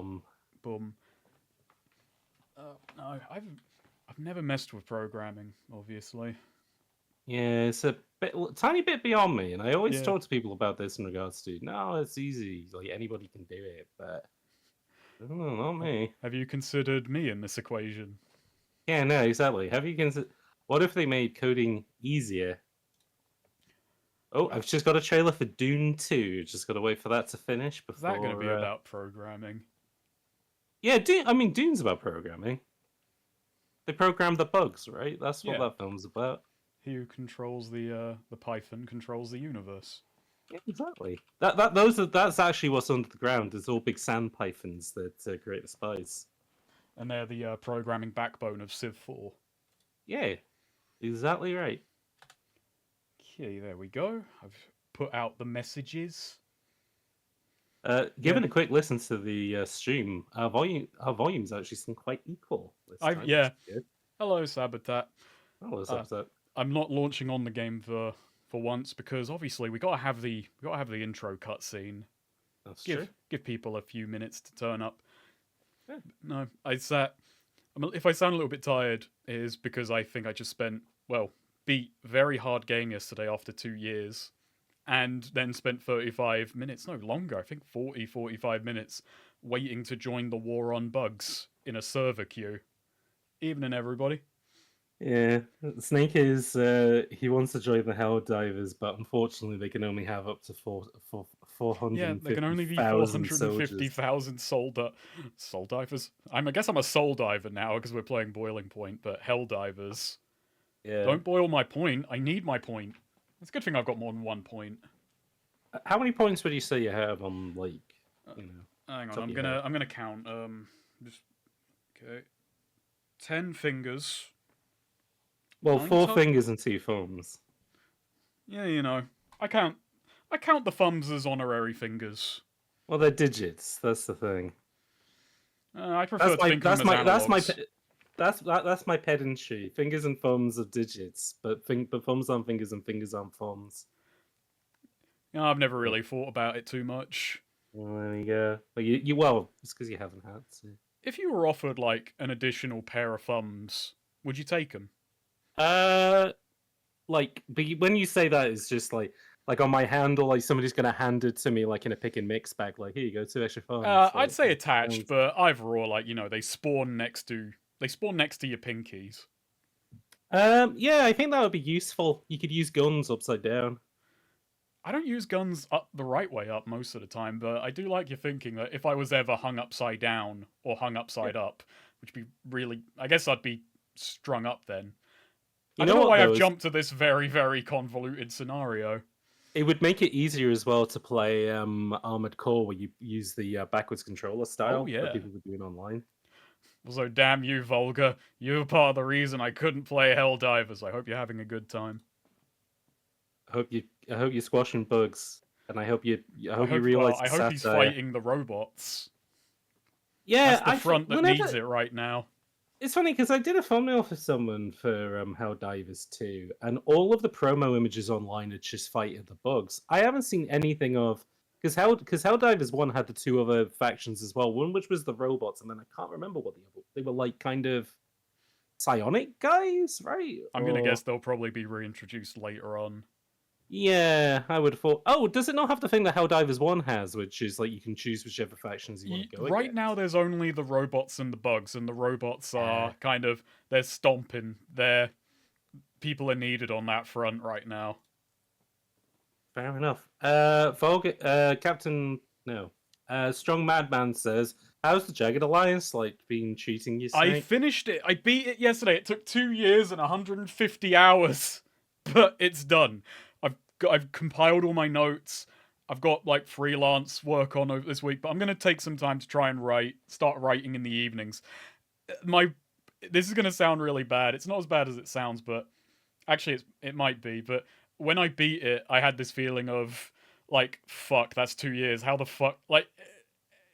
Boom. Boom. No, I've never messed with programming, obviously. Yeah, it's a tiny bit beyond me, and I always Yeah. talk to people about this in regards to, no, it's easy, like anybody can do it, but I don't know, not me. Have you considered me in this equation? Yeah, no, exactly. Have you considered? What if they made coding easier? Oh, I've just got a trailer for Dune 2. Just got to wait for that to finish Is that going to be before. about programming? Yeah, I mean, Dune's about programming. They program the bugs, right? That's what Yeah. that film's about. He who controls the Python controls the universe. Yeah, exactly. That's actually what's under the ground. It's all big sand pythons that create the spice. And they're the programming backbone of Civ 4. Yeah, exactly right. Okay, there we go. I've put out the messages. Given a quick listen to the stream, our volumes actually seem quite equal this time. Yeah. Good. Hello, Sabotat. Oh, what's up? I'm not launching on the game for once because obviously we gotta have the intro cutscene. That's true. Give people a few minutes to turn up. Yeah. No, if I sound a little bit tired, it is because I think I just beat very hard game yesterday after 2 years, and then spent 35 minutes, no longer, I think 45 minutes, waiting to join the war on bugs in a server queue. Evening, everybody. Yeah, Snake is he wants to join the Hell Divers, but unfortunately they can only have up to 450,000 Yeah, there can only be 450,000 soul divers. I guess I'm a soul diver now because we're playing Boiling Point, but Hell Divers. Yeah. Don't boil my point. I need my point. It's a good thing I've got more than 1 point. How many points would you say you have on, like, you know? Hang on, I'm gonna count. Just okay. 10 fingers. Well, 4 fingers and 2 thumbs. Yeah, you know, I count the thumbs as honorary fingers. Well, they're digits. That's the thing. I prefer to think of them as analogs. That's my pedantry. Fingers and thumbs are digits, but thumbs aren't fingers and fingers aren't thumbs. Yeah, I've never really thought about it too much. Well, there you go. But well, it's because you haven't had to. If you were offered like an additional pair of thumbs, would you take them? Like, but when you say that, it's just like on my handle, like somebody's gonna hand it to me like in a pick and mix bag. Like, here you go, 2 extra thumbs. I'd say attached, but either or, like, you know, they spawn next to your pinkies. Yeah, I think that would be useful. You could use guns upside down. I don't use guns up the right way up most of the time, but I do like your thinking that if I was ever hung upside down or hung upside up, which would be really, I guess I'd be strung up then. I don't know why I've jumped to this very, very convoluted scenario. It would make it easier as well to play Armored Core, where you use the backwards controller style that people were doing online. So damn you, Volga. You're part of the reason I couldn't play Helldivers. I hope you're having a good time. I hope you're squashing bugs, and I hope you realize. I hope he's fighting the robots. Yeah, that's the front that needs it right now. It's funny because I did a thumbnail for someone for Helldivers 2, and all of the promo images online are just fighting the bugs. I haven't seen anything of because Helldivers 1 had the 2 other factions as well. One which was the robots, and then I can't remember what the other. They were like kind of psionic guys, right? I'm gonna guess they'll probably be reintroduced later on. Yeah, I would have thought. Oh, does it not have the thing that Helldivers 1 has, which is like you can choose whichever factions you want to go Right against? now, there's only the robots and the bugs, and the robots are they're stomping. People are needed on that front right now. Fair enough. Captain Strong Madman says, "How's the Jagged Alliance like been treating you?" Snake? I finished it. I beat it yesterday. It took 2 years and 150 hours, but it's done. I've compiled all my notes. I've got like freelance work on over this week, but I'm gonna take some time to try and start writing in the evenings. This is gonna sound really bad. It's not as bad as it sounds, but actually it might be. But when I beat it, I had this feeling of like, fuck, that's 2 years. How the fuck, like,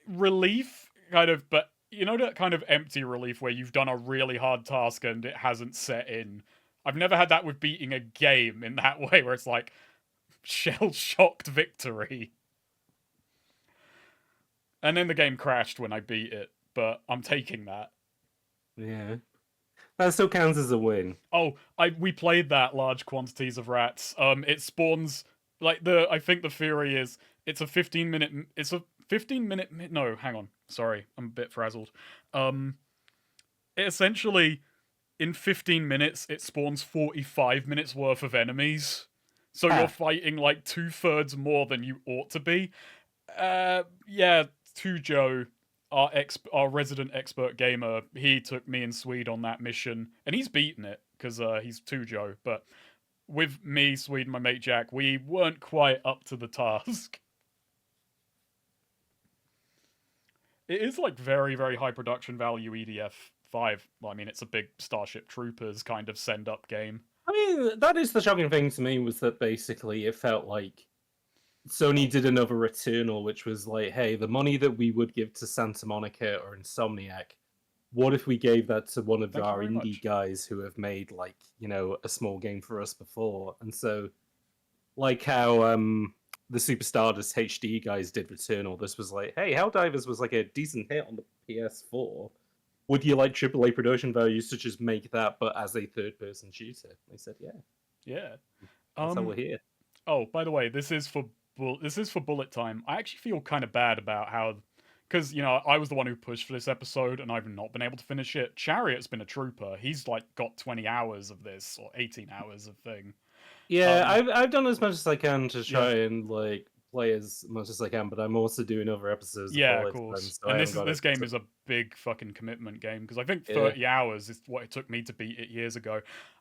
relief kind of, but you know that kind of empty relief where you've done a really hard task and it hasn't set in. I've never had that with beating a game in that way, where it's like shell-shocked victory. And then the game crashed when I beat it, but I'm taking that. Yeah. That still counts as a win. Oh, we played that large quantities of rats. It spawns like I think the theory is it's a 15-minute. It's a 15-minute. No, hang on. Sorry, I'm a bit frazzled. It essentially in 15 minutes it spawns 45 minutes worth of enemies. So you're fighting like 2/3 more than you ought to be. Yeah, Tujo, our resident expert gamer, he took me and Swede on that mission, and he's beaten it because he's Tujo. But with me, Swede, and my mate Jack, we weren't quite up to the task. It is like very, very high production value EDF 5. Well, I mean, it's a big Starship Troopers kind of send up game. I mean, that is the shocking thing to me, was that basically it felt like Sony did another Returnal, which was like, hey, the money that we would give to Santa Monica or Insomniac, what if we gave that to one of our indie guys who have made, like, you know, a small game for us before? And so, like how the Super Stardust HD guys did Returnal, this was like, hey, Helldivers was like a decent hit on the PS4. Would you like AAA production values to just make that, but as a third-person shooter? They said, yeah. Yeah. That's how we're here. Oh, by the way, this is for Bullet Time. I actually feel kind of bad about how, because you know I was the one who pushed for this episode, and I've not been able to finish it. Chariot's been a trooper. He's like got 20 hours of this or 18 hours of thing. Yeah, I've done as much as I can to try and like play as much as I can, but I'm also doing other episodes. Yeah, of course. So and this game is a big fucking commitment game because I think 30 hours is what it took me to beat it years ago.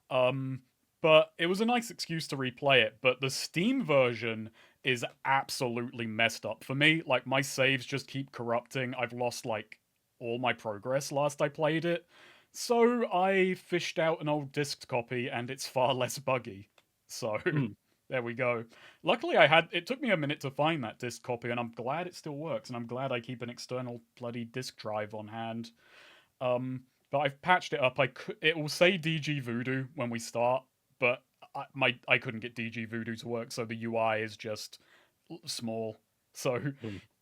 But it was a nice excuse to replay it. But the Steam version is absolutely messed up for me. Like my saves just keep corrupting. I've lost like all my progress last I played it. So I fished out an old disc copy and it's far less buggy. So there we go. Luckily it took me a minute to find that disc copy and I'm glad it still works and I'm glad I keep an external bloody disc drive on hand. But I've patched it up. It will say DG Voodoo when we start, but I couldn't get DG Voodoo to work, so the UI is just small. So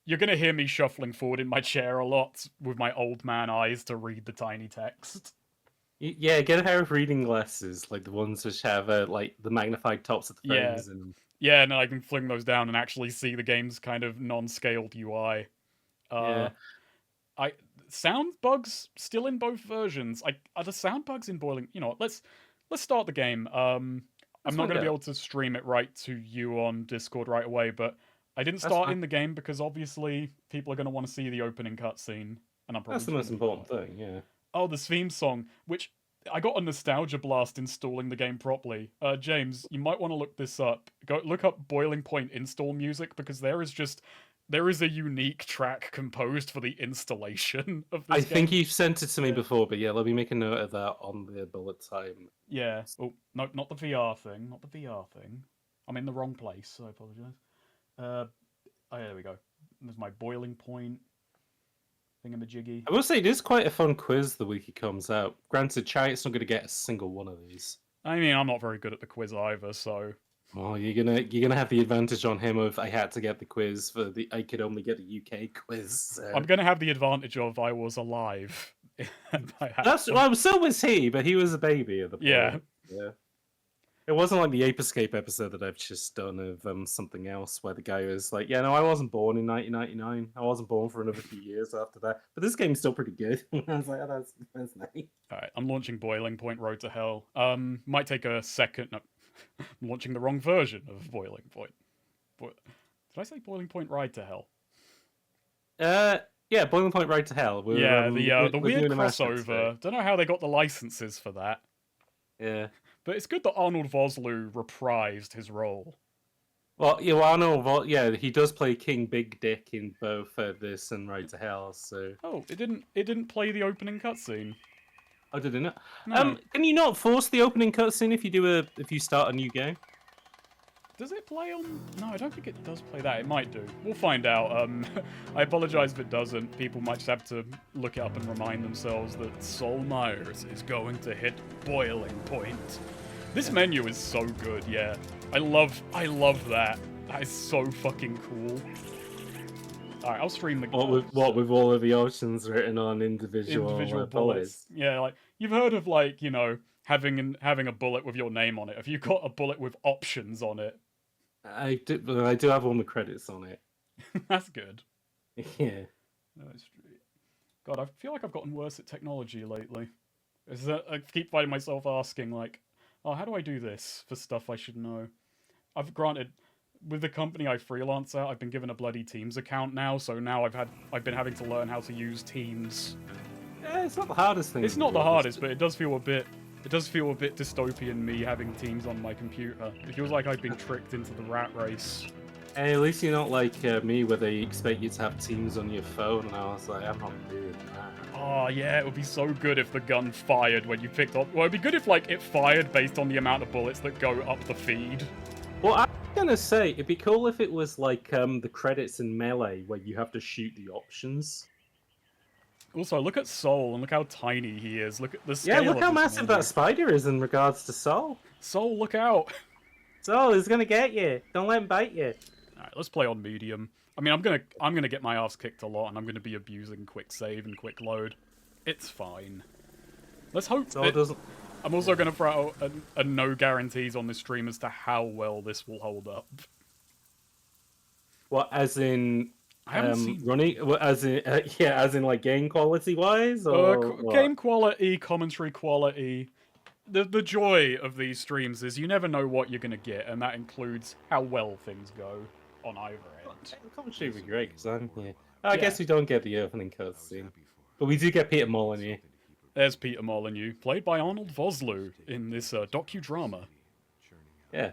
you're going to hear me shuffling forward in my chair a lot with my old man eyes to read the tiny text. Yeah, get a pair of reading glasses, like the ones which have like the magnified tops of the frames. Yeah, and I can fling those down and actually see the game's kind of non-scaled UI. Sound bugs still in both versions. Are the sound bugs in Boiling? You know what? Let's start the game. I'm not going to be able to stream it right to you on Discord right away, but I didn't start in the game because obviously people are going to want to see the opening cutscene, and that's the most important thing. Yeah. Oh, the theme song, which I got a nostalgia blast installing the game properly. James, you might want to look this up. Go look up Boiling Point install music because there is a unique track composed for the installation of this game. I think you sent it to me before, but yeah, let me make a note of that on the bullet time. Yeah. Oh, no, not the VR thing. Not the VR thing. I'm in the wrong place, so I apologize. Oh, yeah, there we go. There's my Boiling Point thingamajiggy. I will say it is quite a fun quiz the week it comes out. Granted, Chariot's not going to get a single one of these. I mean, I'm not very good at the quiz either, so... Well, you're gonna have the advantage on him of I had to get the quiz I could only get a UK quiz. So. I'm gonna have the advantage of I was alive. So was he, but he was a baby at the point. Yeah. It wasn't like the Ape Escape episode that I've just done of something else where the guy was like, yeah, no, I wasn't born in 1999. I wasn't born for another few years after that. But this game's still pretty good. I was like, oh, that's nice. Alright, I'm launching Boiling Point Road to Hell. Might take a second. No, I'm launching the wrong version of Boiling Point. Did I say Boiling Point Ride to Hell? Yeah, Boiling Point Ride to Hell. The weird crossover. Don't know how they got the licenses for that. Yeah. But it's good that Arnold Vosloo reprised his role. Well, yeah, Arnold, he does play King Big Dick in both this and Ride to Hell. So. Oh, it didn't play the opening cutscene. Oh, did it not? No. Can you not force the opening cutscene if you start a new game? Does it play on? No, I don't think it does play that. It might do. We'll find out. I apologize if it doesn't. People might just have to look it up and remind themselves that Saul Myers is going to hit Boiling Point. This menu is so good. Yeah, I love that. That is so fucking cool. Alright, I'll stream the With all of the options written on individual individual bullets? Yeah, like you've heard of like, you know, having a bullet with your name on it. Have you got a bullet with options on it? I do have all the credits on it. That's good. Yeah. God, I feel like I've gotten worse at technology lately. I keep finding myself asking like, oh, how do I do this for stuff I should know? I've granted, with the company I freelance at, I've been given a bloody Teams account now, so now I've been having to learn how to use Teams. Yeah, it's not the hardest thing. It's not the hardest, but it does feel a bit dystopian, me having Teams on my computer. It feels like I've been tricked into the rat race. Hey, at least you're not like me, where they expect you to have Teams on your phone, and I was like, I'm not doing that. Oh yeah, it would be so good if the gun fired when you picked up. Well, it'd be good if like it fired based on the amount of bullets that go up the feed. Well, I'm gonna say it'd be cool if it was like the credits in Melee, where you have to shoot the options. Also, look at Saul and look how tiny he is. Look at the scale. Yeah, look how of this massive man. that spider is in regards to Saul. Saul, look out! Saul is gonna get you. Don't let him bite you. All right, let's play on medium. I mean, I'm gonna get my ass kicked a lot, and I'm gonna be abusing quick save and quick load. It's fine. Let's hope. Saul doesn't. I'm also gonna throw out a no guarantees on this stream as to how well this will hold up. What, as in I haven't seen running? As in like game quality wise, or game quality, commentary quality. The joy of these streams is you never know what you're gonna get, and that includes how well things go on either end. The commentary would be great because I'm here. I guess we don't get the opening cutscene, but we do get Peter Molyneux. There's Peter Molyneux, played by Arnold Vosloo in this docudrama. Yeah.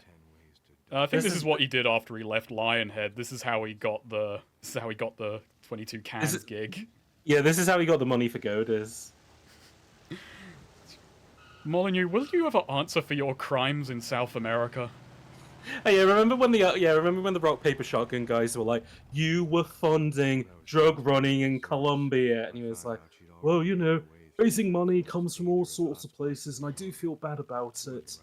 I think this is what he did after he left Lionhead. This is how he got the 22 cans gig. Yeah, this is how he got the money for Godas. Molyneux, will you ever answer for your crimes in South America? Oh, yeah, remember when the rock paper shotgun guys were like, you were funding drug running in Colombia, and he was like, well, you know, raising money comes from all sorts of places, and I do feel bad about it.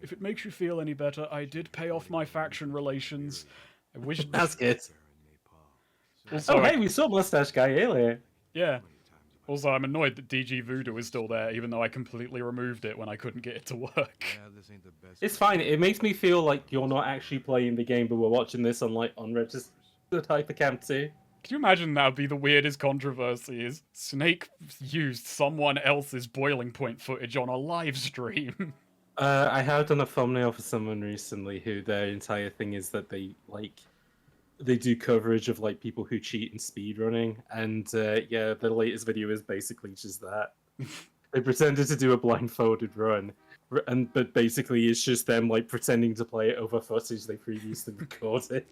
If it makes you feel any better, I did pay off my faction relations. I wish. That's good. Also, hey, we saw Mustache Guy earlier. Yeah. Also, I'm annoyed that DG Voodoo is still there, even though I completely removed it when I couldn't get it to work. It's fine. It makes me feel like you're not actually playing the game, but we're watching this on like unregistered hypercam too. Can you imagine that would be the weirdest controversy? Is Snake used someone else's boiling point footage on a live stream? I have done a thumbnail for someone recently who their entire thing is that they do coverage of like people who cheat in speedrunning, and yeah, the latest video is basically just that. They pretended to do a blindfolded run, but basically it's just them like pretending to play it over footage they previously recorded.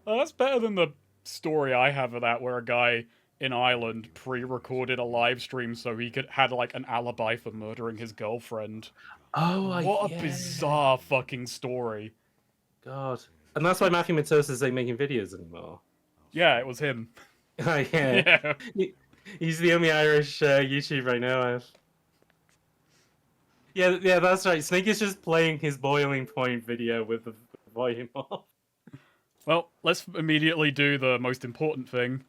Well, that's better than the story I have of that, where a guy in Ireland pre-recorded a live stream so he had like an alibi for murdering his girlfriend. Oh, what a bizarre fucking story. God. And that's why Matthew Matosis isn't making videos anymore. Yeah, it was him. Yeah. He's the only Irish YouTuber I know of. Yeah, that's right. Snake is just playing his boiling point video with the volume off. Well, let's immediately do the most important thing.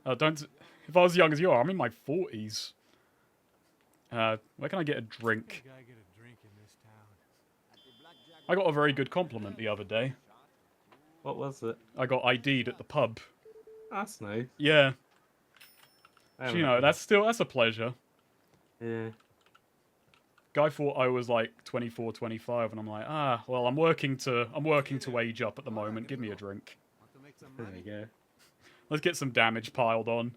If I was as young as you are, I'm in my 40s. Where can I get a drink? I got a very good compliment the other day. What was it? I got ID'd at the pub. That's nice. Yeah. You know, that's a pleasure. Yeah. Guy thought I was like 24, 25, and I'm like, well, I'm working to age up at the moment. Give me a drink. There you go. Let's get some damage piled on.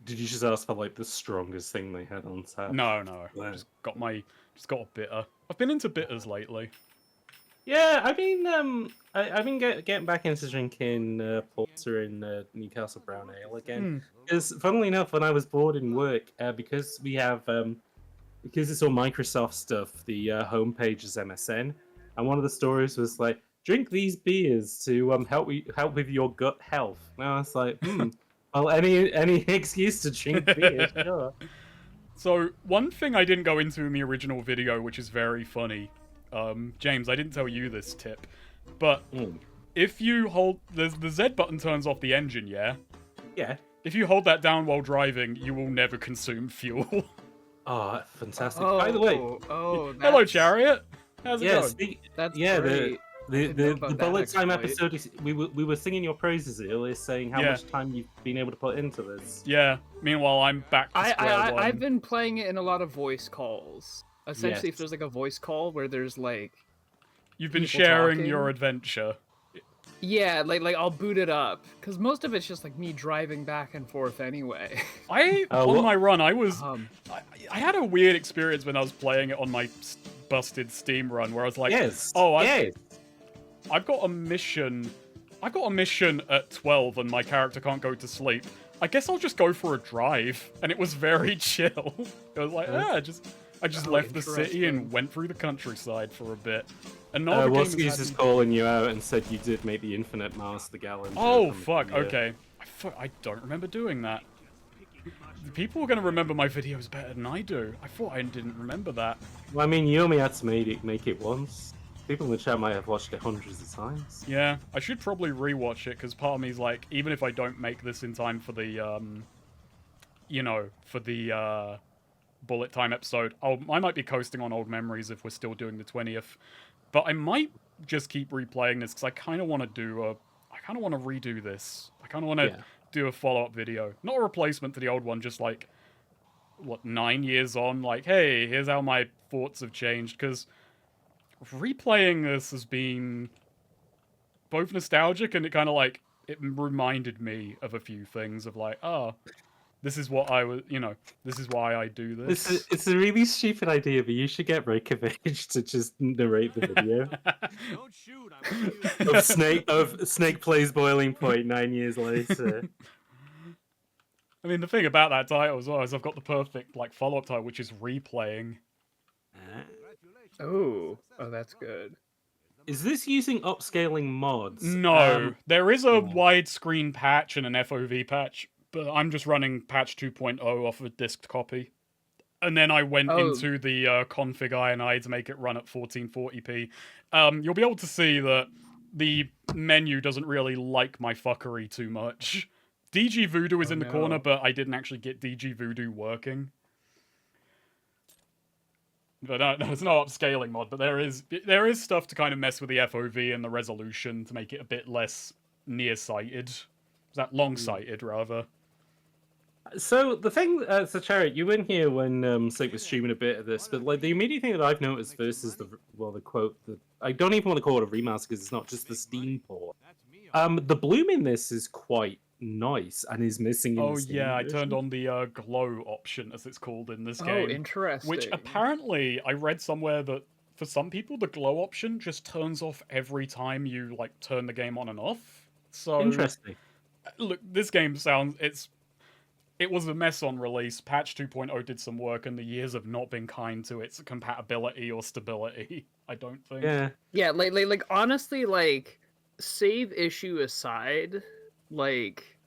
Did you just ask for like the strongest thing they had on tap? No. Just got a bitter. I've been into bitters lately. Yeah, I've been getting back into drinking porter and Newcastle Brown Ale again. Because funnily enough, when I was bored in work, because we have because it's all Microsoft stuff, the homepage is MSN, and one of the stories was like, drink these beers to help with your gut health. And I was like, well, any excuse to drink beer, sure. So one thing I didn't go into in the original video, which is very funny, James, I didn't tell you this tip, but if you hold the Z button turns off the engine, yeah. Yeah. If you hold that down while driving, you will never consume fuel. Oh, fantastic! Oh, By the way, oh, Hello, that's- Chariot. How's it yeah, going? That's yeah, great. the didn't know the about that bullet time exploit. episode. We were singing your praises earlier, saying how Yeah. much time you've been able to put into this. Yeah. Meanwhile, I'm back to square one. I've been playing it in a lot of voice calls. Essentially, if Yes. there's like a voice call where there's like, You've been people sharing talking. your adventure. yeah, like I'll boot it up because most of it's just like me driving back and forth anyway. On what- my run, I was Um, I had a weird experience when I was playing it on my busted Steam run, where I was like, Yes. oh, yes. I've got a mission. I've got a mission at 12, and my character can't go to sleep. I guess I'll just go for a drive, and it was very chill. It was like, I just Oh, left the city and interesting. went through the countryside for a bit. And now the game has Waskies had is me- calling you out and said you did make the infinite miles to gallon. Oh fuck! Okay, I don't remember doing that. People are gonna remember my videos better than I do. I thought I didn't remember that. Well, I mean, you only had to make it once. People in the chat might have watched it hundreds of times. Yeah, I should probably rewatch it because part of me's like, even if I don't make this in time for the, bullet time episode, I might be coasting on old memories if we're still doing the 20th. But I might just keep replaying this because I kind of want to redo this. I kind of want to do a follow-up video, not a replacement to the old one, just like 9 years on. Like, hey, here's how my thoughts have changed because replaying this has been both nostalgic and it kind of like it reminded me of a few things of like, this is what I was, this is why I do this. It's a really stupid idea, but you should get Reykjavik to just narrate the video Don't shoot. I want you of Snake plays Boiling Point 9 years later. I mean, the thing about that title as well is I've got the perfect like follow-up title, which is replaying. oh, that's good. Is this using upscaling mods? No, there is a widescreen patch and an FOV patch, but I'm just running patch 2.0 off a disked copy. And then I went into the config INI to make it run at 1440p. You'll be able to see that the menu doesn't really like my fuckery too much. DG Voodoo is in the corner, but I didn't actually get DG Voodoo working. But no, it's not upscaling mod, but there is stuff to kind of mess with the FOV and the resolution to make it a bit less nearsighted. Is that long-sighted, rather? So the thing, so Chariot, you were in here when Snake was streaming a bit of this, but like the immediate thing that I've noticed versus the quote, I don't even want to call it a remaster because it's not just the Steam port. The bloom in this is quite nice and is missing. In the Steam I version. turned on the glow option, as it's called in this game. Oh, interesting. Which apparently I read somewhere that for some people the glow option just turns off every time you like turn the game on and off. So Interesting. Look, this game it was a mess on release. Patch 2.0 did some work, and the years have not been kind to its compatibility or stability, I don't think. Yeah. Yeah, like honestly, like save issue aside, like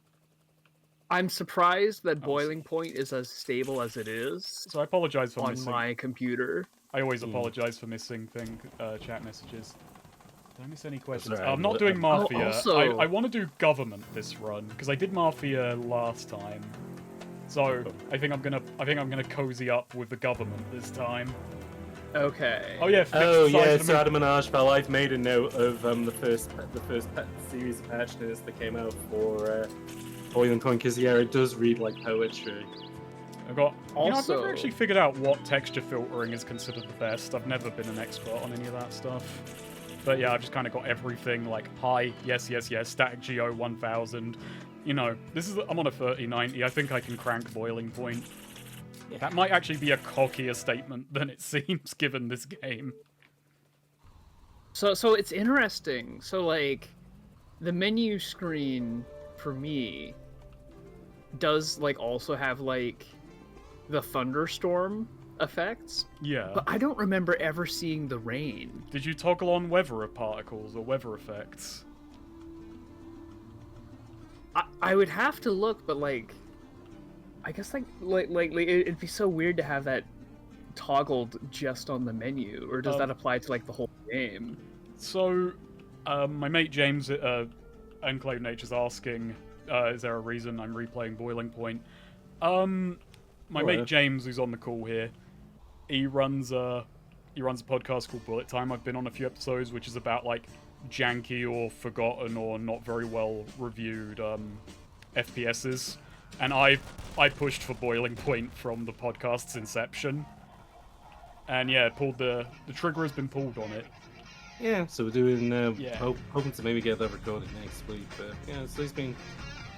I'm surprised that Boiling Point is as stable as it is So I apologize for on missing. my computer. I always apologize for missing chat messages. Did I miss any questions? That's all right. I'm not doing Mafia. also- I want to do Government this run because I did Mafia last time. So I think I'm gonna cozy up with the Government this time. Okay. Oh yeah. Oh fixed size yeah, of the so move- Adam and Archbell, I've made a note of the first series of patch notes that came out for Boiling Point because yeah, it does read like poetry. I've got. I've Also- never actually figured out what texture filtering is considered the best. I've never been an expert on any of that stuff. But yeah, I've just kind of got everything like high, yes, static GO 1000. I'm on a 3090. I think I can crank Boiling Point. Yeah. That might actually be a cockier statement than it seems given this game. So it's interesting. So like the menu screen for me does like also have like the thunderstorm effects, Yeah. but I don't remember ever seeing the rain. Did you toggle on weather particles or weather effects? I would have to look, but like I guess like it'd be so weird to have that toggled just on the menu, or does that apply to like the whole game? So, My mate James at Enclave Nature's asking, is there a reason I'm replaying Boiling Point? My mate James, who's on the call here, he runs a podcast called Bullet Time. I've been on a few episodes, which is about like janky or forgotten or not very well reviewed FPSs. And I pushed for Boiling Point from the podcast's inception. And yeah, the trigger has been pulled on it. Yeah, so we're doing, hoping to maybe get that recorded next week, but yeah, so he's been...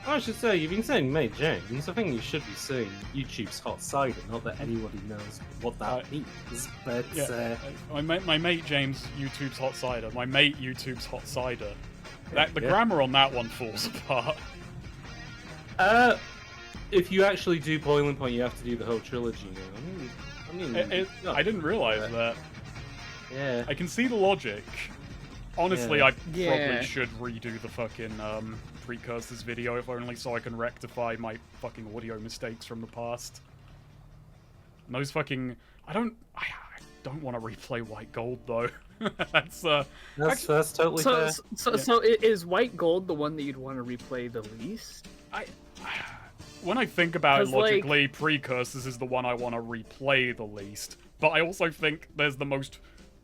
I should say, you've been saying mate James, I think you should be saying YouTube's hot cider, not that anybody knows what that means, but... Yeah, my mate James, YouTube's hot cider. My mate YouTube's hot cider. The grammar on that one falls apart. If you actually do Boiling Point, you have to do the whole trilogy now. I didn't realize that. Yeah. I can see the logic. Honestly, I probably should redo the fucking Precursors video, if only so I can rectify my fucking audio mistakes from the past. And those fucking... I don't want to replay White Gold, though. That's totally fair. So is White Gold the one that you'd want to replay the least? When I think about it 'Cause, logically, Precursors is the one I want to replay the least. But I also think there's the most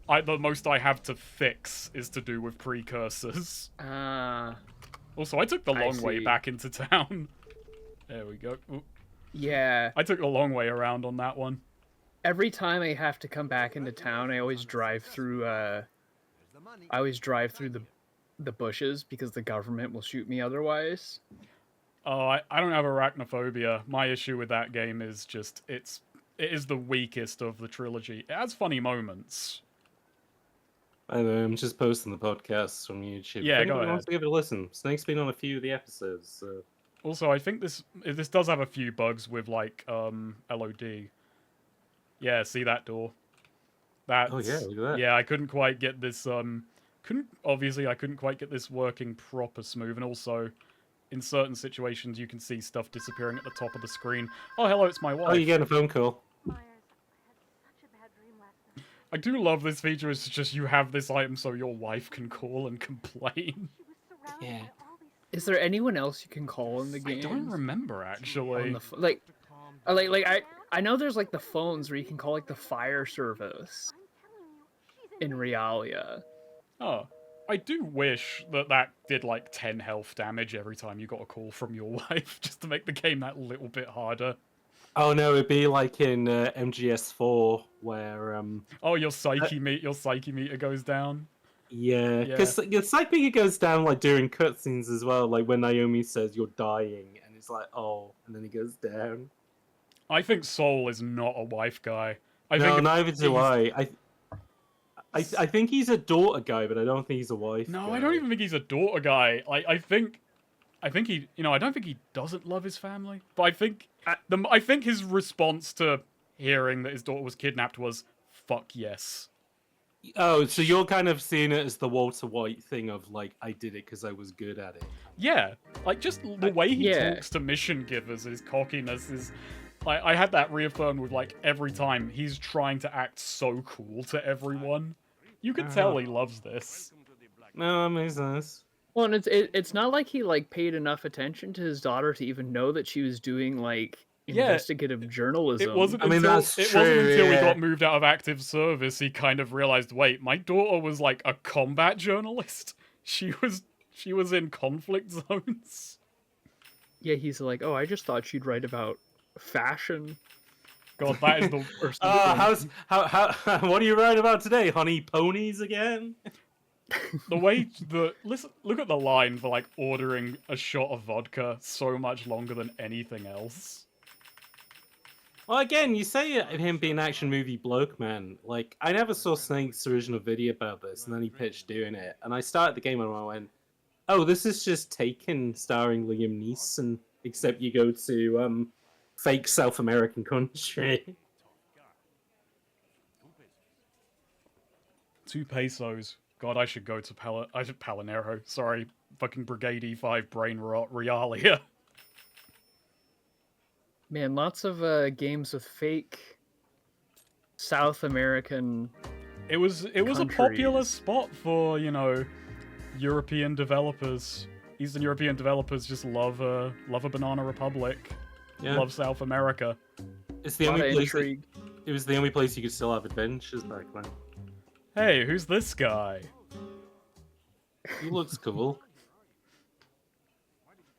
I have to fix is to do with Precursors. Also, I took the long way back into town. There we go. Ooh. Yeah. I took the long way around on that one. Every time I have to come back into town, I always drive through the bushes because the government will shoot me otherwise. Oh, I don't have arachnophobia. My issue with that game is just it is the weakest of the trilogy. It has funny moments. I know, I'm just posting the podcasts from YouTube. Yeah, go ahead. Wants to give it a listen. Snake's been on a few of the episodes. So. Also, I think this does have a few bugs with like LOD. Yeah, see that door? That's, oh yeah, look at that. Yeah, I couldn't quite get this I couldn't quite get this working proper smooth, and also in certain situations you can see stuff disappearing at the top of the screen. Oh, hello, it's my wife. Oh, you're getting a phone call. I do love this feature. It's just you have this item so your wife can call and complain. Yeah. Is there anyone else you can call in the game? I don't remember actually. I know there's like the phones where you can call like the fire service in Realia. Oh, I do wish that did like 10 health damage every time you got a call from your wife, just to make the game that little bit harder. Oh no, it'd be like in MGS4 where oh, your psyche meter goes down. Yeah, because your psyche meter goes down like during cutscenes as well. Like when Naomi says you're dying, and it's like oh, and then it goes down. I think Saul is not a wife guy. Neither do I. I think he's a daughter guy, but I don't think he's a wife. No, guy. I don't even think he's a daughter guy. I think he, I don't think he doesn't love his family, but I think his response to hearing that his daughter was kidnapped was, "Fuck yes." Oh, so you're kind of seeing it as the Walter White thing of like, I did it because I was good at it. Yeah, like just the way he talks to mission givers, his cockiness is. I had that reaffirmed with like every time he's trying to act so cool to everyone. You can tell he loves this. No, that makes sense. Well, and it's not like he like paid enough attention to his daughter to even know that she was doing like investigative journalism. It wasn't until he got moved out of active service he kind of realized, wait, my daughter was like a combat journalist. She was in conflict zones. Yeah, he's like, oh, I just thought she'd write about fashion. God, that is the worst. What are you writing about today, honey? Ponies again? The way look at the line for like ordering a shot of vodka so much longer than anything else. Well, again, you say him being action movie bloke, man. Like, I never saw Snake's original video about this, and then he pitched doing it. And I started the game and I went, oh, this is just Taken starring Liam Neeson, except you go to fake South American country. 2 pesos. God, I should go to Palinero. Sorry, fucking Brigade E5 brain rot Realia. Man, lots of games with fake South American. It was a popular spot for European developers, Eastern European developers, just love a Banana Republic. Yeah. Love South America. It's the Lot only of place. intrigue. It was the only place you could still have adventures back then. Hey, who's this guy? He looks cool.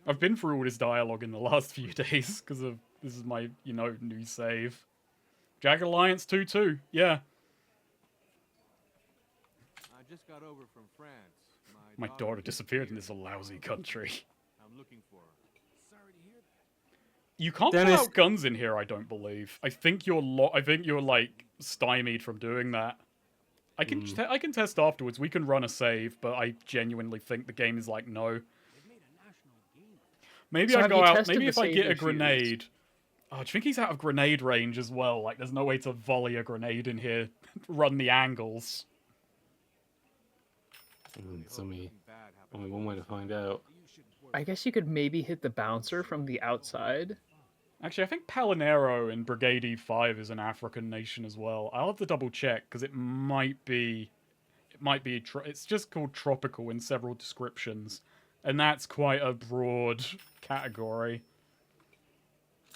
I've been through all this dialogue in the last few days because of this is my new save. Jagged Alliance 2-2. Yeah. I just got over from France. My daughter disappeared in this lousy country. I'm looking for her. Sorry to hear that. You can't pull Dennis- out guns in here, I don't believe. I think you're like stymied from doing that. I can I can test afterwards. We can run a save, but I genuinely think the game is like no. Maybe So I have go you out. tested Maybe the if I save get a issues? grenade. Oh, do you think he's out of grenade range as well? Like, there's no way to volley a grenade in here. Run the angles. It's only one way to find out. I guess you could maybe hit the bouncer from the outside. Actually, I think Palinero in Brigade E5 is an African nation as well. I'll have to double check because it might be. It's just called tropical in several descriptions, and that's quite a broad category.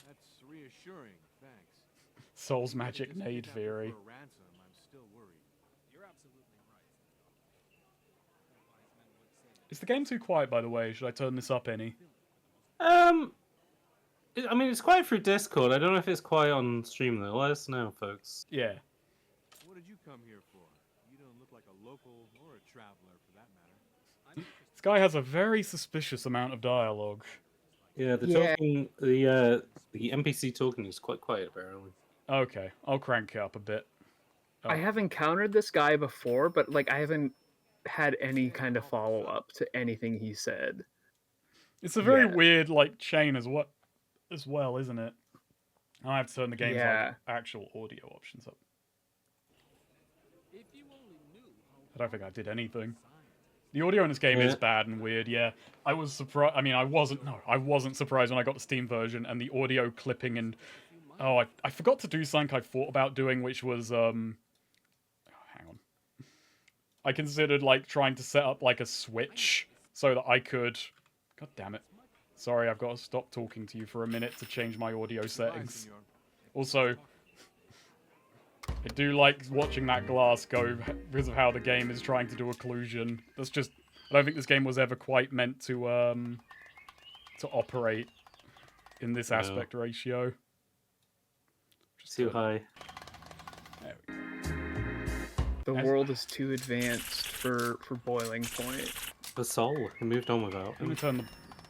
That's reassuring. Thanks. Soul's magic nade theory. For a ransom, I'm still worried. You're absolutely right. Is the game too quiet, by the way? Should I turn this up any? I mean, it's quiet through Discord. I don't know if it's quiet on stream though. Let us know, folks. Yeah. What did you come here for? You don't look like a local or a traveler, for that matter. This guy has a very suspicious amount of dialogue. Yeah, the Yeah. talking, the NPC talking is quite quiet apparently. Okay, I'll crank it up a bit. I have encountered this guy before, but like I haven't had any kind of follow up to anything he said. It's a very Yeah. weird like chain as well, isn't it? I have to turn the game's Yeah. actual audio options up. I don't think I did anything. The audio in this game is Yeah. bad and weird. Yeah, I was surprised. I mean, I wasn't surprised when I got the Steam version and the audio clipping and I forgot to do something I thought about doing, which was hang on. I considered like trying to set up like a switch so that I could. God damn it! Sorry, I've got to stop talking to you for a minute to change my audio Bye, settings. senor. Also, I do like watching that glass go because of how the game is trying to do occlusion. That's just I don't think this game was ever quite meant to operate in this No. aspect ratio. Just Too high. There we go. The Yes. world is too advanced for boiling point. The Soul. He moved on without. Let me turn the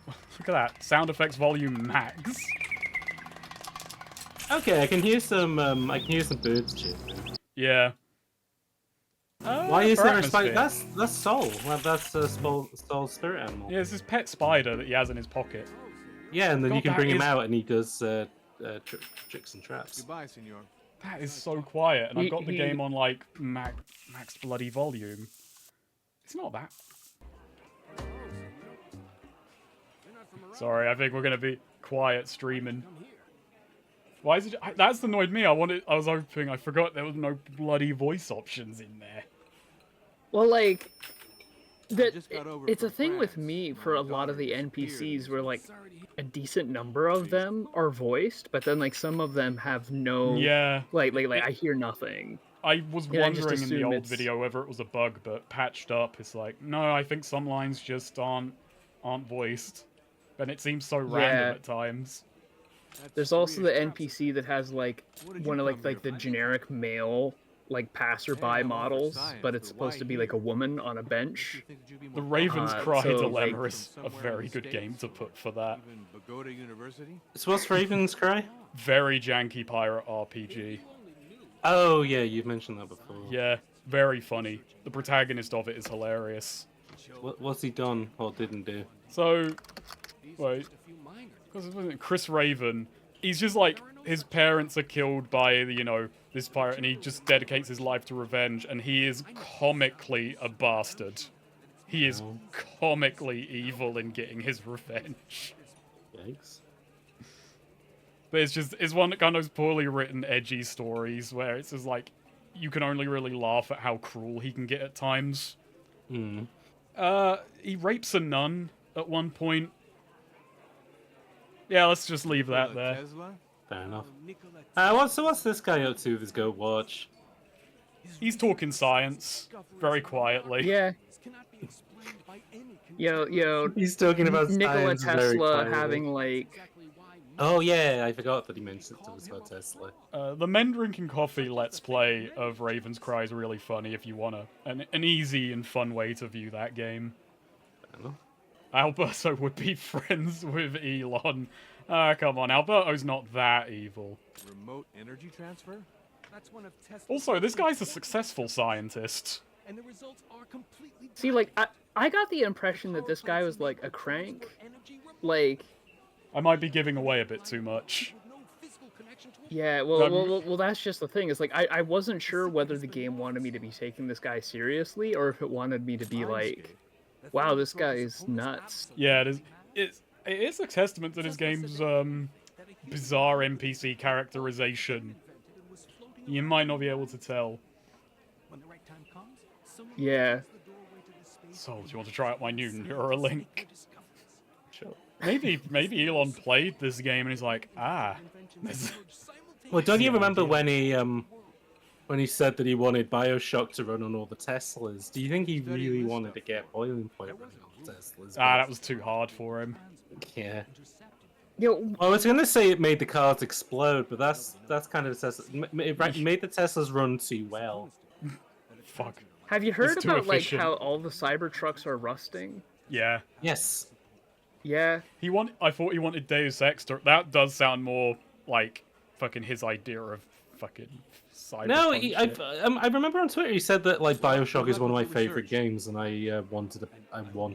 look at that sound effects volume max. Okay, I can hear some. I can hear some birds chirping. Yeah. Why is for there a spider? atmosphere. That's Soul. Well, that's Soul's spirit animal. Yeah, it's his pet spider that he has in his pocket. Yeah, and then God, you can that bring him is- out, and he does tricks and traps. Goodbye, senor. That is so quiet, and I've got the He- game on like max bloody volume. It's not that. Sorry, I think we're gonna be quiet streaming. Why is it? That's annoyed me. I was hoping. I forgot there was no bloody voice options in there. Well, like that. just got over It's a from thing with France. me My for a lot of the daughter disappeared. NPCs where like a decent number of them are voiced, but then like some of them have no. Yeah, Like I hear nothing. I was Yeah, I just wondering in the assume old it's- video whether it was a bug, but patched up. It's like no, I think some lines just aren't voiced, and it seems so random Yeah. at times. That's There's also the reassuring. NPC that has like What did one you of come like here the for? generic male like passerby Hey, I'm all for models, science, but it's but supposed why to be like a here? woman on a Makes bench. you think you'd be The more Raven's Uh, Cry so, dilemma like- is a Somewhere in very the good game to States put for that. Even Bogota University? So what's Raven's Cry? Very janky pirate RPG. Oh yeah, you've mentioned that before. Yeah, very funny. The protagonist of it is hilarious. What's he done or didn't do? So, wait, Chris Raven, he's just like, his parents are killed by, this pirate, and he just dedicates his life to revenge, and he is comically a bastard. He is comically evil in getting his revenge. Yikes. But it's one of those poorly written, edgy stories where it's just like, you can only really laugh at how cruel he can get at times. Hmm. He rapes a nun at one point. Yeah, let's just leave that there. Tesla? Fair enough. Nikola What's this guy up to with his Go Watch? He's talking science very quietly. Yeah. cannot be explained by any Yo, He's talking about Nikola science very Tesla quietly. having like exactly why Oh yeah, I forgot that he mentioned it was about Tesla. The Men Drinking Coffee Let's Play of Raven's Cry is really funny if you want an easy and fun way to view that game. I don't know. Alberto would be friends with Elon. Come on, Alberto's not that evil. remote energy transfer? That's one of Tesla's Also, this guy's a successful scientist. and the results are completely see like I got the impression that this guy was like a crank. Like I might be giving away a bit too much. yeah, well that's just the thing. It's like I wasn't sure whether the game wanted me to be taking this guy seriously or if it wanted me to be like, wow, this guy is nuts. Yeah, it is a testament to this game's bizarre NPC characterization. You might not be able to tell. Yeah. So, do you want to try out my new Neuralink? Sure. Maybe Elon played this game and he's like, Well, don't you remember when he said that he wanted Bioshock to run on all the Teslas? Do you think he really wanted to get Boiling Point running on the Teslas? that was too hard for him. Yeah. Yo, I was gonna say it made the cars explode, but that's kind of it made the Teslas run too well. Fuck. have you heard It's too about like efficient. how all the Cybertrucks are rusting? Yeah. Yes. Yeah. I thought he wanted Deus Ex. That does sound more like fucking his idea of fucking cyberpunk No, shit. I remember on Twitter he said that like Bioshock is one of my favorite games, and I wanted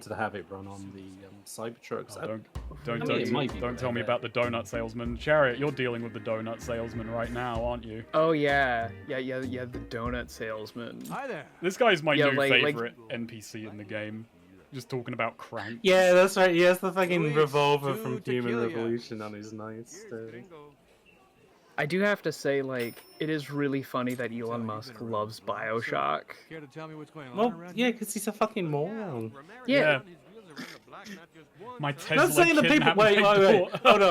to have it run on the Cybertrucks. Oh, I mean, it might be don't tell me better. about the donut salesman. Chariot, you're dealing with the donut salesman right now, aren't you? Oh yeah. The donut salesman. Hi there. This guy's my Yeah, new like- favorite NPC in the game. Just talking about crank. Yeah, that's right. He has the fucking Luis, revolver to from Human tequila. Revolution on his nightstand. I do have to say, like, it is really funny that Elon Musk loves Bioshock. Care to tell me what's going on Well, around yeah, here? because he's a fucking moron. Yeah. My I'm Tesla not saying the people. kidnapped Wait, my wait. daughter. Hold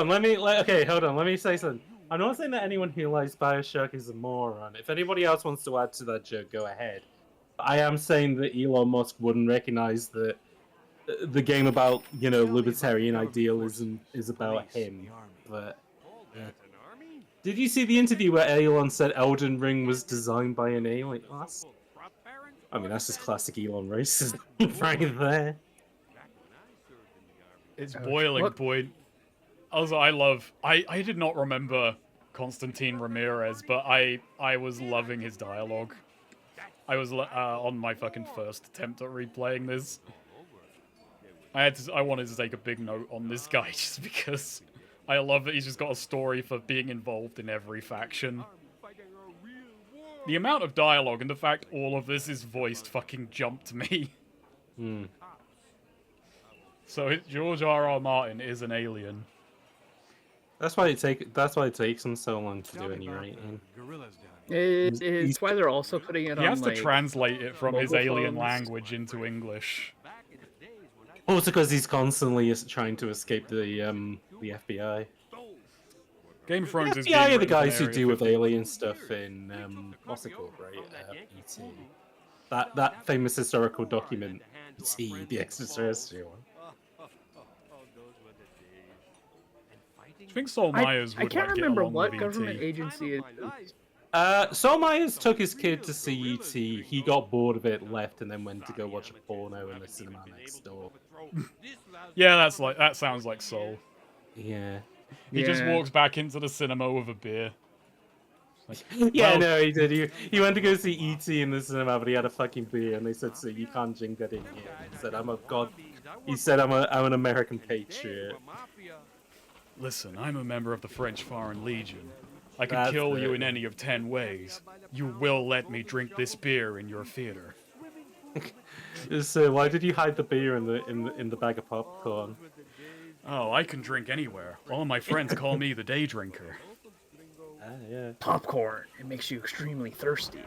on. Let me say something. I'm not saying that anyone who likes Bioshock is a moron. If anybody else wants to add to that joke, go ahead. But I am saying that Elon Musk wouldn't recognize that the game about libertarian idealism is about him. But did you see the interview where Elon said Elden Ring was designed by an alien? That's just classic Elon racism right there. It's boiling what- point. Also, I did not remember Constantine Ramirez, but I was loving his dialogue. I was on my fucking first attempt at replaying this. I wanted to take a big note on this guy just because I love that he's just got a story for being involved in every faction. The amount of dialogue and the fact all of this is voiced fucking jumped me. Hmm. So George R.R. Martin is an alien. That's why it takes him so long to Tell do me any about writing. the gorillas down It's why they're also putting it He on, has to like, translate it from his mobile alien phones. language into English. Also, because he's constantly trying to escape the FBI. Game of Thrones The is FBI being are the written from guys who Area deal with 51. alien stuff in what's it called, right? E.T. That famous historical document, E.T. the extraterrestrial one. Do you think Saul Myers I would can't like, get remember along what with government E.T.? agency it is. Saul Myers took his kid to see E.T. He got bored of it, left, and then went to go watch a porno in the cinema next door. Yeah, that sounds like Saul. Yeah. He just Yeah. walks back into the cinema with a beer. Yeah, Well- no, he did. He went to go see E.T. in the cinema, but he had a fucking beer, and they said, "So you can't drink that in here." He said, "I'm a god." He said, "I'm an American patriot." Listen, I'm a member of the French Foreign Legion. I could That's kill you it. in any of 10 ways. You will let me drink this beer in your theater. So why did you hide the beer in the bag of popcorn? Oh, I can drink anywhere. All of my friends call me the day drinker. Ah, yeah. Popcorn. It makes you extremely thirsty.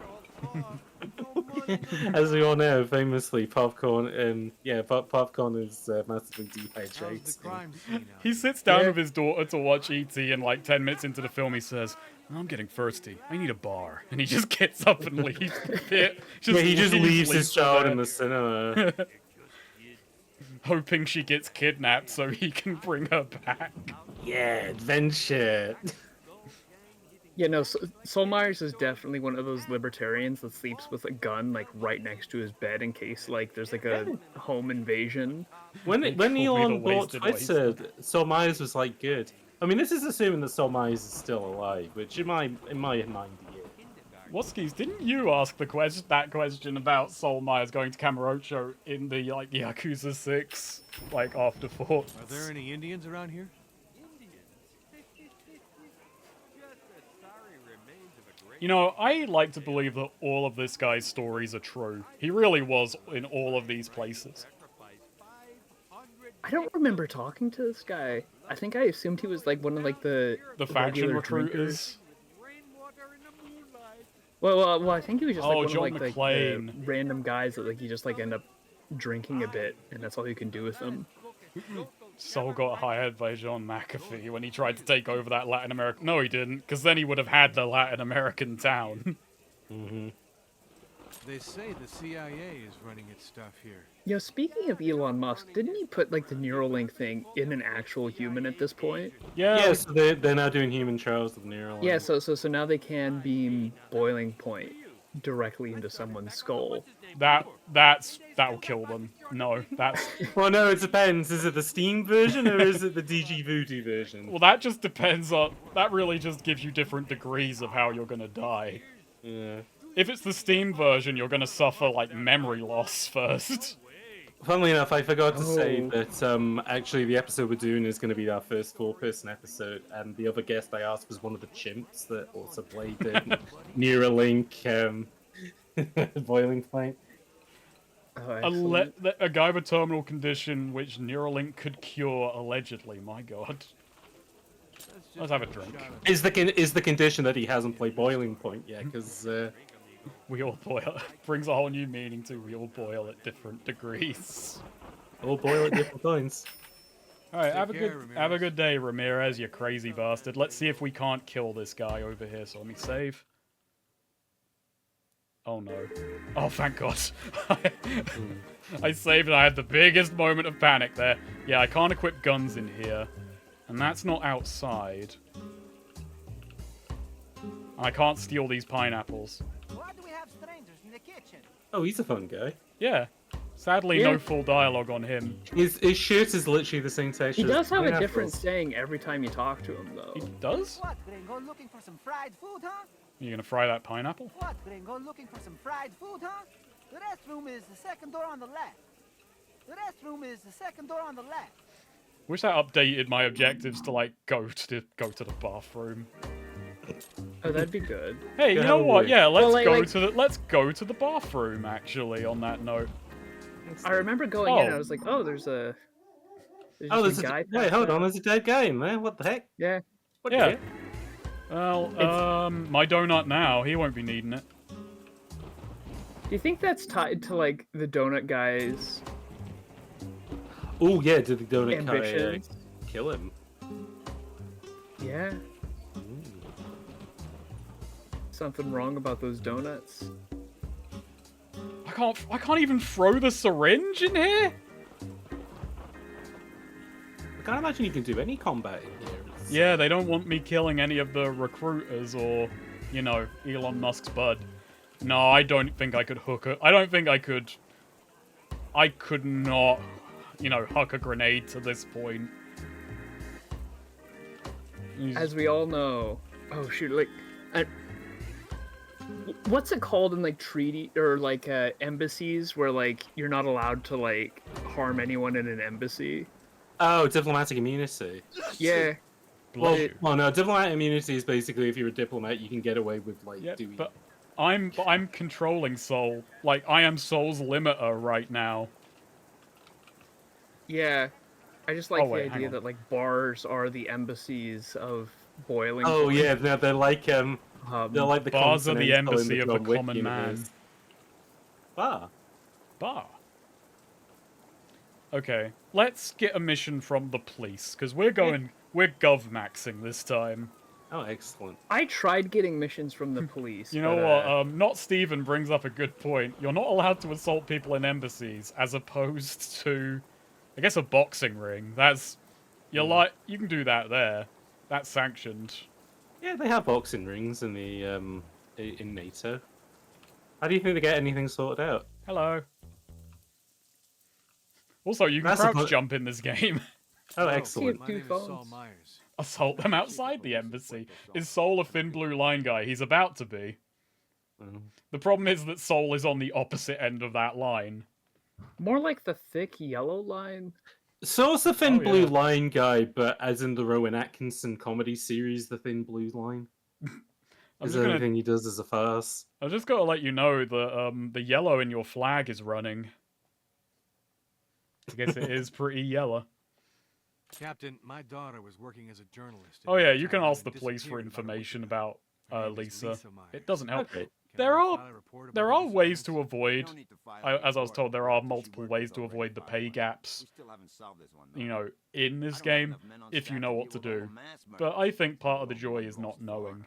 As we all know, famously, popcorn popcorn is massively How's the dehydrating. crime scene out He sits down with his daughter to watch E.T. and like 10 minutes into the film he says, I'm getting thirsty. I need a bar. And he just gets up and leaves the pit. He just leaves his Lisa child there, in the cinema. hoping she gets kidnapped so he can bring her back. Yeah, adventure. Yeah, no, Saul Myers is definitely one of those libertarians that sleeps with a gun like right next to his bed in case like there's like a home invasion. When Call me Elon the bought wasted Twitter, Saul Myers was like good. I mean, this is assuming that Saul Myers is still alive, which in my mind he is. Waskis, didn't you ask that question about Saul Myers going to Kamurocho in the like Yakuza 6 like afterthoughts? Are there any Indians around here? You know, I like to believe that all of this guy's stories are true. He really was in all of these places. I don't remember talking to this guy. I think I assumed he was like one of like the Faction regular recruiters. drinkers. Well, I think he was just like Oh, one John of like the McClane. random guys that like you just like end up drinking a bit, and that's all you can do with them. Saul got hired by John McAfee when he tried to take over that Latin American. No, he didn't, because then he would have had the Latin American town. They say the CIA is running its stuff here. Yo, speaking of Elon Musk, didn't he put like the Neuralink thing in an actual human at this point? Yeah, So they're now doing human trials of Neuralink. Yeah, so now they can beam boiling point directly into someone's skull. that'll kill them. No, that's Well, no, it depends. Is it the Steam version or is it the DG Voodoo version? well. That just depends on. That really just gives you different degrees of how you're gonna die. Yeah. If it's the Steam version, you're gonna suffer like memory loss first. Funnily enough, I forgot to say Oh. that actually the episode we're doing is going to be our first four-person episode, and the other guest I asked was one of the chimps that also played Neuralink boiling point. Oh, excellent. A guy with a terminal condition which Neuralink could cure, allegedly. My God. Let's have a drink. Is the condition that he hasn't played Boiling Point yet? Because We all boil. Brings a whole new meaning to we all boil at different degrees. all boil at different points. All right, Take have a care, good Ramirez. day, Ramirez. You crazy bastard. Let's see if we can't kill this guy over here. So let me save. Oh no. Oh, thank God. I saved and I had the biggest moment of panic there. Yeah, I can't equip guns in here. And that's not outside. I can't steal these pineapples. Why do we have strangers in the kitchen? Oh, he's a fun guy. Yeah. Sadly, Yeah. no full dialogue on him. His shirt is literally the same texture. He as does have a pineapples. different saying every time you talk to him, though. He does? What, Gringo, looking for some fried food, huh? You gonna fry that pineapple? What, Gringo, looking for some fried food, huh? The restroom is the second door on the left. The restroom is the second door on the left. Wish that updated my objectives to like go to the bathroom. Oh, that'd be good. Hey, you Go know what? away. Yeah, let's like- let's go to the bathroom. Actually, on that note, I remember going in, Oh. I was like, oh, there's Oh, just there's a guy. wait. passed Hold out. on. There's a dead guy in there. What the heck? Yeah. What Yeah. the heck? well, my donut now. He won't be needing it. Do you think that's tied to like the donut guy's Oh yeah. Did the donut guy ambitions? kill him? Yeah. Something wrong about those donuts? I can't even throw the syringe in here. I can't imagine you can do any combat in here. It's- Yeah, they don't want me killing any of the recruiters or, you know, Elon Musk's bud. No, I don't think I could hook it. I don't think I could. I could not, you know, huck a grenade to this point. As we all know. Oh shoot! Like, what's it called in like treaty or like embassies where like you're not allowed to like harm anyone in an embassy? Oh, diplomatic immunity. Yeah. Bless Well, you. well, no. Diplomatic immunity is basically if you're a diplomat, you can get away with like Yeah, doing. but I'm controlling Soul. Like I am Soul's limiter right now. Yeah. I just like Oh, wait, the hang idea on. that like bars are the embassies of boiling. Oh point. yeah, no, they're like the Bars are the Continental in embassy the of the John Wick common man. universe. Bar. Bar. Okay, let's get a mission from the police, because we're gov-maxing this time. Oh, excellent. I tried getting missions from the police. You know but, what, Not Steven brings up a good point. You're not allowed to assault people in embassies, as opposed to, I guess, a boxing ring. That's, you can do that there. That's sanctioned. Yeah, they have boxing rings in the in NATO. How do you think they get anything sorted out? Hello. Also, you can That's crouch jump in this game. Oh, Hello, excellent. My Two name is Saul phones. Myers. Assault them outside the embassy. Is Saul a thin blue line guy? He's about to be. Mm. The problem is that Saul is on the opposite end of that line. more like the thick yellow line. So's the thin Oh, blue yeah. line guy, but as in the Rowan Atkinson comedy series, the thin blue line. Is everything he does is a farce. I've just got to let you know that the yellow in your flag is running. I guess it is pretty yellow. Captain, my daughter was working as a journalist. Oh in yeah, New you can China ask the and police for disappeared about a week information ago. about Her name is Lisa. Myers. It doesn't help. Okay. Can There I are file a report about there her are ways to disappearance? avoid. As I was told, there are multiple ways to avoid the pay gaps. You know, in this game, if you know what to do. But I think part of the joy is not knowing.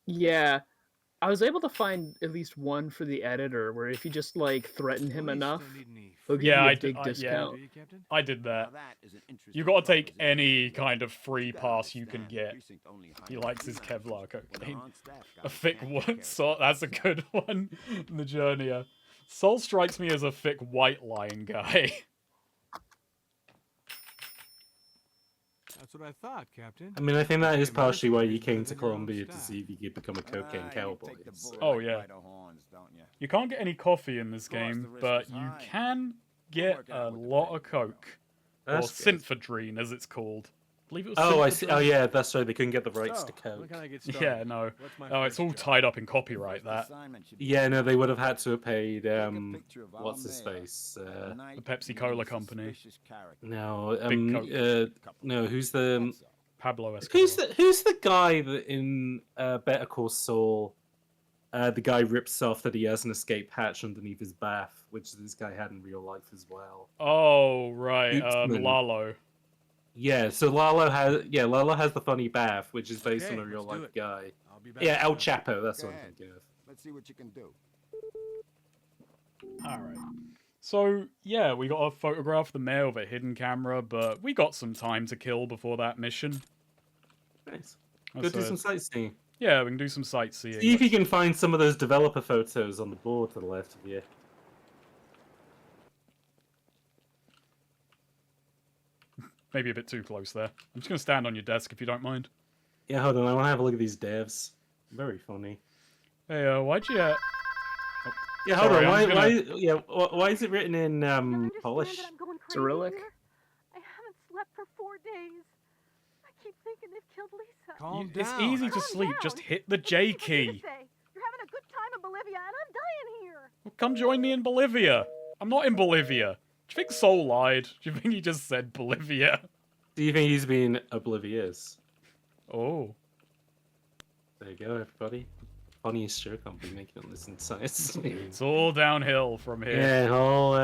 Yeah, I was able to find at least one for the editor, where if you just like threaten him Police enough, don't need any he'll give Yeah, you a I did- big yeah. discount. Do you, Captain? I did that. You got to take any kind of free pass you can get. He likes his Kevlar cocaine. A thick one. So that's a good one. The Journeyer. Saul strikes me as a thick white line guy. That's what I thought, Captain. I mean, I think that is Okay, partially why you mercenaries came live to in their own Colombia to style. see if you could become a cocaine cowboy. So- Oh, yeah. You can't get any coffee in this game, but you can get a lot of coke. Or That's good. synfedrine, as it's called. I believe it was Oh, I see. Oh, synfedrine. yeah, that's right. They couldn't get the rights to So, coke. when can I get started? Yeah, no. What's my Oh, it's first all job? tied up in copyright, that. Yeah, no, they would have had to have paid. What's his face? The Pepsi Cola company. No, Big Coke. no. Who's the Pablo Escobar. who's the guy that in Better Call Saul? The guy rips off that he has an escape hatch underneath his bath, which this guy had in real life as well. Oh, right. Ootsman. Lalo. Yeah, so Lalo has the funny bath, which is based Okay, on a real let's do life it. guy. I'll be back. Yeah, El Chapo. That's what I'm ahead. thinking of. Let's see what you can do. Alright. So, yeah, we got to photograph the mayor with a hidden camera, but we got some time to kill before that mission. Nice. Go That's do a- some sightseeing. Yeah, we can do some sightseeing. See if you can find some of those developer photos on the board to the left of you. Maybe a bit too close there. I'm just going to stand on your desk if you don't mind. Yeah, hold on. I want to have a look at these devs. Very funny. Hey, why'd you... Yeah, hold Sorry, on. I'm Why is it written in Polish? Cyrillic? I haven't slept for 4 days. I keep thinking they've killed Lisa. Calm It's down. easy to Calm sleep. down. Just hit the What J are you key. gonna say? You're having a good time in Bolivia, and I'm dying here. Well, come join me in Bolivia. I'm not in Bolivia. Do you think Soul lied? Do you think he just said Bolivia? Do you think he's been oblivious? Oh. There you go, everybody. Funniest joke I'll be making on this entire stream. It's all downhill from here. Yeah, all.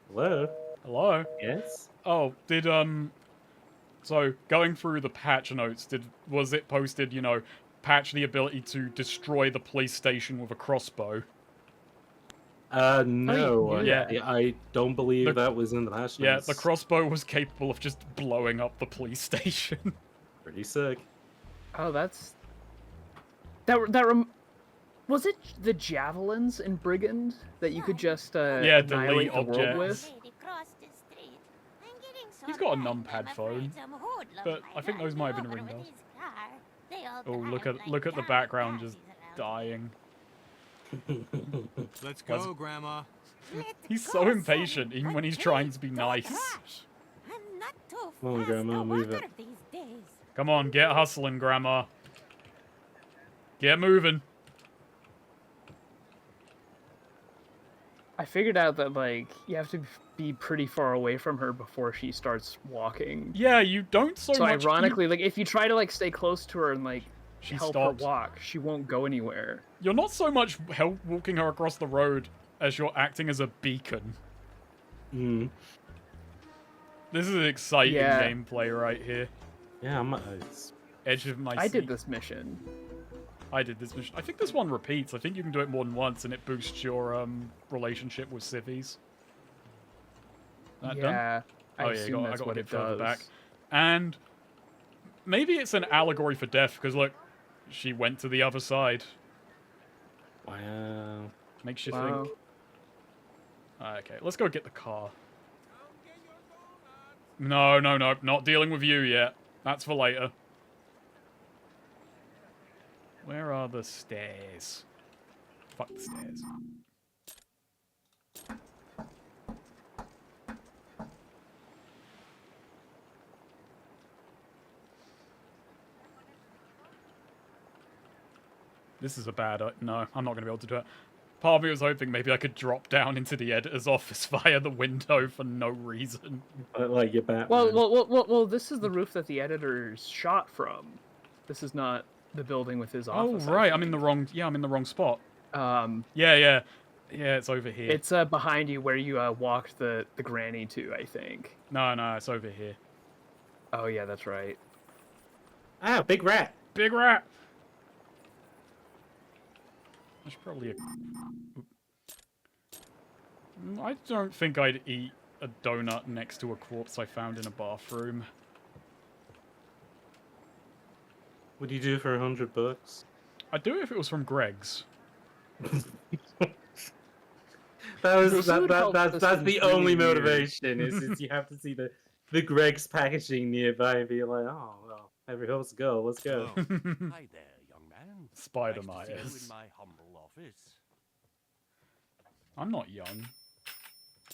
Hello. Hello? Yes. Oh, did, So, going through the patch notes, was it posted, you know, patch the ability to destroy the police station with a crossbow? No. yeah. I don't believe The- that was in the patch Yeah, notes. the crossbow was capable of just blowing up the police station. Pretty sick. Oh, that's was it the javelins in Brigand that you could just Yeah, annihilate delete the world objects. with? He's got a numpad phone, but I think those might have been ring bells. Oh, look at the background just dying. Let's go, Grandma. He's so impatient, even when he's trying to be nice. Come on, Grandma, move it. Come on, get hustling, Grandma. Get moving. I figured out that like you have to be pretty far away from her before she starts walking. Yeah, you don't so So much. ironically, like if you try to like stay close to her and like She help stops. her walk, she won't go anywhere. You're not so much walking her across the road as you're acting as a beacon. Mm. This is exciting Yeah. gameplay right here. Yeah, Edge of my seat. I did this mission. I did this mission. I think this one repeats. I think you can do it more than once, and it boosts your relationship with civvies. That done? Yeah. Oh I yeah, assume I that's got what it it further does. back. And maybe it's an allegory for death, because look, she went to the other side. Wow. Makes you Wow. think. Okay, let's go get the car. No, not dealing with you yet. That's for later. Where are the stairs? Fuck the stairs. This is a bad... no, I'm not going to be able to do it. Part of me was hoping maybe I could drop down into the editor's office via the window for no reason. Like your Batman. Well, this is the roof that the editor's shot from. This is not the building with his Oh, office. right, I'm in the wrong... Yeah, I'm in the wrong spot. Yeah, it's over here. It's behind you where you walked the granny to, I think. No, it's over here. Oh yeah, that's right. Ah, big rat. Big rat! I should probably... I don't think I'd eat a donut next to a corpse I found in a bathroom. What do you do for $100? I'd do it if it was from Greg's. That's food help the system's only really weird. motivation is you have to see the Greg's packaging nearby and be like, oh well, every hope's a goal. Let's go. Oh, hi there, young man. Spider Nice to see you Myers. in my humble office. I'm not young.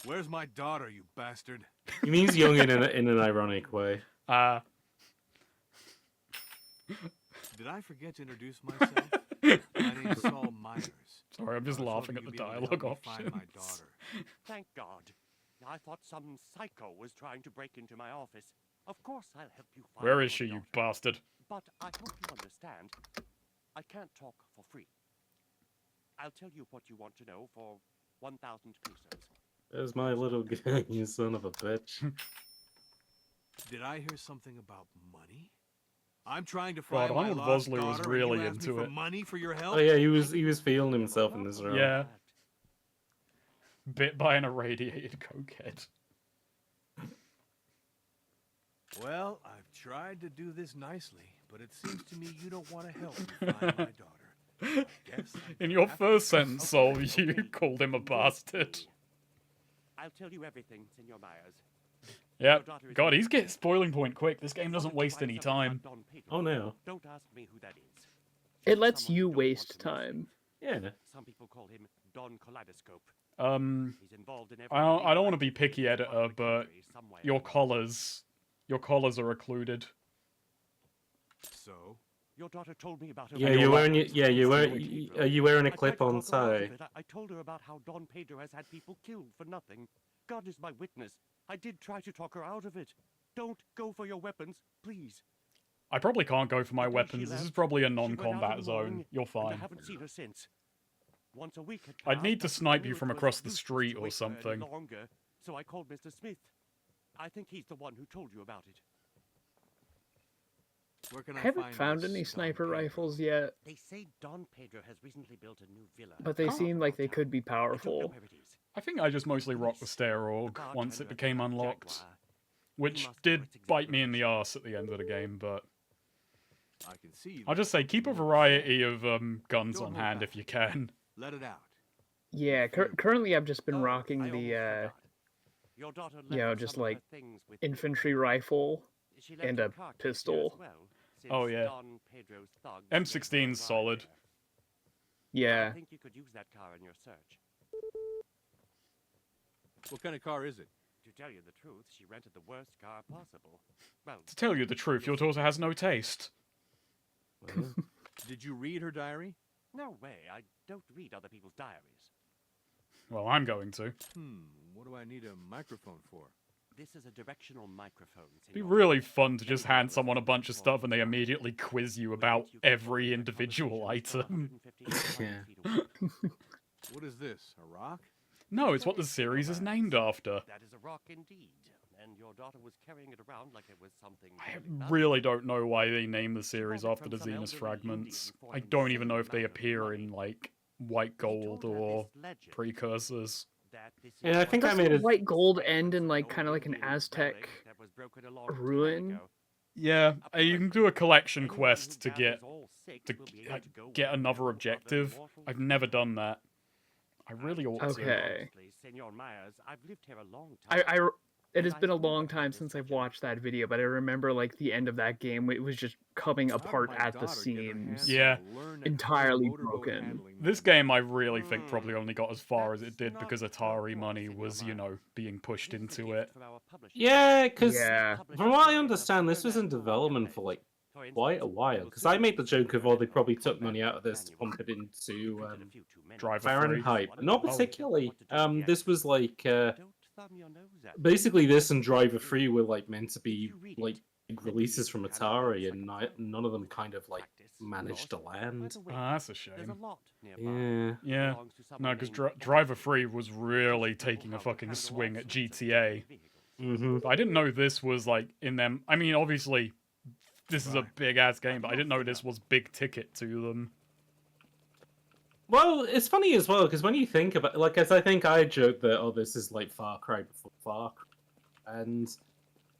Where's my daughter, you bastard? He means young in an ironic way. Did I forget to introduce myself? My name's Saul Myers. Sorry, I'm just I was laughing hoping at the you'd be able to help dialogue me find my options. daughter. Thank God. I thought some psycho was trying to break into my office. Of course I'll help you find Where your is she, you daughter. bastard? But I hope you understand. I can't talk for free. I'll tell you what you want to know for 1,000 pesos. There's my little guy, you son of a bitch. Did I hear something about money? I'm trying to God, find my Arnold lost Vosloo was daughter, and really you ask me into for it. money for your help? Oh yeah, he was feeling himself in this room. Yeah. Bit by an irradiated cokehead. Well, I've tried to do this nicely, but it seems to me you don't want to help me find my daughter. Guess I In your have to first help sentence, you. Saul, Okay, you called him a bastard. I'll tell you everything, Senor Myers. Yep. Your daughter is God, in- he's getting spoiling point quick. This game doesn't Wanted to waste find any something time. about Don Pedro. Oh no. Don't ask me who that is. It lets Someone you don't want waste to know. time. Yeah. Some people call him Don Kaleidoscope. He's involved in every I don't want to be illegal picky, activity editor, across the but country some way or your another. collars are occluded. So, Your daughter told me about her. Yeah, And you're your wearing laptop. are you wearing Pedro. are you wearing a I tried to clip-on talk her out of tie? it. I told her about how Don Pedro has had people killed for nothing. God is my witness. I did try to talk her out of it. Don't go for your weapons, please. I probably can't go for my The day she weapons. This is left, probably a she went out non-combat in the zone. morning, You're and I fine. haven't seen her since. Once a week had I'd passed, need to but snipe I you knew from it was across the useless to street or wait for her any something. longer, so I called Mr. Smith. I think he's the one who told you about it. where can I I haven't find found this any Don sniper Pedro? rifles yet, They say Don Pedro has recently built a new villa. but they Oh. seem like they could be I don't know powerful. where it is. I think I just mostly rocked the Police, stair the org once it bartender, became the unlocked, Jaguar. which must know did its exact bite me in the location. arse at the end of the game, but I can see I'll that just say keep a something more variety of guns Don't on hold hand back. if you can. Let it out. Yeah, currently I've just been Oh, rocking I the almost forgot. Your daughter left you know, just some of her like things with me. infantry rifle. She left and her a car key here as pistol. well, Oh, since yeah. Don Pedro's thugs M16's made her solid. ride there. I Yeah, think you could use that car in your search. What kind of car is it? To tell you the truth, she rented the worst car possible. Well, To tell you the truth, your daughter has no taste. Well, Did you read her diary? no way. I don't read other people's diaries. Well, I'm going to. What do I need a microphone for? This is a directional microphone. It'd be senor. really fun to just hand someone a bunch of stuff and they immediately quiz you about every individual item. What is this? A rock? No, it's what the series is named after. That is a rock indeed. And your daughter was carrying it around like it was something. I very valuable. really don't know why they named the series after the Zenus fragments. I don't even know if they appear in, like, White Gold or precursors. Yeah, I think I Doesn't made it. white gold end in like kind of like an Aztec ruin? Yeah, you can do a collection quest to get another objective. I've never done that. I really ought to. Okay. Senor Myers, I've lived here a long time. It has been a long time since I've watched that video, but I remember like the end of that game, it was just coming apart at the seams. Yeah. Entirely broken. This game, I really think, probably only got as far as it did because Atari money was, you know, being pushed into it. Yeah, because Yeah. from what I understand, this was in development for like quite a while. Because I made the joke of, oh, they probably took money out of this to pump it into Driver 3. Fahrenheit. But not Oh. particularly. This was like basically this and Driver 3 were like meant to be like big releases from Atari, and none of them kind of like managed to land. Ah, that's a shame. Yeah. Yeah. No, because Driver 3 was really taking a fucking swing at GTA. But I didn't know this was like in them. I mean, obviously, this is a big ass game, but I didn't know this was big ticket to them. Well, it's funny as well because when you think about, like, as I think I joked that, oh, this is like Far Cry before Far Cry, and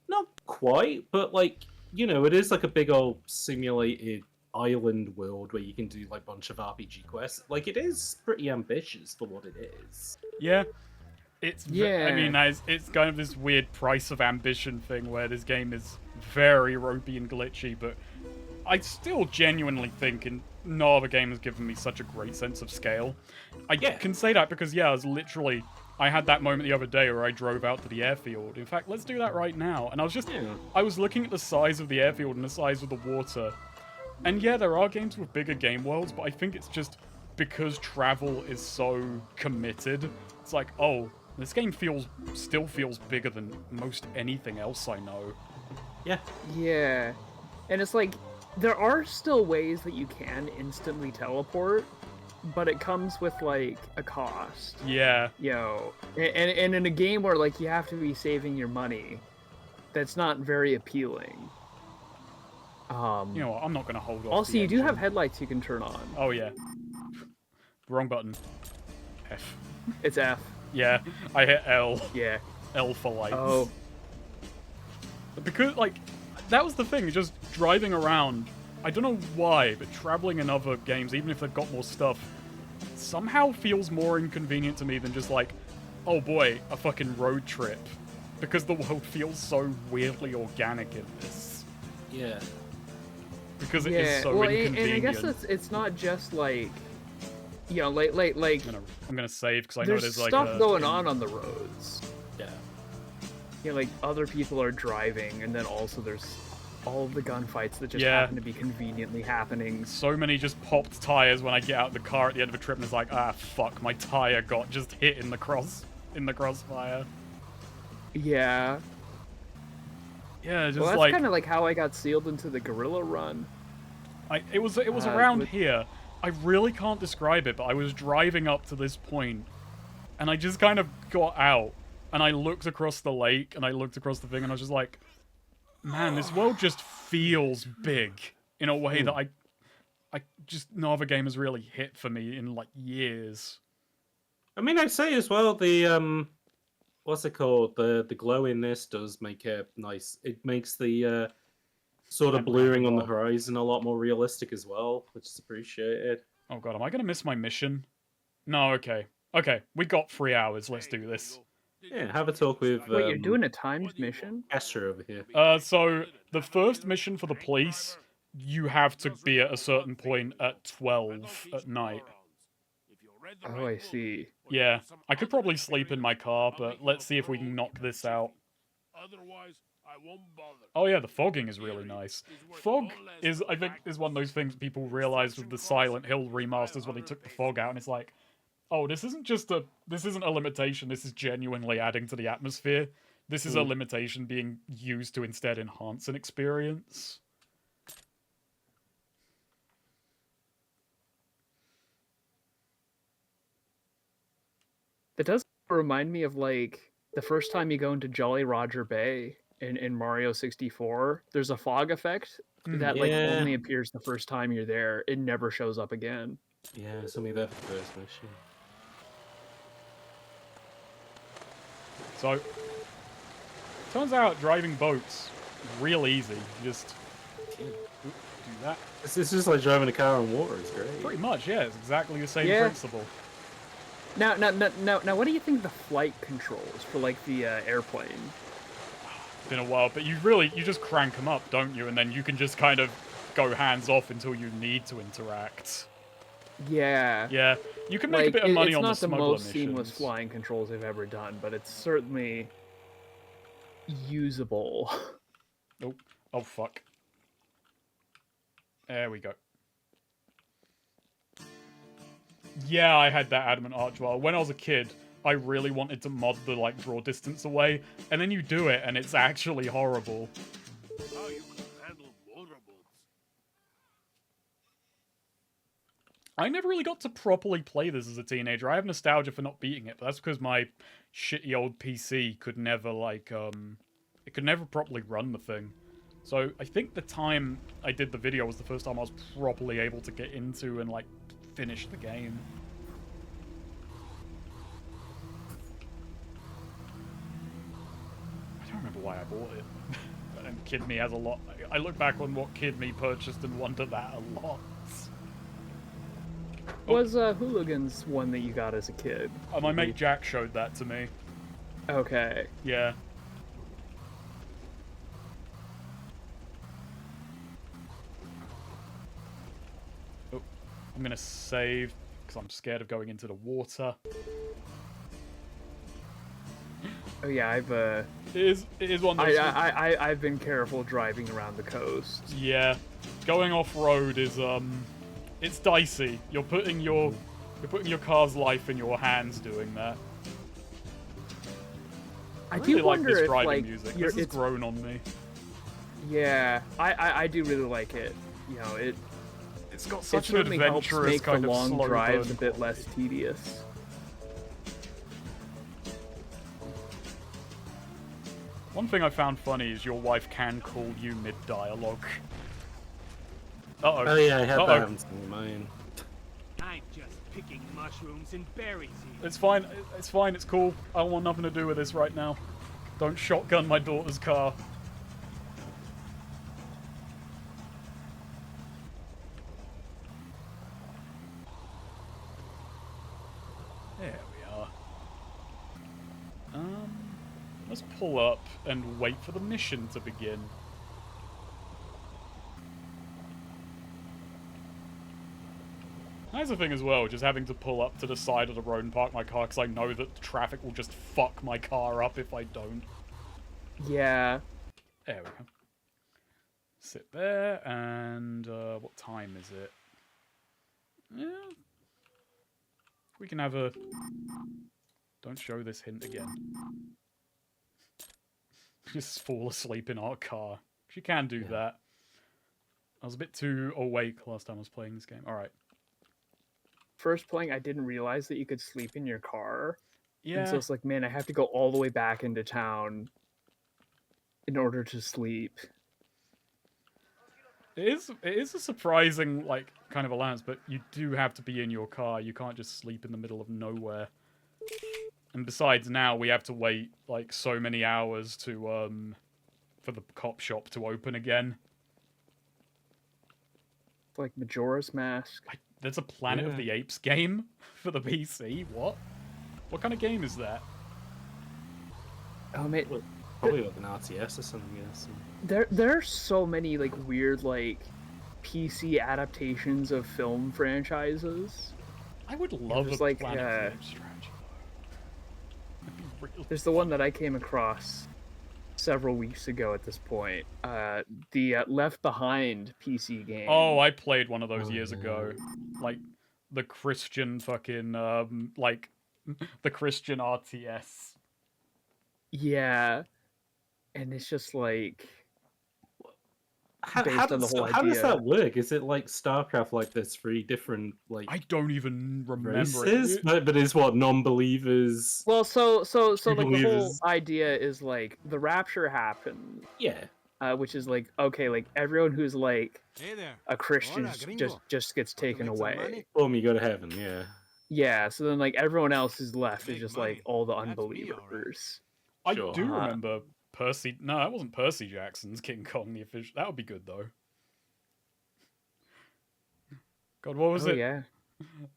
not quite, but like, you know, it is like a big old simulated island world where you can do like a bunch of RPG quests. Like, it is pretty ambitious for what it is. Yeah. It's Yeah. I mean, it's kind of this weird price of ambition thing where this game is very ropey and glitchy, but I still genuinely think no other game has given me such a great sense of scale. I can say that because, yeah, I had that moment the other day where I drove out to the airfield. In fact, let's do that right now. And I was looking at the size of the airfield and the size of the water. And yeah, there are games with bigger game worlds, but I think it's just because travel is so committed. It's like, oh, this game still feels bigger than most anything else I know. Yeah. Yeah. And it's like, there are still ways that you can instantly teleport, but it comes with, like, a cost. Yeah. You know, and in a game where, like, you have to be saving your money, that's not very appealing. You know what, I'm not going to hold off. Also, the you do engine. have headlights you can turn on. Oh, yeah. Wrong button. F. It's F. Yeah, I hit L. Yeah. L for lights. Oh. Because, like, that was the thing, just driving around. I don't know why, but traveling in other games, even if they've got more stuff, somehow feels more inconvenient to me than just like, oh boy, a fucking road trip. Because the world feels so weirdly organic in this. Yeah. Because it is so inconvenient. And I guess it's not just like, you know, like I'm gonna save because I know there's there's like stuff going on the roads. Yeah. You know, like other people are driving, and then also there's all of the gunfights that just Yeah. happen to be conveniently happening. So many just popped tires when I get out of the car at the end of a trip, and it's like, ah, fuck, my tire got just hit in the crossfire. Yeah. Yeah, just Well, that's like kind of like how I got sealed into the gorilla run. it was around with- here. I really can't describe it, but I was driving up to this point, and I just kind of got out, and I looked across the lake, and I looked across the thing, and I was just like, man, this world just feels big in a way that I just no other game has really hit for me in like years. I mean, I'd say as well the what's it called? The glow in this does make it nice. It makes the sort of blurring on the horizon a lot more realistic as well, which is appreciated. Oh god, am I gonna miss my mission? No, okay. Okay, we got 3 hours, let's do this. Yeah, have a talk with Wait, you're doing a timed mission? Esther over here. So the first mission for the police, you have to be at a certain point at 12 at night. Oh, I see. Yeah, I could probably sleep in my car, but let's see if we can knock this out. Otherwise, I won't bother. Oh yeah, the fogging is really nice. Fog is, I think, is one of those things people realized with the Silent Hill remasters when they took the fog out, and it's like, oh, this isn't a limitation. This is genuinely adding to the atmosphere. This is a limitation being used to instead enhance an experience. It does remind me of like the first time you go into Jolly Roger Bay in Mario 64. There's a fog effect that like only appears the first time you're there. It never shows up again. Yeah, it's only there for the first mission. So, turns out driving boats real easy. You just do that. It's just like driving a car on water. It's great. Pretty much, yeah. It's exactly the same principle. Now, what do you think the flight controls for like the airplane? It's been a while, but you just crank them up, don't you? And then you can just kind of go hands off until you need to interact. Yeah. Yeah, you can make a bit of money on the smuggler missions. It's not the most seamless flying controls I've ever done, but it's certainly usable. Oh, oh fuck. There we go. Yeah, I had that adamant arch while when I was a kid. I really wanted to mod the like draw distance away, and then you do it, and it's actually horrible. How you can handle motorboats? I never really got to properly play this as a teenager. I have nostalgia for not beating it, but that's because my shitty old PC could never like it could never properly run the thing. So I think the time I did the video was the first time I was properly able to get into and like finish the game. I don't remember why I bought it. And Kid Me has a lot. I look back on what Kid Me purchased and wonder that a lot. Was Hooligans one that you got as a kid? My mate Jack showed that to me. Okay. Yeah. Oh, I'm gonna save because I'm scared of going into the water. Oh yeah, I've It is one of those. I've been careful driving around the coast. Yeah, going off road is it's dicey. You're putting your car's life in your hands doing that. I really do like wonder this if driving like music. This has grown on me. Yeah, I do really like it. You know, it's got such an certainly helps adventurous make kind the of long slow drives burn a bit quality. less tedious. One thing I found funny is your wife can call you mid-dialogue. Uh-oh. Oh yeah, I had Uh-oh. that happen to mine. I'm just picking mushrooms and berries here. It's fine, it's cool. I want nothing to do with this right now. Don't shotgun my daughter's car. There we are. Let's pull up and wait for the mission to begin. That's the thing as well, just having to pull up to the side of the road and park my car because I know that the traffic will just fuck my car up if I don't. Yeah. There we go. Sit there, and what time is it? Yeah. We can have a... Don't show this hint again. Just fall asleep in our car. She can do that. I was a bit too awake last time I was playing this game. Alright. First playing, I didn't realize that you could sleep in your car. Yeah. And so it's like, man, I have to go all the way back into town in order to sleep. It is a surprising, like, kind of allowance, but you do have to be in your car. You can't just sleep in the middle of nowhere. And besides, now we have to wait, like, so many hours to, for the cop shop to open again. Like Majora's Mask. There's a Planet of the Apes game for the PC? What? What kind of game is that? Oh, mate. Probably like an RTS or something, yes. There are so many, like, weird, like, PC adaptations of film franchises. I would love There's, a like, Planet of the Apes strategy. That'd be really There's the one that I came across several weeks ago at this point. The Left Behind PC game. Oh, I played one of those years ago. Like, the Christian fucking like the Christian RTS. Yeah, and it's just like How, based how, on the does, whole how does idea. that work? Is it like StarCraft, like there's 3 different like I don't even remember races, it. but is what non-believers? Well, so like the whole believers. idea is like the rapture happens, Yeah. which is like okay, like everyone who's like Hey there. a Christian Hola, gringo. just gets Want to taken make some away. money? Boom, you go to heaven. Yeah. Yeah, so then like everyone else is left is Make just money. like all the That's me, all right. unbelievers. I Sure. do remember Percy. No, that wasn't Percy Jackson's King Kong. The official. That would be good though. God, what was Oh it? yeah.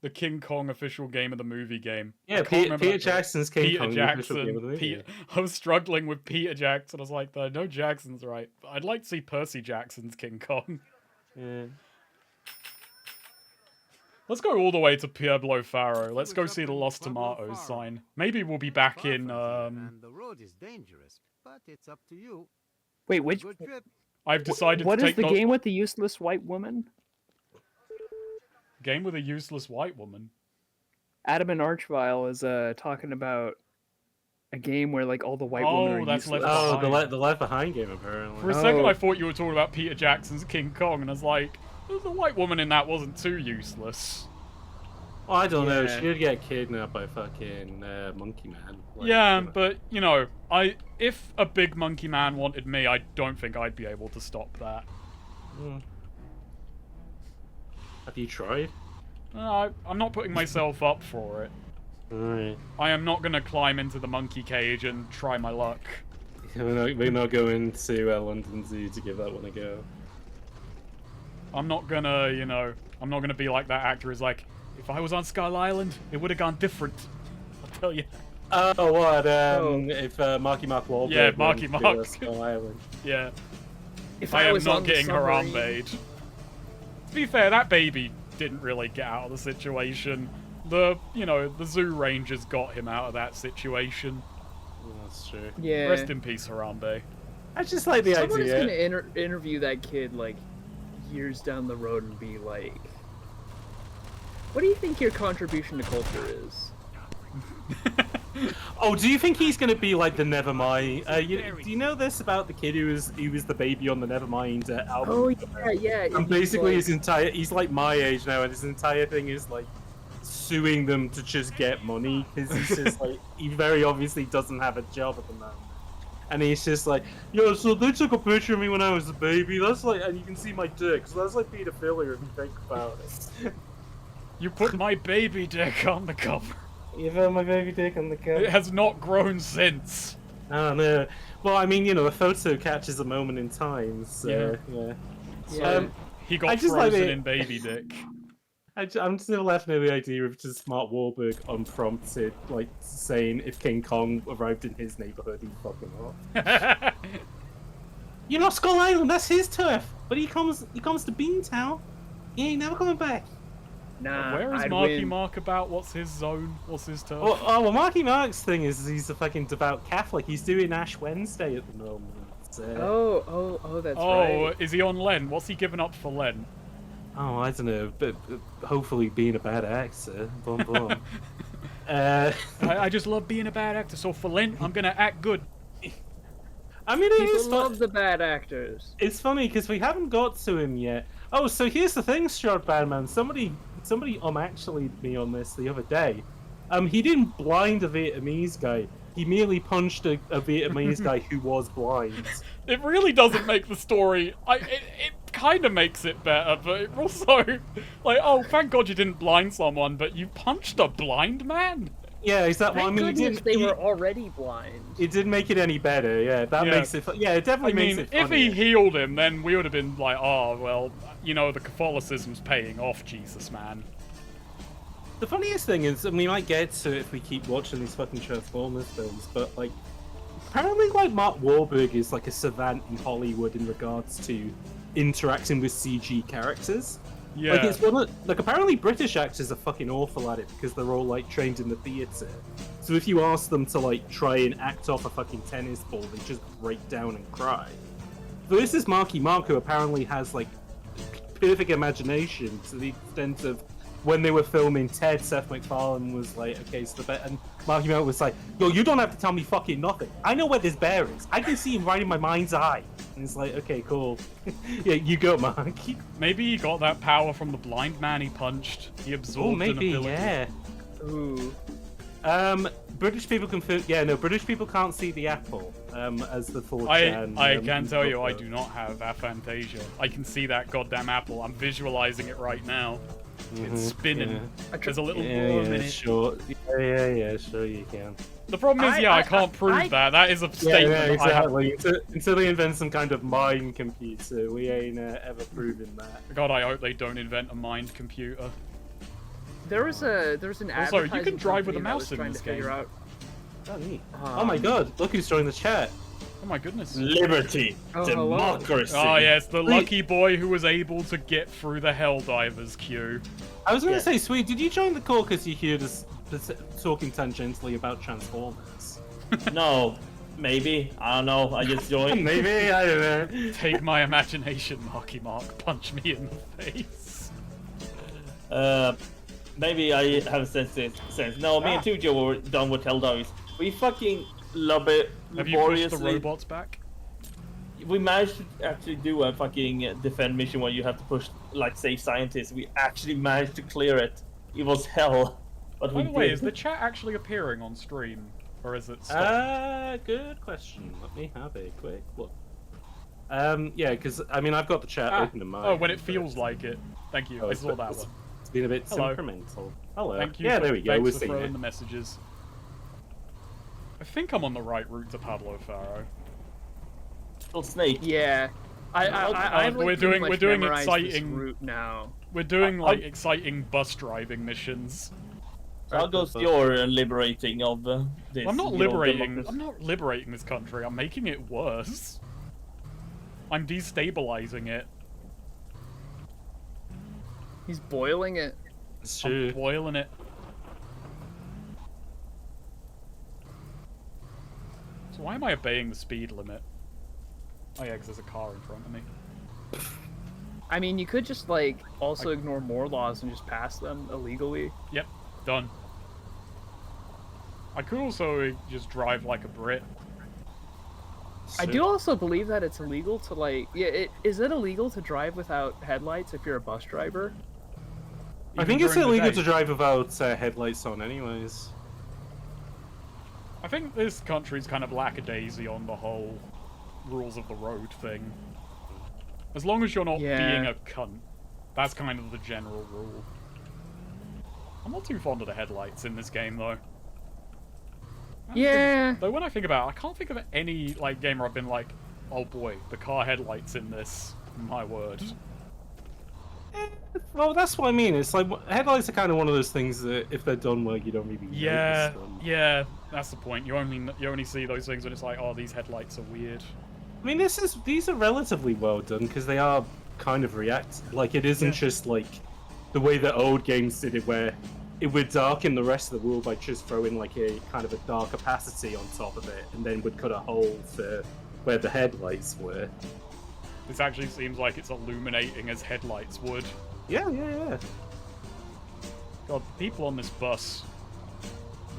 The King Kong official game of the movie game. Yeah, remember Peter that game. Jackson's King Peter Kong. the official game of the Jackson. movie. Peter, I was struggling with Peter Jackson. I was like, no, Jackson's right. I'd like to see Percy Jackson's King Kong. Yeah. Let's go all the way to Pueblo Faro. Let's go What's see up the in Lost Pueblo Tomatoes Faro? sign. Maybe we'll be back Far in. from here, and the road is dangerous, but it's up to you. Wait, which Good trip. I've decided what to is take the game with the useless white woman? Game with a useless white woman. Adam and Archvile is talking about a game where like all the white women Oh, are that's useless. Left Oh, Behind. the Left Behind game apparently. For a second, Oh. I thought you were talking about Peter Jackson's King Kong, and I was like, the white woman in that wasn't too useless. Oh, I don't know. Yeah. She did get kidnapped by fucking Monkey Man. Like, Yeah, you know. but you know, if a big monkey man wanted me, I don't think I'd be able to stop that. Have you tried? I'm not putting myself up for it. Alright. I am not gonna climb into the monkey cage and try my luck. We're not going to London Zoo to give that one a go. I'm not gonna, you know, I'm not gonna be like that actor who's like, if I was on Skull Island, it would have gone different. I'll tell you. Oh, what? If Marky Mark Wahlberg Yeah, went Marky to, Mark. Skull Island. Yeah. If I am was not on the getting submarine- Harambe'd. To be fair, that baby didn't really get out of the situation. The zoo rangers got him out of that situation. That's true. Yeah. Rest in peace, Harambe. I just like the Someone is idea. gonna interview that kid like years down the road and be like, "What do you think your contribution to culture is?" Oh, do you think he's gonna be like the Nevermind? Do you know this about the kid who was the baby on the Nevermind album? Oh yeah. And basically, he's like my age now, and his entire thing is like suing them to just get money because he's just like he very obviously doesn't have a job at the moment, and he's just like, yo, so they took a picture of me when I was a baby. That's like, and you can see my dick. So that's like pedophilia if you think about it. You put my baby dick on the cover. You found my baby dick on the cover. It has not grown since. Oh no. Well, I mean, the photo catches a moment in time. So yeah. Yeah. He I got just like frozen it. in baby dick. I'm still laughing at the idea of just Mark Wahlberg unprompted, like saying if King Kong arrived in his neighborhood, he'd fuck him up. You know, Skull Island, that's his turf. But he comes to Beantown. He ain't never coming back. Nah. Where is I'd Marky win. Mark about? What's his zone? What's his turf? Well, Marky Mark's thing is he's a fucking devout Catholic. He's doing Ash Wednesday at the moment. Oh, that's Oh, right. is he on Lent? What's he giving up for Lent? Oh, I don't know, but hopefully being a bad actor. Boom, boom. I just love being a bad actor, so for Lent, I'm gonna act good. I mean, it is People fun. love the bad actors. It's funny because we haven't got to him yet. Oh, so here's the thing, Short Badman. Somebody actually me on this the other day. He didn't blind a Vietnamese guy. He merely punched a Vietnamese guy who was blind. It really doesn't make the story. It kind of makes it better, but it also, like, oh, thank God you didn't blind someone, but you punched a blind man. Yeah, exactly. Thank Well, I mean, goodness they were already blind. It didn't make it any better. Yeah, that Yeah. makes it. Yeah, it definitely I mean, makes it. if he funnier. healed him, then we would have been like, oh, well, the Catholicism's paying off, Jesus, man. The funniest thing is, and we might get to it if we keep watching these fucking Transformers films, but like, apparently, like Mark Wahlberg is like a savant in Hollywood in regards to interacting with CG characters. Yeah. Like it's one of, like apparently British actors are fucking awful at it because they're all like trained in the theatre. So if you ask them to like try and act off a fucking tennis ball, they just break down and cry. But this is Marky Mark, who apparently has like perfect imagination to the extent of when they were filming Ted, Seth MacFarlane was like, okay, so the bear, and Marky Mark was like, yo, you don't have to tell me fucking nothing. I know where this bear is. I can see him right in my mind's eye. And it's like, okay, cool. Yeah, you go, Mark. Maybe he got that power from the blind man he punched. He absorbed Oh, maybe, an ability. yeah. Ooh. British people can British people can't see the apple, as the 4chan. I can tell you, I do not have aphantasia. I can see that goddamn apple. I'm visualizing it right now. It's spinning. Yeah. There's a little worm in it. Sure. Yeah, sure you can. The problem is, I can't prove that. That is a statement. Yeah, exactly. Until they invent some kind of mind computer, we ain't ever proven that. God, I hope they don't invent a mind computer. There's an Also, you can advertising drive with a company that mouse was in trying this to figure game. out. Oh, neat. Oh my god, look who's joined the chat. Oh my goodness. Liberty, hello. democracy. Oh yes, the lucky boy who was able to get through the Helldivers queue. I was going to Yeah. say, Sweet, did you join the call because you heard us talking tangentially about Transformers? No, maybe. I don't know. I just joined. Maybe, I don't know. Take my imagination, Marky Mark. Punch me in the face. Maybe I have sense. No, me and Tujo were done with Helldivers. We fucking love it Have you pushed the laboriously. robots back? We managed to actually do a fucking defend mission where you have to push, like, save scientists. We actually managed to clear it. It was hell, but By we the way, did. is the chat actually appearing on stream? Or is it stopped? Good question. Let me have a quick look. Yeah, because, I mean, I've got the chat open in mind. Oh, when it feels like it. Thank you. I saw that one. It's been a bit Hello. temperamental. Hello. Thank you. Yeah, for, there we go. Thanks We're for seeing throwing it. the messages. I think I'm on the right route to Pablo Faro. Little snake. Yeah. I've we're like, doing- pretty much we're doing memorized this exciting- route now. We're doing like exciting bus driving missions. So how goes your liberating of this? I'm not you know, liberating. democracy? I'm not liberating this country. I'm making it worse. I'm destabilizing it. He's boiling it. It's I'm true. boiling it. So why am I obeying the speed limit? Oh yeah, because there's a car in front of me. I mean, you could just like also ignore more laws and just pass them illegally. Yep, done. I could also just drive like a Brit. I do also believe that it's illegal to like, is it illegal to drive without headlights if you're a bus driver? I Even think it's during the illegal day. to drive without headlights on, anyways. I think this country's kind of lackadaisy on the whole rules of the road thing. As long as you're not Yeah. being a cunt. That's kind of the general rule. I'm not too fond of the headlights in this game, though. Yeah. Though when I think about it, I can't think of any like game where I've been like, oh boy, the car headlights in this. My word. Well, that's what I mean. It's like headlights are kind of one of those things that if they're done well, you don't really Yeah, notice them. yeah, that's the point. You only see those things when it's like, oh, these headlights are weird. I mean, these are relatively well done because they are kind of reactive. Like it isn't just like the way that old games did it, where it would darken the rest of the world by just throwing like a kind of a dark opacity on top of it, and then would cut a hole for where the headlights were. This actually seems like it's illuminating as headlights would. Yeah. God, the people on this bus,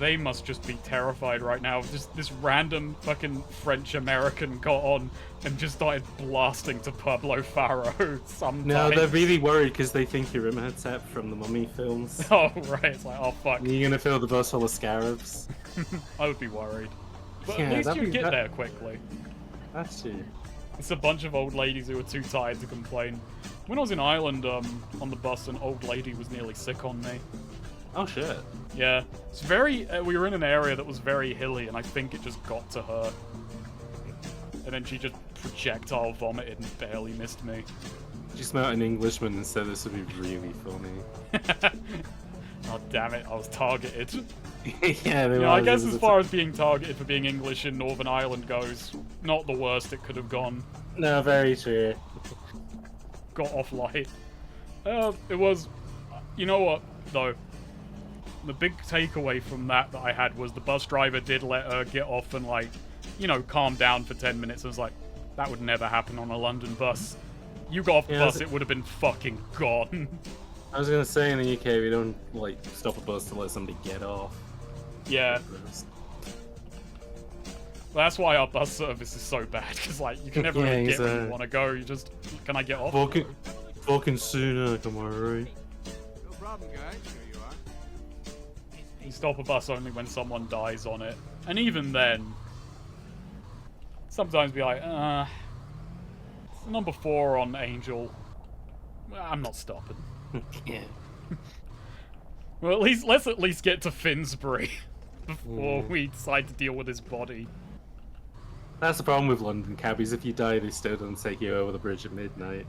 they must just be terrified right now. Just this random fucking French-American got on and just started blasting to Pablo Faro sometime. No, they're really worried because they think you're Imhotep from the Mummy films. Oh, right. It's like, oh, fuck. You're gonna fill the bus full of scarabs. I would be worried. But Yeah, at least that'd you'd be- get that- there quickly. That's true. It's a bunch of old ladies who are too tired to complain. When I was in Ireland on the bus, an old lady was nearly sick on me. Oh shit. Yeah, it's very. We were in an area that was very hilly, and I think it just got to her. And then she just projectile vomited and barely missed me. Just met an Englishman and said this would be really funny. Oh damn it! I was targeted. Yeah, they You were. know, I guess as far as being targeted for being English in Northern Ireland goes, not the worst it could have gone. No, very true. Got off light. It was. You know what though? The big takeaway from that I had was the bus driver did let her get off and like, you know, calm down for 10 minutes. And was like, that would never happen on a London bus. You got off the Yeah, bus, it would have been fucking gone. I was gonna say in the UK we don't like stop a bus to let somebody get off. Yeah. That's why our bus service is so bad, because like you can never really get where you want to go. You just, can I get off? Fucking sooner, am I right? No problem, guys. Here you are. You stop a bus only when someone dies on it, and even then, sometimes be like, it's number 4 on Angel. Well, I'm not stopping. Yeah. Well, let's at least get to Finsbury before we decide to deal with his body. That's the problem with London cabbies. If you die, they still don't take you over the bridge at midnight.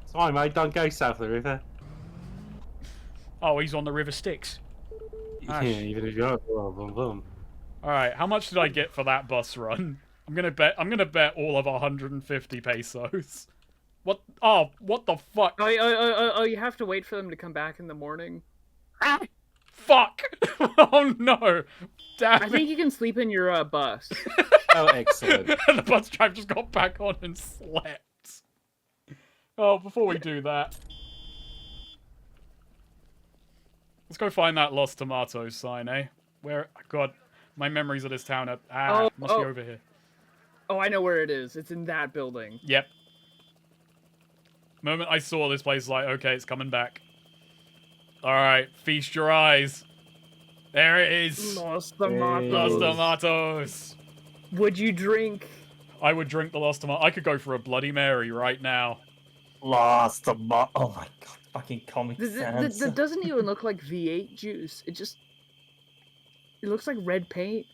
Sorry, mate. Don't go south of the river. Oh, he's on the River Styx. Yeah, even if you're boom, boom. All right, how much did I get for that bus run? I'm gonna bet all of 150 pesos. What? Oh, what the fuck? Oh, you have to wait for them to come back in the morning. Ah, fuck! Oh no! Damn I think you can sleep in your bus. Oh, excellent. The bus driver just got back on and slept. Oh, before we do that, let's go find that Lost Tomatoes sign, eh? Where? God, my memories of this town are must be over here. Oh, I know where it is. It's in that building. Yep. Moment I saw this place, like, okay, it's coming back. All right, feast your eyes. There it is. Lost Tomatoes. Lost Tomatoes. Would you drink? I would drink the Lost Tomato. I could go for a Bloody Mary right now. Lost Tomato. Oh my god, fucking Comic Sans. That doesn't even look like V8 juice. It looks like red paint.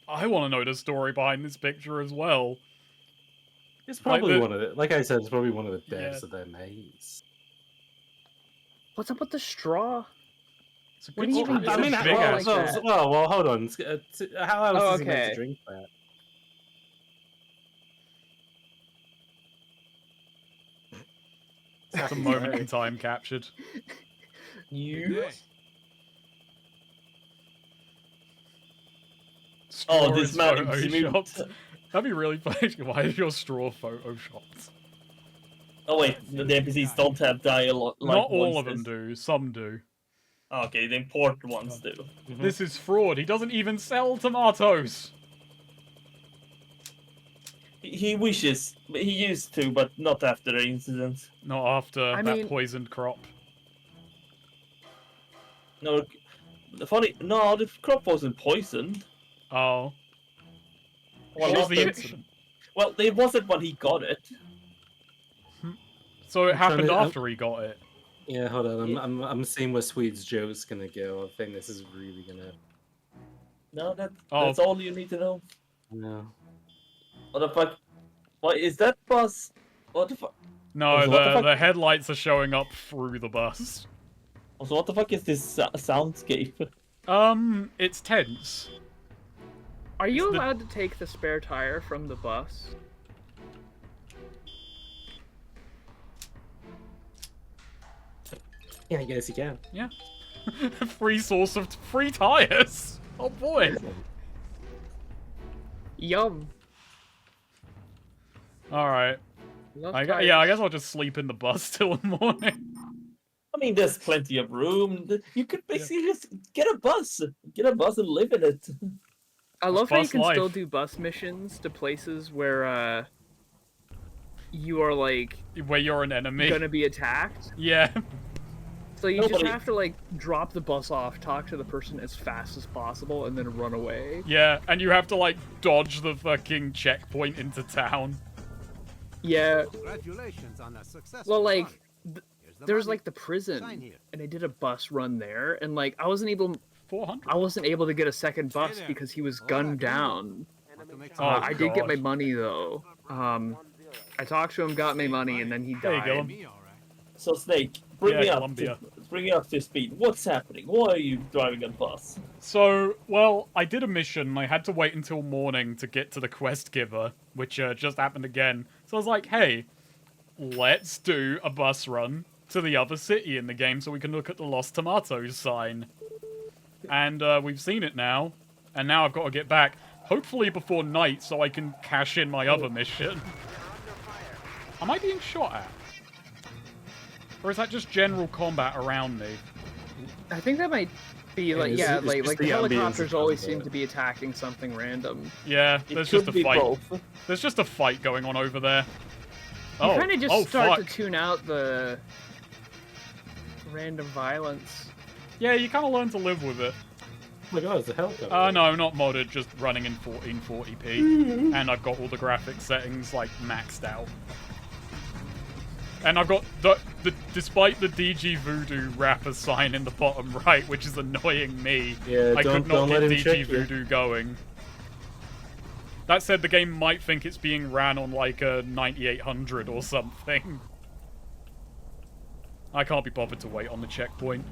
I want to know the story behind this picture as well. It's probably one of the, like I said, it's probably one of the devs of their maze. What's up with the straw? It's a What good do you story. even I mean, big ass well, hold on. How else is he meant okay. to drink that? It's a moment in time captured. You? Straw this is man photoshopped. That'd be really funny. Why is your straw photoshopped? Oh wait, the NPCs don't have dialogue. Not all of them do. Some do. Okay, the important ones do. This is fraud. He doesn't even sell tomatoes. He wishes, he used to, but not after the incident. Not after that poisoned crop. No, the crop wasn't poisoned. Oh. Well, What was the incident? Well, it wasn't when he got it. So it happened after he got it. Yeah, hold on. I'm seeing where Swede's joke's gonna go. I think this is really gonna. No, that's all you need to know. No. What the fuck? What is that bus? What the fuck? No, the headlights are showing up through the bus. Also, what the fuck is this soundscape? It's tense. Are you allowed to take the spare tire from the bus? Yeah, I guess you can. Yeah. Free source of free tires. Oh boy. Yum. All right. I guess I'll just sleep in the bus till the morning. I mean, there's plenty of room. You could basically just get a bus and live in it. I love how you can life. still do bus missions to places where you are like where you're an enemy gonna be attacked. Yeah. So you just have to like drop the bus off, talk to the person as fast as possible, and then run away. Yeah, and you have to like dodge the fucking checkpoint into town. Yeah. Congratulations on a successful Well, like run. there's like the prison, and I did a bus run there, and like I wasn't able 400. I wasn't able to get a second bus because he was gunned down. I did get my money though. I talked to him, got my money, and then he died. There you go. So Snake, bring me up to speed. What's happening? Why are you driving a bus? So, well, I did a mission. I had to wait until morning to get to the quest giver, which just happened again. So I was like, hey, let's do a bus run to the other city in the game so we can look at the Lost Tomatoes sign. And we've seen it now, and now I've got to get back, hopefully before night, so I can cash in my other mission. Am I being shot at? Or is that just general combat around me? I think that might be like, It's- yeah, it's like just the the ambience helicopters of always combat. seem to be attacking something random. Yeah, It there's could just a be fight. both. There's just a fight going on over there. You Oh, kind of just oh, start fuck. to tune out the random violence. Yeah, you kind of learn to live with it. Oh my god, it's a helicopter. No, not modded, just running in 1440p. And I've got all the graphics settings, like, maxed out. And I've got despite the DG Voodoo rapper sign in the bottom right, which is annoying me, Yeah, I could not don't get let him DG trick you. Voodoo going. That said, the game might think it's being ran on like a 9800 or something. I can't be bothered to wait on the checkpoint.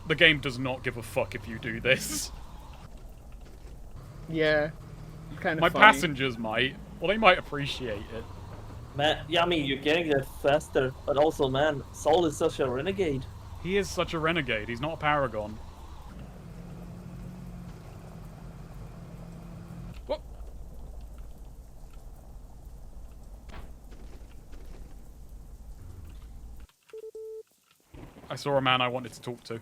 The game does not give a fuck if you do this. Yeah, kind of. My passengers might. Well, they might appreciate it. Man, yeah, I mean, you're getting there faster, but also, man, Saul is such a renegade. He is such a renegade. He's not a paragon. What? I saw a man I wanted to talk to.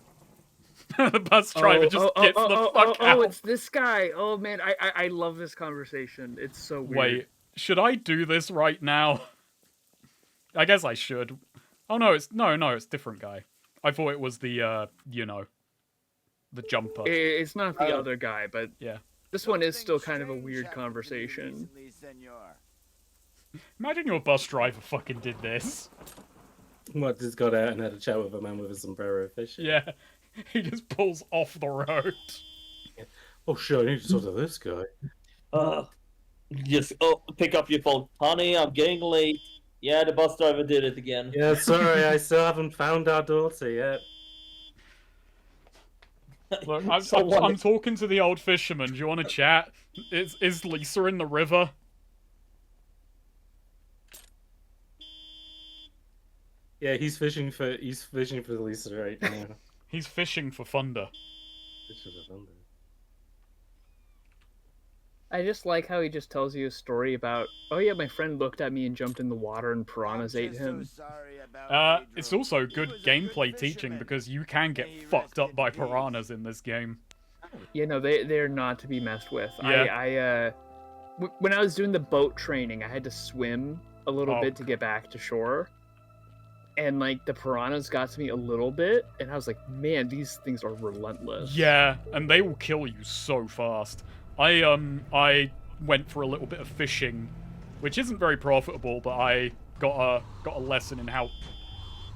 The bus driver just gets the fuck out. Oh, it's this guy. Oh man, I love this conversation. It's so weird. Wait, should I do this right now? I guess I should. Oh no, it's it's a different guy. I thought it was the you know, the jumper. It's not the other guy, but Yeah. this one is still kind of a weird conversation. Imagine your bus driver fucking did this. What, just got out and had a chat with a man with a sombrero fishing? Yeah. He just pulls off the road. Oh shit, I need to talk to this guy. Just pick up your phone. Honey, I'm getting late. Yeah, the bus driver did it again. Yeah, sorry, I still haven't found our daughter yet. Look, Someone- I'm talking to the old fisherman. Do you want to chat? Is Lisa in the river? Yeah, he's fishing for Lisa right now. He's fishing for thunder. Fishing for thunder. I just like how he just tells you a story about, oh yeah, my friend looked at me and jumped in the water and piranhas ate him. It's also good gameplay teaching because you can get fucked up by piranhas in this game. You know, they're not to be messed with. Yeah. When I was doing the boat training, I had to swim a little bit to get back to shore. And, like, the piranhas got to me a little bit, and I was like, man, these things are relentless. Yeah, and they will kill you so fast. I went for a little bit of fishing, which isn't very profitable, but I got a lesson in how...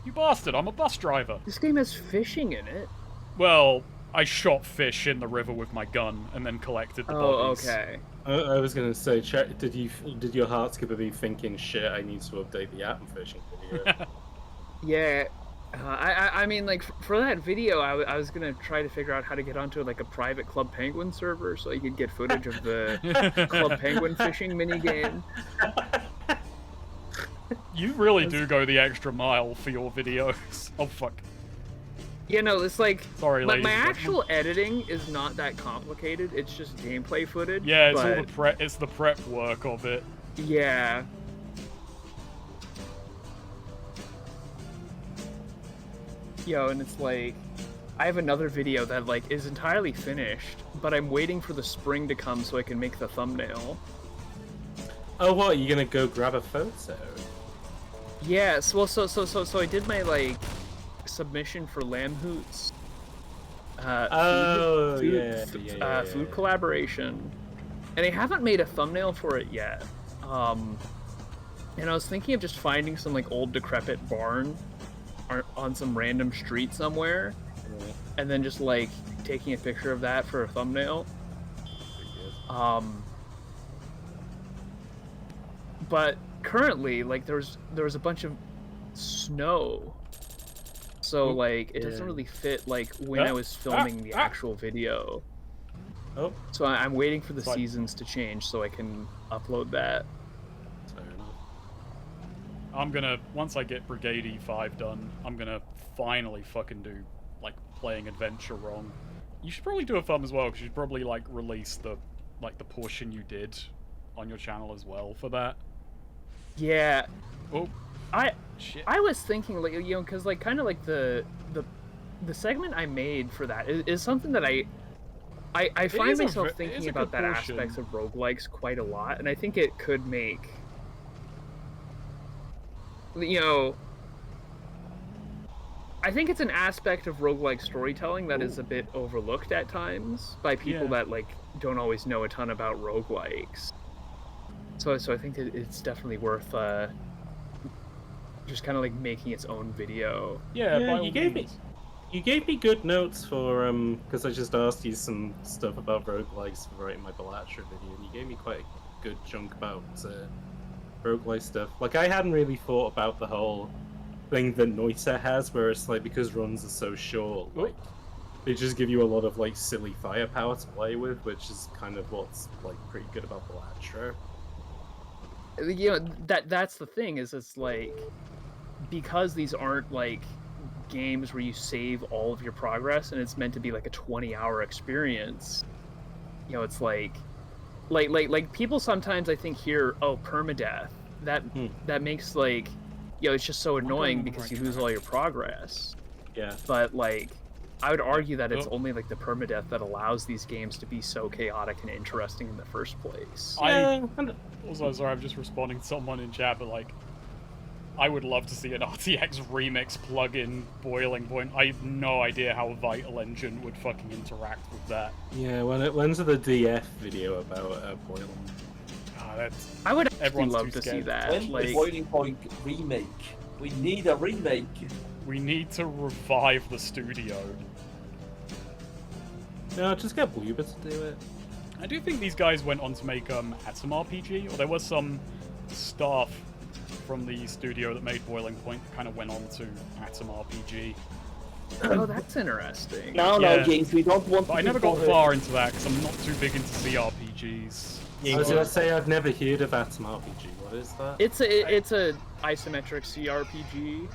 You bastard, I'm a bus driver. This game has fishing in it. Well, I shot fish in the river with my gun and then collected the bodies. Oh, okay. I was gonna say, did your heart skipper be thinking, shit, I need to update the app and fishing video? Yeah, I mean, like, for that video, I was gonna try to figure out how to get onto, like, a private Club Penguin server so I could get footage of the Club Penguin fishing minigame. You really do go the extra mile for your videos. Oh, fuck. Yeah, no, it's like... Sorry, ladies my and actual editing is not that complicated. It's just gameplay footage. Yeah, it's but... all the prep. It's the prep work of it. Yeah. Yo, and it's like, I have another video that, like, is entirely finished, but I'm waiting for the spring to come so I can make the thumbnail. Oh, what? Are you gonna go grab a photo? Yeah, so I did my, like, submission for Lamb Hoots. Food collaboration. And I haven't made a thumbnail for it yet. And I was thinking of just finding some, like, old decrepit barn on some random street somewhere, and then just, like, taking a picture of that for a thumbnail. But currently, like, there was a bunch of snow, so like it doesn't really fit like when I was filming the actual video. Oh. So I'm waiting for the seasons to change so I can upload that. I'm gonna, once I get Brigade E5 done, I'm gonna finally fucking do, like, playing Adventure wrong. You should probably do a thumb as well, because you should probably, like, release the, like, the portion you did on your channel as well for that. Yeah. Oh. I was thinking, like, you know, because like kind of like the segment I made for that is something that I find myself thinking about that aspects of roguelikes quite a lot, and I think it could make, you know, I think it's an aspect of roguelike storytelling that is a bit overlooked at times by people that like don't always know a ton about roguelikes. So I think it's definitely worth just kind of like making its own video. Yeah, you gave me good notes for because I just asked you some stuff about roguelikes for writing my Bellatra video, and you gave me quite a good chunk about roguelike stuff. Like, I hadn't really thought about the whole thing that Noita has, where it's like, because runs are so short, like they just give you a lot of like silly firepower to play with, which is kind of what's like pretty good about Bellatra. You know, that's the thing, is it's like, because these aren't like games where you save all of your progress and it's meant to be like a 20-hour experience, you know, it's like people sometimes I think hear, oh, permadeath, that makes like, you know, it's just so annoying because you lose all your progress. Yeah. But like, I would argue that it's only like the permadeath that allows these games to be so chaotic and interesting in the first place. Also, sorry, I'm just responding to someone in chat, but like, I would love to see an RTX remix plug-in Boiling Point. I have no idea how Vital Engine would fucking interact with that. Yeah, when's the DF video about Boiling? I would actually love to see that. When the Boiling Point remake? We need a remake. We need to revive the studio. No, just get Bloober to do it. I do think these guys went on to make Atom RPG, or there was some staff from the studio that made Boiling Point that kind of went on to Atom RPG. Oh, that's interesting. No, James, we don't want. But I never got far into that because I'm not too big into CRPGs. I was gonna say I've never heard of Atom RPG. What is that? It's a isometric CRPG.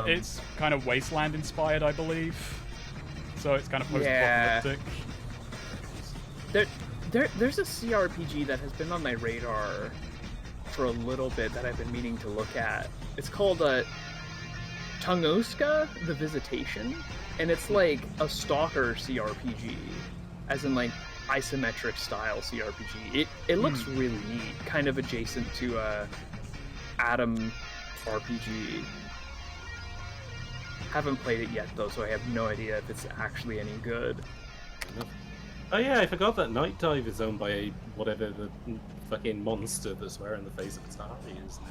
It's kind of Wasteland inspired, I believe. So it's kind of post-apocalyptic. There's a CRPG that has been on my radar for a little bit that I've been meaning to look at. It's called Tunguska: The Visitation, and it's like a stalker CRPG, as in like isometric style CRPG. It looks really neat, kind of adjacent to Atom RPG. Haven't played it yet though, so I have no idea if it's actually any good. Oh yeah, I forgot that Night Dive is owned by whatever the fucking monster that's wearing the face of Atari is now.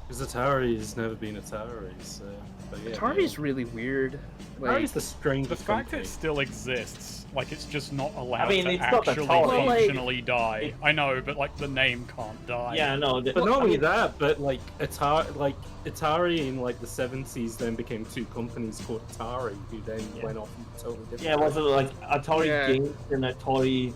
Because Atari has never been Atari, so... But yeah, Atari's really weird. Like, Atari's the strangest The fact company. it still exists, like it's just not allowed I mean, to it's not actually Atari. functionally die. I know, but like the name can't die. Yeah, no. But not only that, but like Atari in like the 70s then became two companies called Atari, who then went off in totally different. Yeah, was it like Atari Games and Atari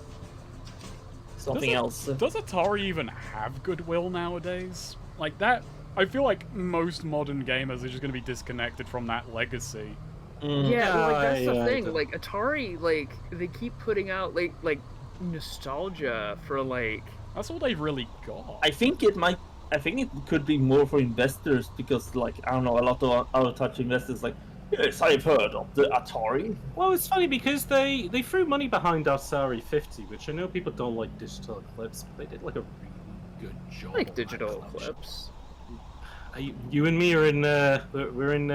something else? Does Atari even have goodwill nowadays? Like that, I feel like most modern gamers are just going to be disconnected from that legacy. Yeah, well, like that's the yeah, thing. Like Atari, like they keep putting out like nostalgia for like. That's all they've really got. I think it could be more for investors because, like, I don't know, a lot of out-of-touch investors like, yes, I've heard of the Atari. Well, it's funny because they threw money behind Atari 50, which I know people don't like Digital Eclipse, but they did like a really good job. I like Digital Eclipse. You and me are in we're in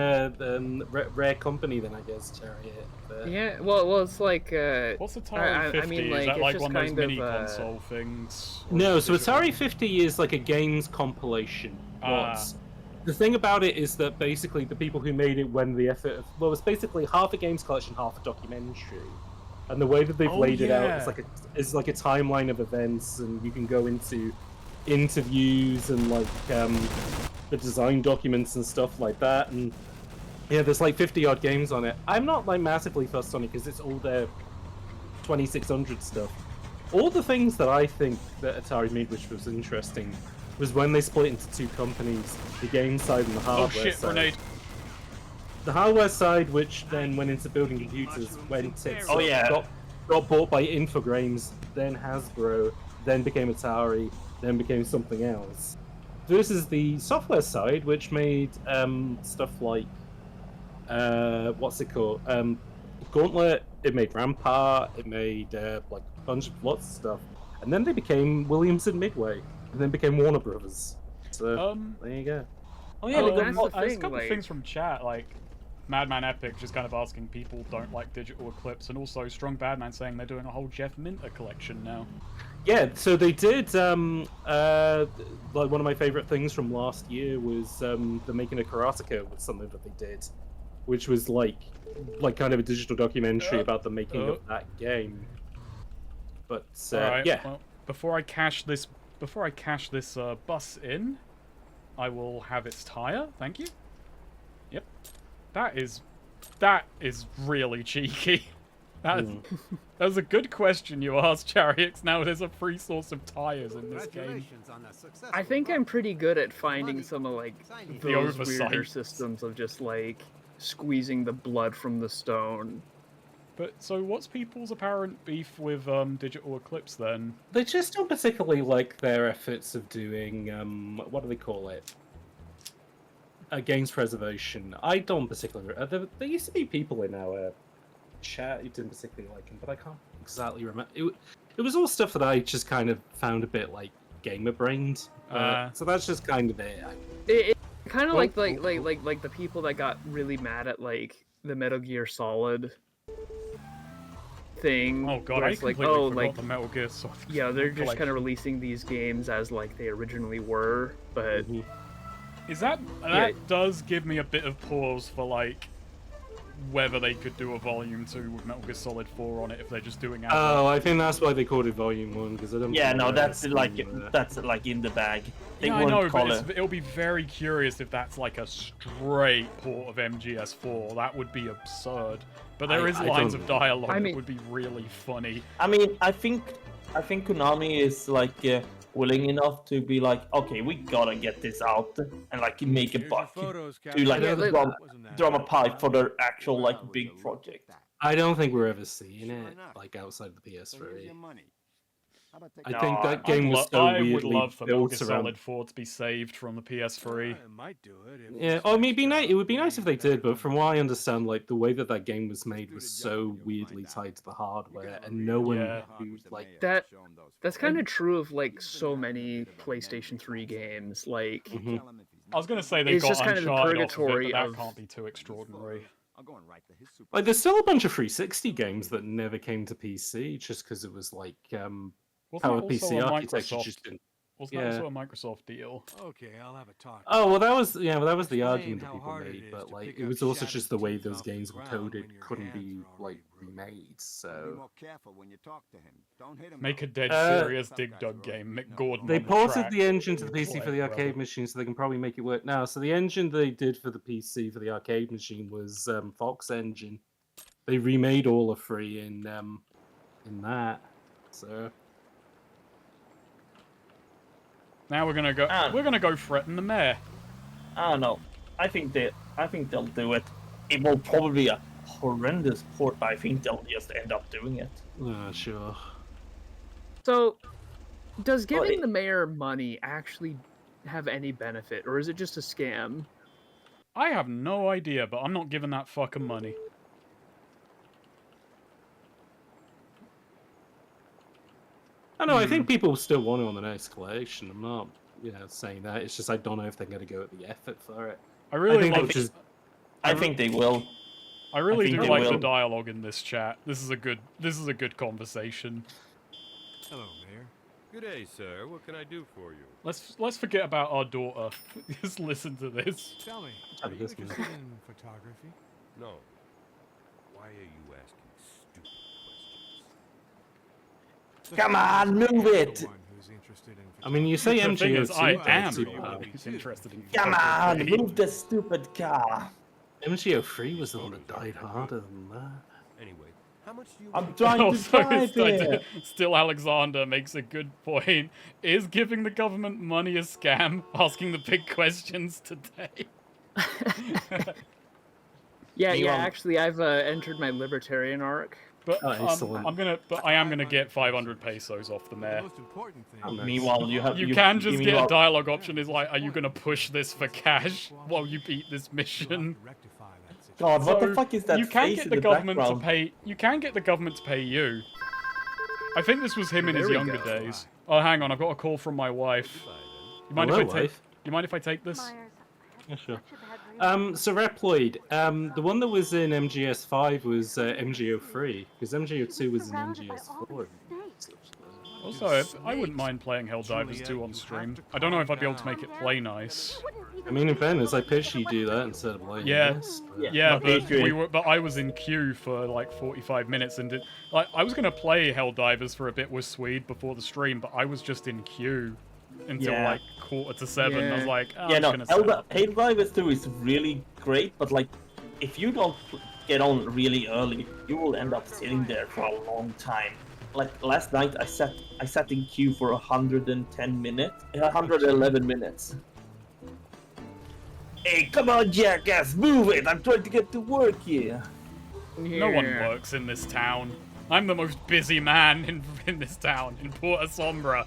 rare company then, I guess, Chariot. But... Yeah, well, it's like what's Atari 50? I mean, like, is that it's like just one of those kind mini of, console things? No, so Atari 50 is like a games compilation. The thing about it is that basically the people who made it went the effort of, well, it's basically half a games collection, half a documentary. And the way that they've laid it out is like a timeline of events, and you can go into interviews and like the design documents and stuff like that, and yeah, there's like 50 odd games on it. I'm not like massively fussed on it because it's all their 2600 stuff. All the things that I think that Atari made which was interesting was when they split into two companies, the game side and the hardware Oh shit, side. grenade. The hardware side, which then went into building computers, got bought by Infogrames, then Hasbro, then became Atari, then became something else. versus the software side, which made stuff like what's it called? Gauntlet. It made Rampart. It made like a bunch of lots of stuff, and then they became Williamson Midway, and then became Warner Brothers. So there you go. Oh yeah, Oh, they that's got the There's a thing, couple of like- things from chat, like Madman Epic just kind of asking people don't like Digital Eclipse, and also Strong Badman saying they're doing a whole Jeff Minter collection now. Yeah, so they did. Like one of my favorite things from last year was the making of Karateka was something that they did, which was like kind of a digital documentary about the making of that game. But Alright, yeah, well, before I cash this bus in, I will have its tire. Thank you. Yep, that is really cheeky. That was a good question you asked, Chariots. Now there's a free source of tires in this game. I think I'm pretty good at finding some of like The those oversight. weirder systems of just like squeezing the blood from the stone. But so, what's people's apparent beef with Digital Eclipse then? they just don't particularly like their efforts of doing what do they call it? Games preservation. I don't particularly. There used to be people in our chat who didn't particularly like him, but I can't exactly remember. It was all stuff that I just kind of found a bit like gamer brained. So that's just kind of it. It kind of Well- like the people that got really mad at like the Metal Gear Solid thing. Oh god, where I it's like, completely oh, forgot like the Metal Gear Solid. yeah, they're just collection. kind of releasing these games as like they originally were, but Is that Yeah. does give me a bit of pause for like whether they could do a Volume 2 with Metal Gear Solid 4 on it if they're just doing Oh, I think that's why they called it Volume 1 because I don't. Yeah, think no, we've that's ever like seen, that's like in the bag. They Yeah, I won't know, call but it. it'll be very curious if that's like a straight port of MGS4. That would be absurd. But there is I lines don't of know. dialogue I that mean- would be really funny. I mean, I think Konami is like willing enough to be like, okay, we gotta get this out and like make a Here's your buck photos, to like Yeah, drum a pipe for their actual like big project. I don't think we're ever seeing Sure it enough. like outside of the So here's PS3. your money. How about I taking think No, that game was so I would weirdly love for Metal built Gear around. Solid 4 to be saved from the PS3. It might do it. If Yeah, this I mean, next it would be nice if they round did, but better from what I understand, like the way that that game was made was so weirdly tied to the hardware, and no one Yeah. who like. that's kind of true of like so many PlayStation 3 games. Like Mhm. I was gonna say they It's got just kind of the Uncharted off of it, purgatory but that of- can't be too extraordinary. Like, there's still a bunch of 360 games that never came to PC just because it was like Wasn't how that a PC also a architecture Microsoft? just didn't. Wasn't that yeah. also a Microsoft deal? Okay, I'll have a talk. Oh well, that was the Explain argument that how people hard it made, is but to like pick it up was also shattered just the way pieces those off the games were ground coded when your couldn't hands be are already like bruised. remade. Be So more careful when you talk to him. Don't hit him. Make a though. dead serious Dig Dug game. Mick Gordon. they on the ported track. the engine to the PC Play for the it, arcade brother. machine, so they can probably make it work now. So the engine they did for the PC for the arcade machine was Fox Engine. They remade all of 3 in that. So Now we're gonna go. Ah. We're gonna go threaten the mayor. I don't know. I think they'll do it. It will probably be a horrendous port, but I think they'll just end up doing it. sure. so. Does Well, giving it- the mayor money actually have any benefit, or is it just a scam? I have no idea, but I'm not giving that fucker money. I know. I think people still want it on the next collection. I'm not, saying that. It's just I don't know if they're going to go at the effort for it. I really think love. they'll just- I think they will. I really think do they like the will. dialogue in this chat. This is a good conversation. Hello, Mayor. Good day, sir. What can I do for you? Let's forget about our daughter. Just listen to this. Tell me, How are did you this go? interested in photography? No. Why are you asking stupid questions? Come on, move You're the it. one who's interested in I mean, you say The thing is, I MGO2 am too, the one but who's interested in. Come on, photography. move the stupid car. MGO3 was the one that died harder than that. Anyway, how much do you I'm want? trying to Also, drive here. still Alexander makes a good point. Is giving the government money a scam? Asking the big questions today. Yeah, You, actually, I've entered my libertarian arc, But Oh, excellent. I am gonna get 500 pesos off the The mayor. most important thing. Oh, nice. Meanwhile, You can just get a dialogue option. Is like, are you gonna push this for cash while you beat this mission? Rectify that situation. God, what the So, fuck is that You can face get in the government background? to pay. You can get the government to pay you. I think this was him in his There we younger go. days. Oh, hang on, I've got a call from my wife. You mind Hello, if I take? wife. You mind if I take this? Myers, I Yeah, had sure. such a bad dream. So Reploid, the one that was in MGS5 was MGO3, because MGO2 was in Surrounded by all MGS4. these snakes. Also, I wouldn't mind playing Helldivers 2 on stream. I don't know if I'd be able to make it play nice. I mean, in fairness, I pitched you do that instead of playing Yeah. this. But... Yeah, not but Adrian. I was in queue for like 45 minutes and I was gonna play Helldivers for a bit with Swede before the stream, but I was just in queue until Yeah. like 6:45. I was Yeah. like, oh, Yeah, I'm no, just gonna set up. Helldivers 2 is really great, but like, if you don't get on really early, you will end up sitting there for a long time. Like last night, I sat in queue for 110 minutes, 111 minutes. Hey, come on, jackass, move it! I'm trying to get to work here. No one Yeah. works in this town. I'm the most busy man in this town, in Porta Sombra.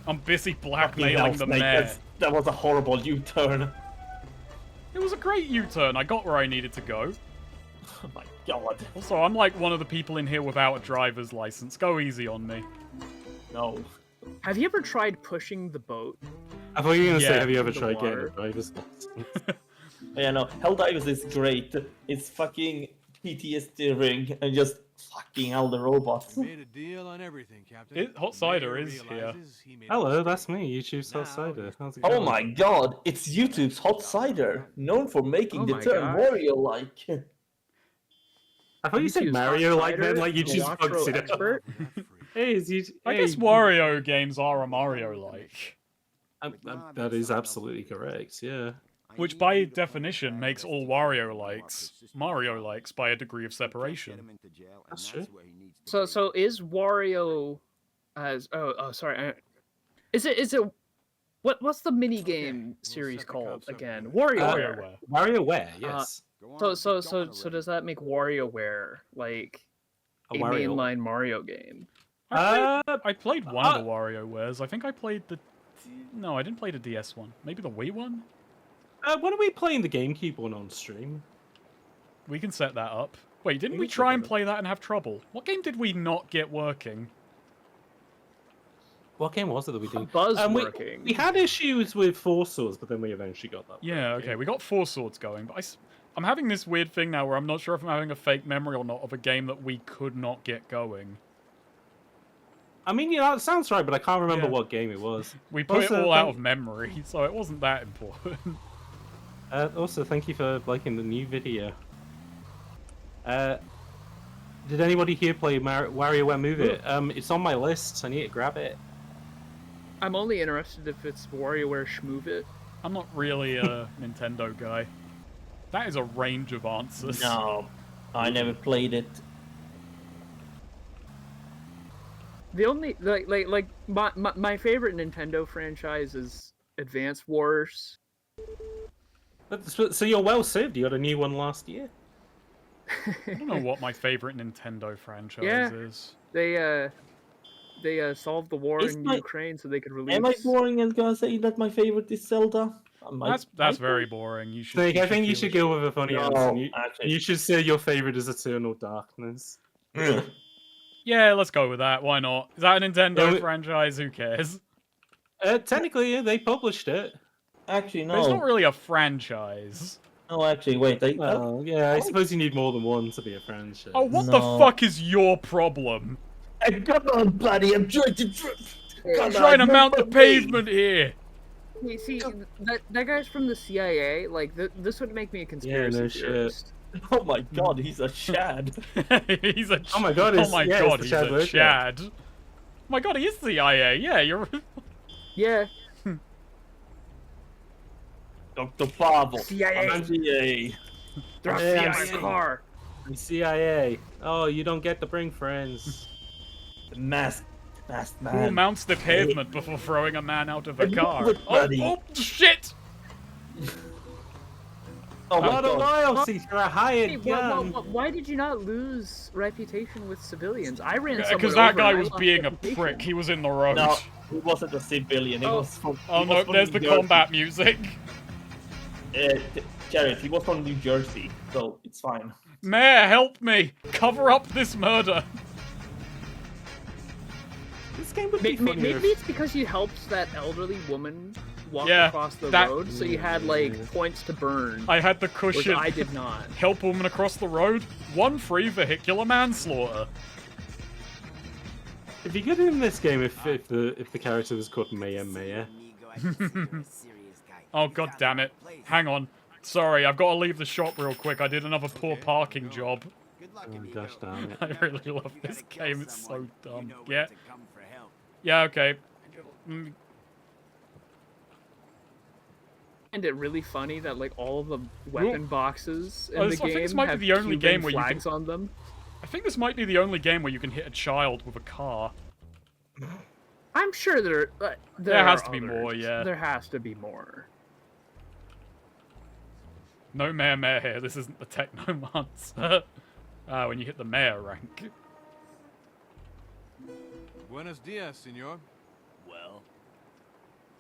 I'm busy blackmailing the Fucking hell, Snake, mayor. that was a horrible U-turn. It was a great U-turn. I got where I needed to go. Oh my god. Also, I'm like one of the people in here without a driver's license. Go easy on me. No. Have you ever tried pushing the boat? I thought you were going to say, Yeah. have you ever The tried getting a water. driver's license? Yeah, no, Helldivers is great. It's fucking PTSD ring and just fucking hell the robots. Made a deal on everything, Captain. Hot The Cider mayor is here. realizes he made a Hello, mistake. that's me, YouTube's Now Outsider. he's How's it Oh going? my god, it's YouTube's Hot Cider, known for making Oh the my term gosh. I Wario-like. thought you said YouTube's Mario like Outsider, then, like you the just Watro fucked it up. expert. Hey, is you, I hey, guess Wario games are a Mario-like. that is absolutely correct, yeah. Which by definition makes all Wario-likes Mario-likes by a degree of separation. That's true. So is Wario as sorry. Is it what's the mini game series set the called cops up again? good. WarioWare. WarioWare. WarioWare, yes. So does that make WarioWare like A a Wario. mainline Mario game? I played one of the WarioWares. I think I played the... No, I didn't play the DS one. Maybe the Wii one? When are we playing the GameCube one on stream? We can set that up. Wait, didn't We we can try set and that up. play that and have trouble? What game did we not get working? What game was it that we did? Buzz we, working. we had issues with Four Swords, but then we eventually got that. Yeah, working. okay, we got Four Swords going, but I'm having this weird thing now where I'm not sure if I'm having a fake memory or not of a game that we could not get going. I mean, yeah, that sounds right, but I can't remember Yeah. what game it was. We put Also, it all out thank- of memory, so it wasn't that important. Also, thank you for liking the new video. Did anybody here play WarioWare Move It? It's on my list. I need to grab it. I'm only interested if it's WarioWare Schmove It. I'm not really a Nintendo guy. That is a range of answers. No, I never played it. The only like my favorite Nintendo franchise is Advance Wars. So you're well served. You got a new one last year. I don't know what my favorite Nintendo franchise Yeah. is. They solved the war Is in my- Ukraine so they could release. Am I boring and gonna say that my favorite is Zelda? That's very boring. You should. Snake, I think you feel should go with a funny No, answer. actually. You should say your favorite is Eternal Darkness. Yeah, let's go with that. Why not? Is that a Nintendo Yeah, we- franchise? Who cares? Technically, yeah, they published it. Actually, But it's not no. really a franchise. No, actually, wait. Well, yeah, I suppose you need more than one to be a franchise. Oh, what No. the fuck is your problem? Come on, buddy. I'm trying to. I'm trying to mount the pavement here. See, that guy's from the CIA. Like, this would make me a conspiracy no shit. theorist. Oh my god, he's a shad. He's a. Oh my god, Oh it's- my yeah, god, it's he's the Chad a Logan. Chad. Oh my god, he is CIA. Yeah, you're. Yeah. Dr. Pavel. CIA. I'm CIA. Drop Yeah, me I'm out my CIA. car. The CIA. Oh, you don't get to bring friends. The masked Who man. mounts the pavement before throwing a man out of a Move car? it, buddy. Oh, shit! Oh my What a god. loyalty for a hired Hey, gun! why did you not lose reputation with civilians? I ran someone Because that over guy and I was lost being a reputation. prick. He was in the road. No, he wasn't a civilian. He Oh. was from. Oh he no, was from there's New the Jersey. combat music. Jared, he was from New Jersey, so it's fine. Mayor, help me! Cover up this murder! This game would be funnier. Maybe it's because you helped that elderly woman walk Yeah, across the that- road, so you had like points to burn. I had the Which cushion. I did not. Help woman across the road. 1 free vehicular manslaughter. It'd be good in this game if the character was called Mayor. Oh god damn it. Hang on. Sorry, I've got to leave the shop real quick. I did another poor parking job. Oh gosh damn it. I really love this game. It's so dumb. Yeah. Yeah, okay. And it really funny that like all of the weapon boxes in Oh, the I think game this might be have the only Cuban game where you can- flags on them. I think this might be the only game where you can hit a child with a car. I'm sure There has are to be others. more, yeah. There has to be more. No mayor here. This isn't the Technomance. When you hit the mayor rank. Buenos dias, senor. Well,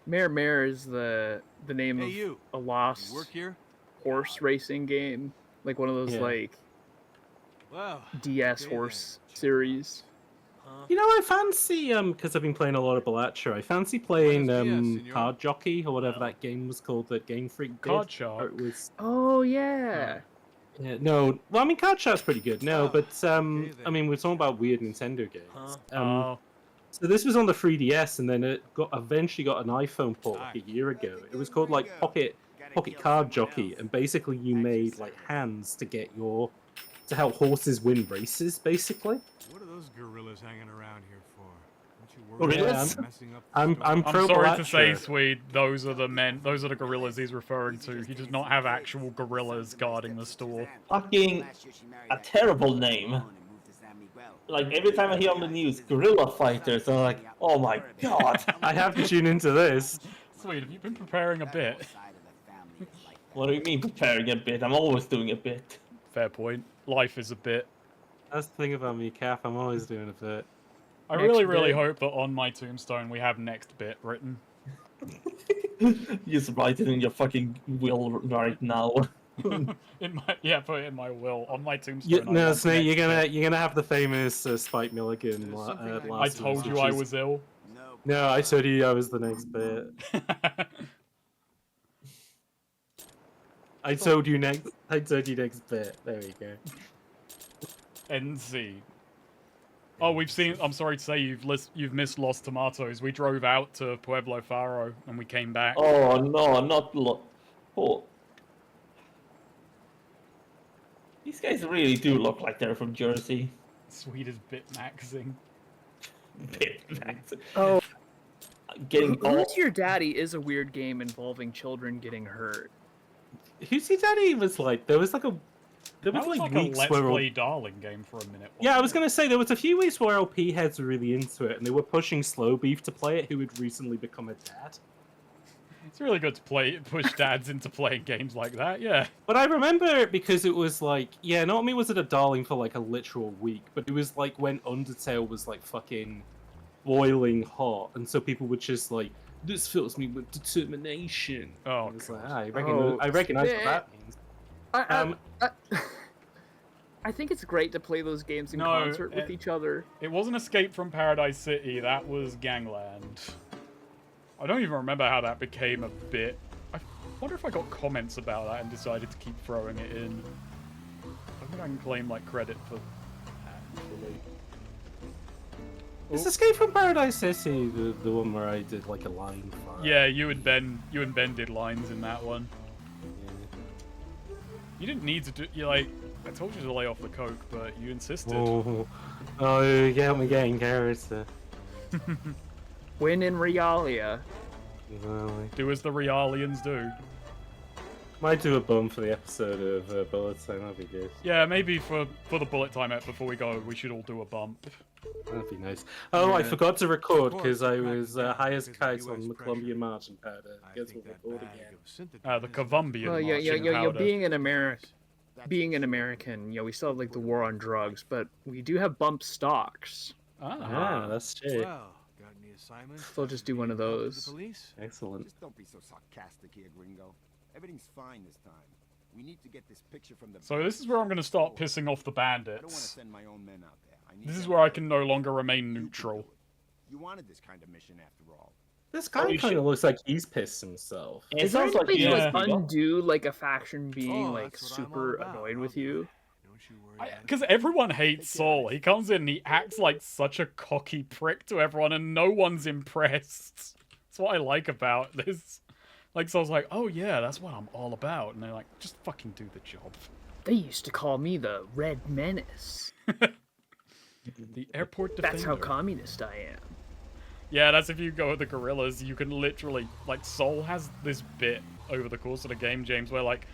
Mare is the name Hey, of you. a You lost work here? horse racing game, like one of those Yeah. like Well, DS okay horse then. series. You know, I fancy because I've been playing a lot of Balacha. I fancy playing Buenos dias, senor. Card Jockey or whatever that game was called that Game Freak did. Card Or Shark. it was. Oh yeah. Yeah, no, well, I mean, Card Shark's pretty good. No, Oh, but okay I mean, we're talking about weird Nintendo games. Oh. So this was on the 3DS, and then it eventually got an iPhone port like a year ago. It was called like Pocket Card Jockey, and basically you made like hands to help horses win races, basically. What are those gorillas hanging around here for? Don't you worry Gorillas? about messing up the I'm store? I'm pro sorry to say, Balacha. Swede, those are the gorillas he's referring to. He does not have actual gorillas guarding the store. Fucking a terrible name. Like every time I hear on the news, gorilla fighters, I'm like, oh my god. I have to tune into this. Swede, have you been preparing a bit? What do you mean preparing a bit? I'm always doing a bit. Fair point. Life is a bit. That's the thing about me, Cap. I'm always doing a bit. I Next really bit. hope that on my tombstone we have next bit written. You just write it in your fucking will right now. Put it in my will on my tombstone. You, I no, want Snake, next bit. you're gonna have the famous Spike Milligan. I last told one, you which I is- was ill. No, I told you I was the next bit. I told you next. I told you next bit. There we go. NC. Oh, we've seen. I'm sorry to say you've missed Los Tomatoes. We drove out to Pueblo Faro and we came back. Oh no, not oh. These guys really do look like they're from Jersey. Sweet as bit maxing. Oh, Getting all Who's Your Daddy is a weird game involving children getting hurt. Who's Your Daddy was like? There was like a. There That was like like a weeks Let's where. Play Darling game for a minute. Yeah, I was wasn't gonna say there was a few weeks where LP heads were really into it, and they were pushing Slow Beef to play it, who had recently become a dad. it? It's really good to push dads into playing games like that. Yeah. But I remember it because it was like, yeah, not only was it a darling for like a literal week, but it was like when Undertale was like fucking boiling hot, and so people would just like, this fills me with determination. Oh, And it's like, God. I recognize what yeah. that means. I think it's great to play those games in No, concert with it- each other. It wasn't Escape from Paradise City. That was Gangland. I don't even remember how that became a bit. I wonder if I got comments about that and decided to keep throwing it in. I think I can claim like credit for that, actually. Is Escape from Paradise City the one where I did like a line for? Yeah, you and Ben did lines in that one. Yeah. You didn't need to do. You like. I told you to lay off the coke, but you insisted. Oh, you got me getting character. When in Realia. Exactly. Do as the Realians do. Might do a bum for the episode of Bullet Time. That'd be good. Yeah, maybe for the bullet time app before we go, we should all do a bump. That'd be nice. Oh, I forgot to record because I Of course, was the high as fact kite is the on US the pressure. Colombian marching powder. I Guess think we'll that record bag again. of synthetin The is Colombian Well, marching you're powder. being an American, we still have like the war on drugs, but we do have bump stocks. Ah, that's true. Well, got any assignments? They'll just do one of Help with those. The police? Excellent. Just don't be so sarcastic here, Gringo. Everything's fine this time. We need to get this picture from the. So this is where I'm going to start pissing off the I don't want to bandits. send my own men out there. I need This is them where I to- can no longer remain You can do neutral. it. You wanted this kind of mission after all. This guy you kind should- of looks like he's pissed himself. It Is there sounds any like way to yeah. like undo like a faction being Oh, like that's what I'm all super about. annoyed with I'll do you? it. Don't you worry about it. Because everyone hates Saul. He comes in and he acts like such a cocky prick to everyone and no one's impressed. That's what I like about this. Like, Saul's like, oh yeah, that's what I'm all about. And they're like, just fucking do the job. They used to call me the Red Menace. The airport defender. That's how communist I am. Yeah, that's if you go with the gorillas, you can literally, like, Saul has this bit over the course of the game, James, where, like,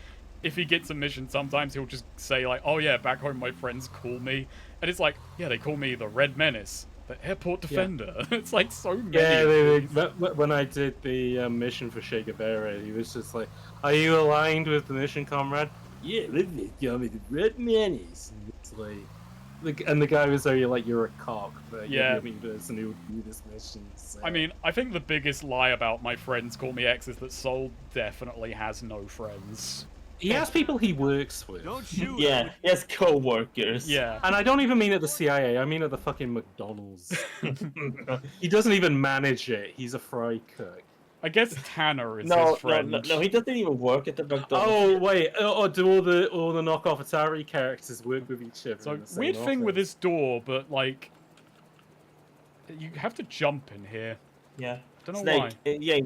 if he gets a mission, sometimes he'll just say, like, oh yeah, back home my friends call me. And it's like, yeah, they call me the Red Menace, the airport defender. It's like so many. Yeah, of these. when I did the mission for Che Guevara, he was just like, "Are you aligned with the mission, comrade?" Yeah, the Red Menace. It's like, and the guy was very like, "You're a cock, but Yeah. you're the only person who would do this mission." So. I mean, I think the biggest lie about my friends call me X is that Saul definitely has no friends. he has people he works with, Don't shoot. Yeah, he has co-workers. Yeah. and I don't even mean at the CIA. I mean at the fucking McDonald's. He doesn't even manage it. He's a fry cook. I guess Tanner is No, his friend. no, he doesn't even work at the McDonald's. Oh wait, do all the knockoff Atari characters work with each other? So in the same weird thing with office? this door, but like, you have to jump in here. Yeah. Don't know Snake, why. yeah,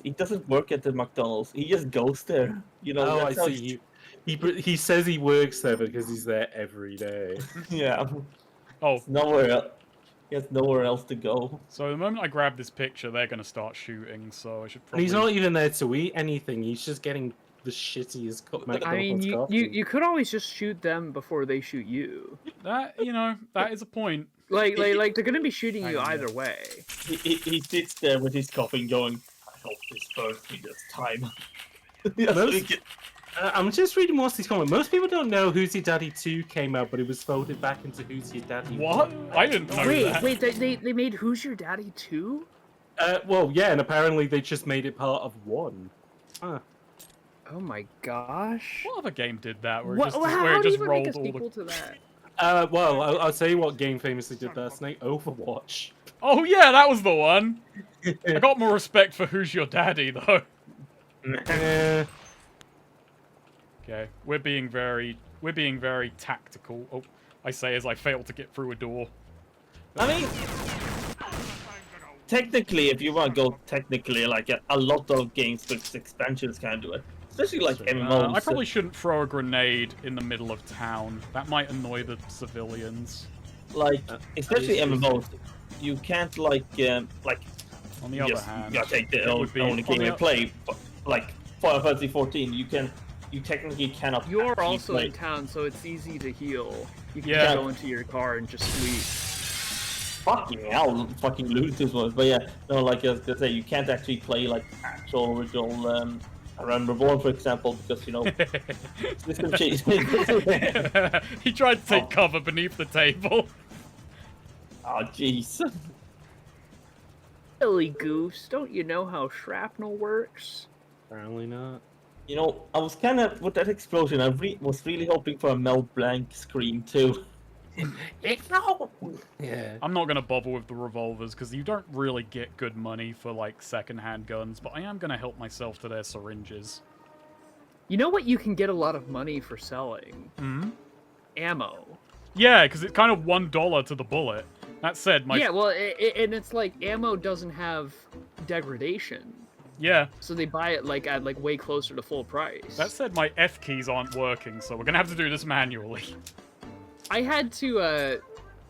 he doesn't work at the McDonald's. He just goes there. You know. Oh, I that's how see. He says he works there because he's there every day. Yeah. Oh, Nowhere else. He has nowhere else to go. so the moment I grab this picture, they're gonna start shooting. So I should And probably. he's not even there to eat anything. He's just getting the shittiest McDonald's I mean, coffee. you could always just shoot them before they shoot you. That that is a point. Like they're gonna be shooting you either way. He sits there with his coffee going, I hope this burns me this time. I'm just reading most of these comments. Most people don't know Who's Your Daddy 2 came out, but it was folded back into Who's Your Daddy 1. What? I didn't know that. Wait, they made Who's Your Daddy 2? Well, yeah, and apparently they just made it part of 1. Huh. Oh my gosh. What other game did that? Where it What, just, how where it do you just even make rolled a all the. sequel to that? Well, I'll tell you what game famously did that, Snake. Overwatch. Oh yeah, that was the one. I got more respect for Who's Your Daddy though. Eh, Okay, we're being very tactical. Oh, I say as I fail to get through a door. I mean, technically, if you want to go technically, like a lot of games with expansions can do it. Especially like MMOs. I probably shouldn't throw a grenade in the middle of town. That might annoy the civilians. Like, especially MMOs, you can't like On the other yes, hand, you gotta take the it would be only on game the and play. But, like Final Fantasy 14, you technically cannot. You're actually also play. in town, so it's easy to heal. You can Yeah. just go into your car and just sleep. Fucking hell, fucking looters was. But yeah, no, like I was gonna say, you can't actually play like actual original Around Reborn, for example, because system change. He tried to take cover beneath the table. Oh jeez. Silly goose, don't you know how shrapnel works? apparently not. You know, I was kind of with that explosion. I was really hoping for a Mel Blanc scream too. Yeah. I'm not gonna bother with the revolvers because you don't really get good money for like second-hand guns, but I am gonna help myself to their syringes. You know what you can get a lot of money for selling? Hmm? Ammo. Yeah, because it's kind of $1 to the bullet. That said, my Yeah, well, and it's like ammo doesn't have degradation, yeah. so they buy it like at like way closer to full price. That said, my F keys aren't working, so we're gonna have to do this manually. I had to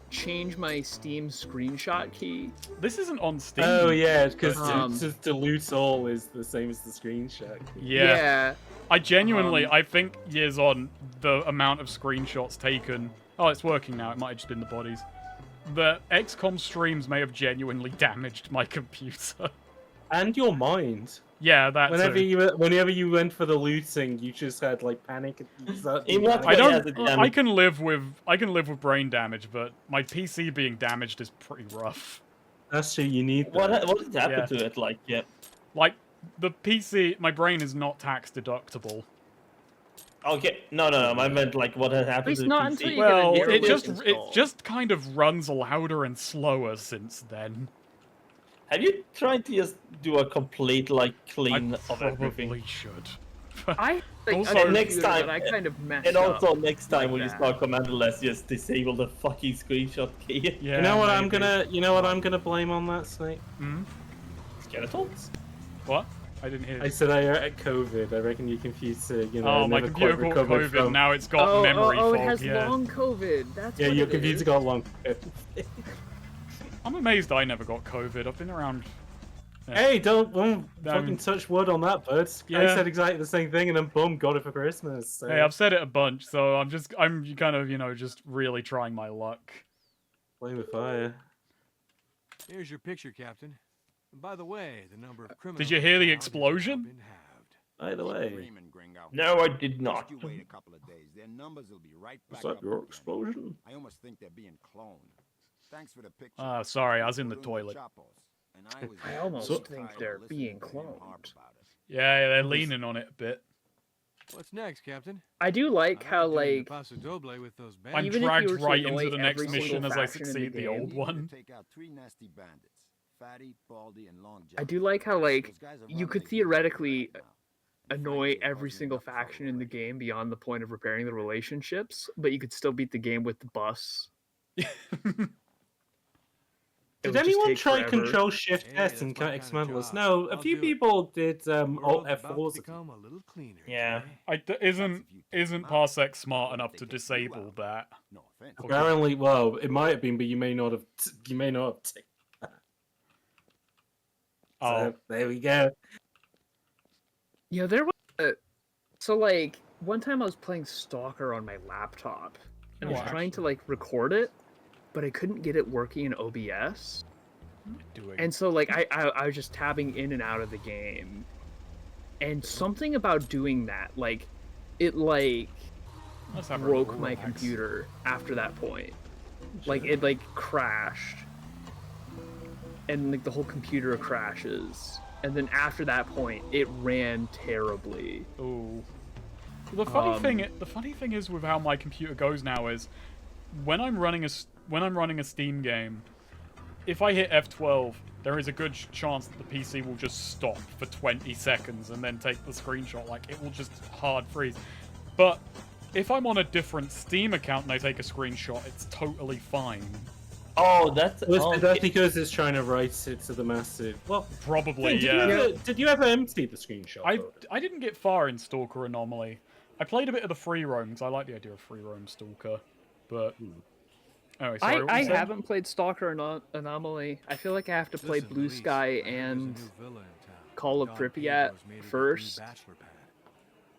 change my Steam screenshot key. This isn't on Steam. Oh yeah, because Um, to loot all is the same as the screenshot. Yeah. I genuinely, I think years on, the amount of screenshots taken... Oh, it's working now. It might have just been the bodies. The XCOM streams may have genuinely damaged my computer. And your mind. Yeah, that Whenever you went for the looting, you just had like panic. I can live with brain damage, but my PC being damaged is pretty rough. That's true. You need. What did happen to it? Like the PC, my brain is not tax deductible. Okay, no. I meant like what had happened to the PC. Well, it just kind of runs louder and slower since then. Have you tried to just do a complete clean of everything? Probably should. Also, next time, I kind of messed and up also next time like when you start commanderless, just disable the fucking screenshot key. Yeah, you know what I'm gonna blame on that, Snake? Skeletons? What? I didn't hear. I said I had COVID. I reckon you confused my computer got COVID. From... Now it's got memory fog. It has long COVID. That's yeah, what your it computer is. got long. I'm amazed I never got COVID. I've been around. Hey, don't fucking touch wood on that, bud. Yeah. I said exactly the same thing, and then boom, got it for Christmas. So. Hey, I've said it a bunch, so I'm kind of, just really trying my luck. Play with fire. Here's your picture, Captain. And by the way, the number of criminals... Did you hear the explosion? By the way. No, I did not. Just you wait a couple of days. Their numbers will be right back Was that up your again. explosion? I almost think they're being cloned. Thanks for the picture. Sorry, I was in the toilet. I almost think they're being cloned. Yeah, they're leaning on it a bit. What's next, Captain? I do like how, like, Paso Doble with those I'm even dragged if you were to right into annoy the next every mission single as I faction in succeed the game, old one. Take out 3 nasty bandits. Fatty, Baldy, and Long I do like how, like, you could theoretically annoy every single faction in the game beyond the point of repairing the relationships, but you could still beat the game with the bus. Did anyone try Control Shift S and X Mandalus? No, a few people did Alt F4s. Yeah. Isn't Parsec smart enough to disable that? Apparently, well, it might have been, but you may not have. You may not have taken that. So, there we go. Yeah, there was. So like one time I was playing Stalker on my laptop, and I was trying to like record it, but I couldn't get it working in OBS. And so like I was just tabbing in and out of the game, and something about doing that, like it like broke my computer after that point. Like it like crashed, and like the whole computer crashes, and then after that point it ran terribly. Oh. The funny thing is with how my computer goes now is when I'm running a Steam game, if I hit F12, there is a good chance that the PC will just stop for 20 seconds and then take the screenshot. Like, it will just hard freeze. But if I'm on a different Steam account and I take a screenshot, it's totally fine. Oh, that's because it's trying to write it to the massive. Well, probably, Did you ever empty the screenshot? I didn't get far in Stalker Anomaly. I played a bit of the free roam because I like the idea of free roam Stalker, but anyway, sorry, I haven't played Stalker Anomaly. I feel like I have to play Blue Sky and Call of Pripyat first.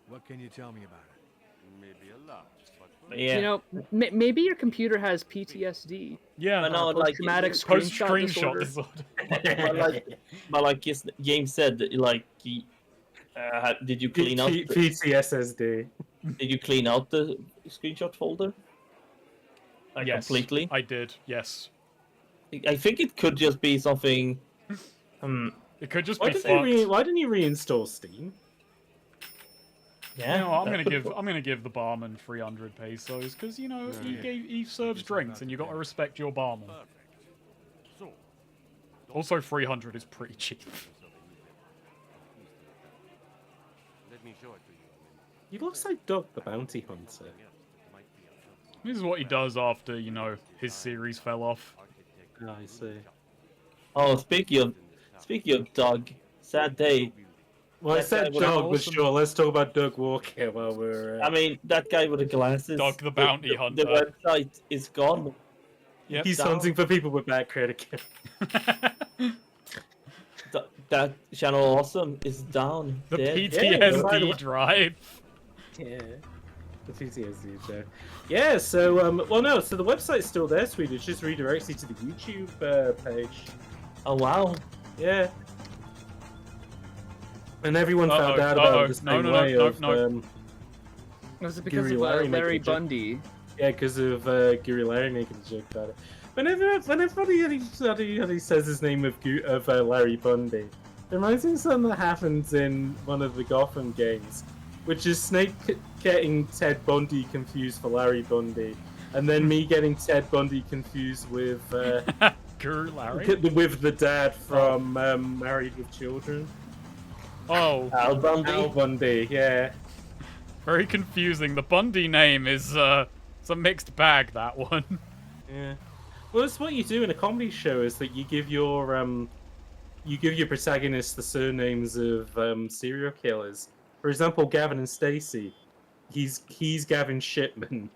What can you tell me about it? Maybe a lot. Yeah. You know, maybe your computer has PTSD. Yeah, no, like post-traumatic screenshot disorder. but like his game said, like did you clean out PTSD? Did you clean out the screenshot folder? Like, yes, completely? I did. Yes. I think it could just be something. It could just why be. Why didn't you reinstall Steam? Yeah, you know, I'm gonna give the barman 300 pesos because he serves drinks and you got to respect your barman. Also, 300 is pretty cheap. Let me show it to you. He looks like Doug the Bounty Hunter. This is what he does after his series fell off. Oh, I see. Oh, speaking of Doug, sad day. Well, I said Doug, but sure, let's talk about Doug Walker while we're... I mean, that guy with the glasses... Doug the Bounty Hunter. The website is gone. Yep. He's hunting for people with bad credit. that channel also is down. The dead. PTSD drive. Yeah. The PTSD show. Yeah, so, well, no, so the website's still there, Swede. It just redirects you to the YouTube page. Oh, wow. Yeah. And everyone found out about it the same way of... Was it because Guri of Larry Larry making a joke? Bundy? Yeah, because of Guri Larry making a joke about it. Whenever anybody says his name of Larry Bundy, it reminds me of something that happens in one of the Gotham games, which is Snake getting Ted Bundy confused for Larry Bundy, and then me getting Ted Bundy confused with Guru Larry? with the dad from Married with Children. Oh. Al Bundy? Al Bundy, yeah. Very confusing. The Bundy name is it's a mixed bag, that one. Yeah. Well, it's what you do in a comedy show is that you give your protagonists the surnames of serial killers. For example, Gavin and Stacy. He's Gavin Shipman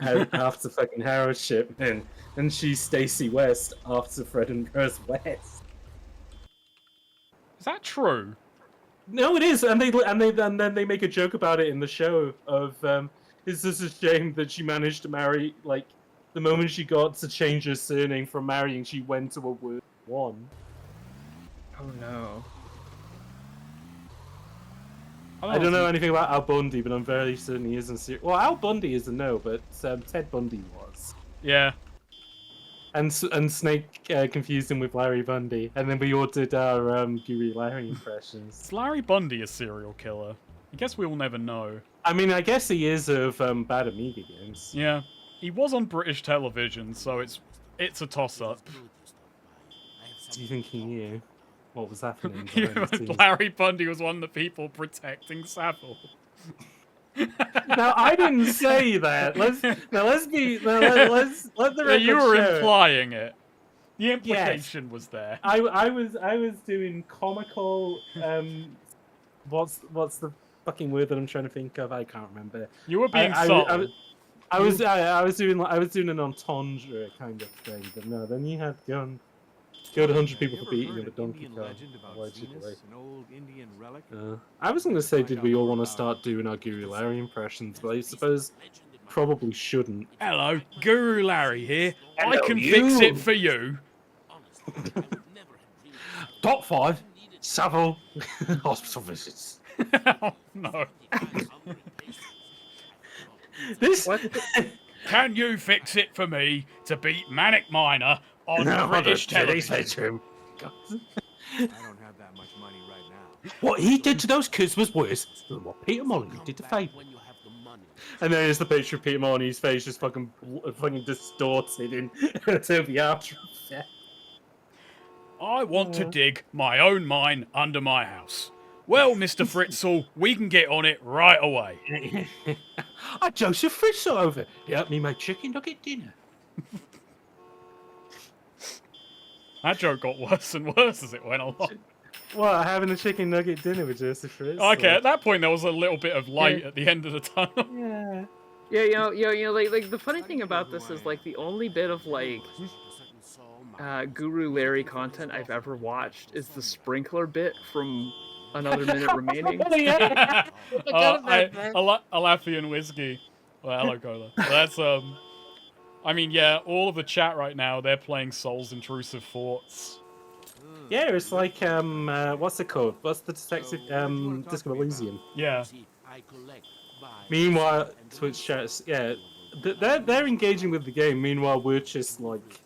after fucking Harold Shipman, and she's Stacy West after Fred and Rose West. Is that true? No, it is, and then they make a joke about it in the show of it's just a shame that she managed to marry, like, the moment she got to change her surname from marrying, she went to a word one. Oh no. I don't know anything about Al Bundy, but I'm very certain he isn't serious. Well, Al Bundy is a no, but Ted Bundy was. Yeah. And Snake confused him with Larry Bundy, and then we all did our Guri Larry impressions. Is Larry Bundy a serial killer? I guess we will never know. I mean, I guess he is of Bad Amiga games. Yeah. He was on British television, so it's a toss-up. Do you think he knew what was happening? Larry Bundy was one of the people protecting Savile. Now I didn't say that. Let the record You were show. implying it. The implication was there. I was doing comical. What's the fucking word that I'm trying to think of? I can't remember. You were being subtle. I was doing an entendre kind of thing, but no. Then you had killed 100 people for beating a donkey cart. I was going to say, did we all want to start doing our Guru Larry impressions? But I suppose probably shouldn't. Hello, Guru Larry here. Hello, I can fix it for you. Top 5 Savile hospital visits. Oh, no. Can you fix it for me to beat Manic Miner on British television? I don't have that much money right now. What he did to those kids was worse than what Peter Molyneux did to Fable. And then there's the picture of Peter Molyneux's face just fucking distorted in Toby After Effects. I want to dig my own mine under my house. Well, Mr. Fritzl, we can get on it right away. I'm Joseph Fritzl over. He helped me make chicken nugget dinner. That joke got worse and worse as it went along. What, having a chicken nugget dinner with Joseph Fritzl? Okay, at that point there was a little bit of light at the end of the tunnel. Yeah. Yeah, like the funny thing about this is like the only bit of like Guru Larry content I've ever watched is the sprinkler bit from Another Minute Remaining. Alathian whiskey. Well, hello, Cola. That's I mean, yeah, all of the chat right now, they're playing Saul's Intrusive Thoughts. Yeah, it's like what's it called? What's the detective Disco Elysium? Yeah. Meanwhile, Twitch chats, yeah, they're engaging with the game. Meanwhile, we're just like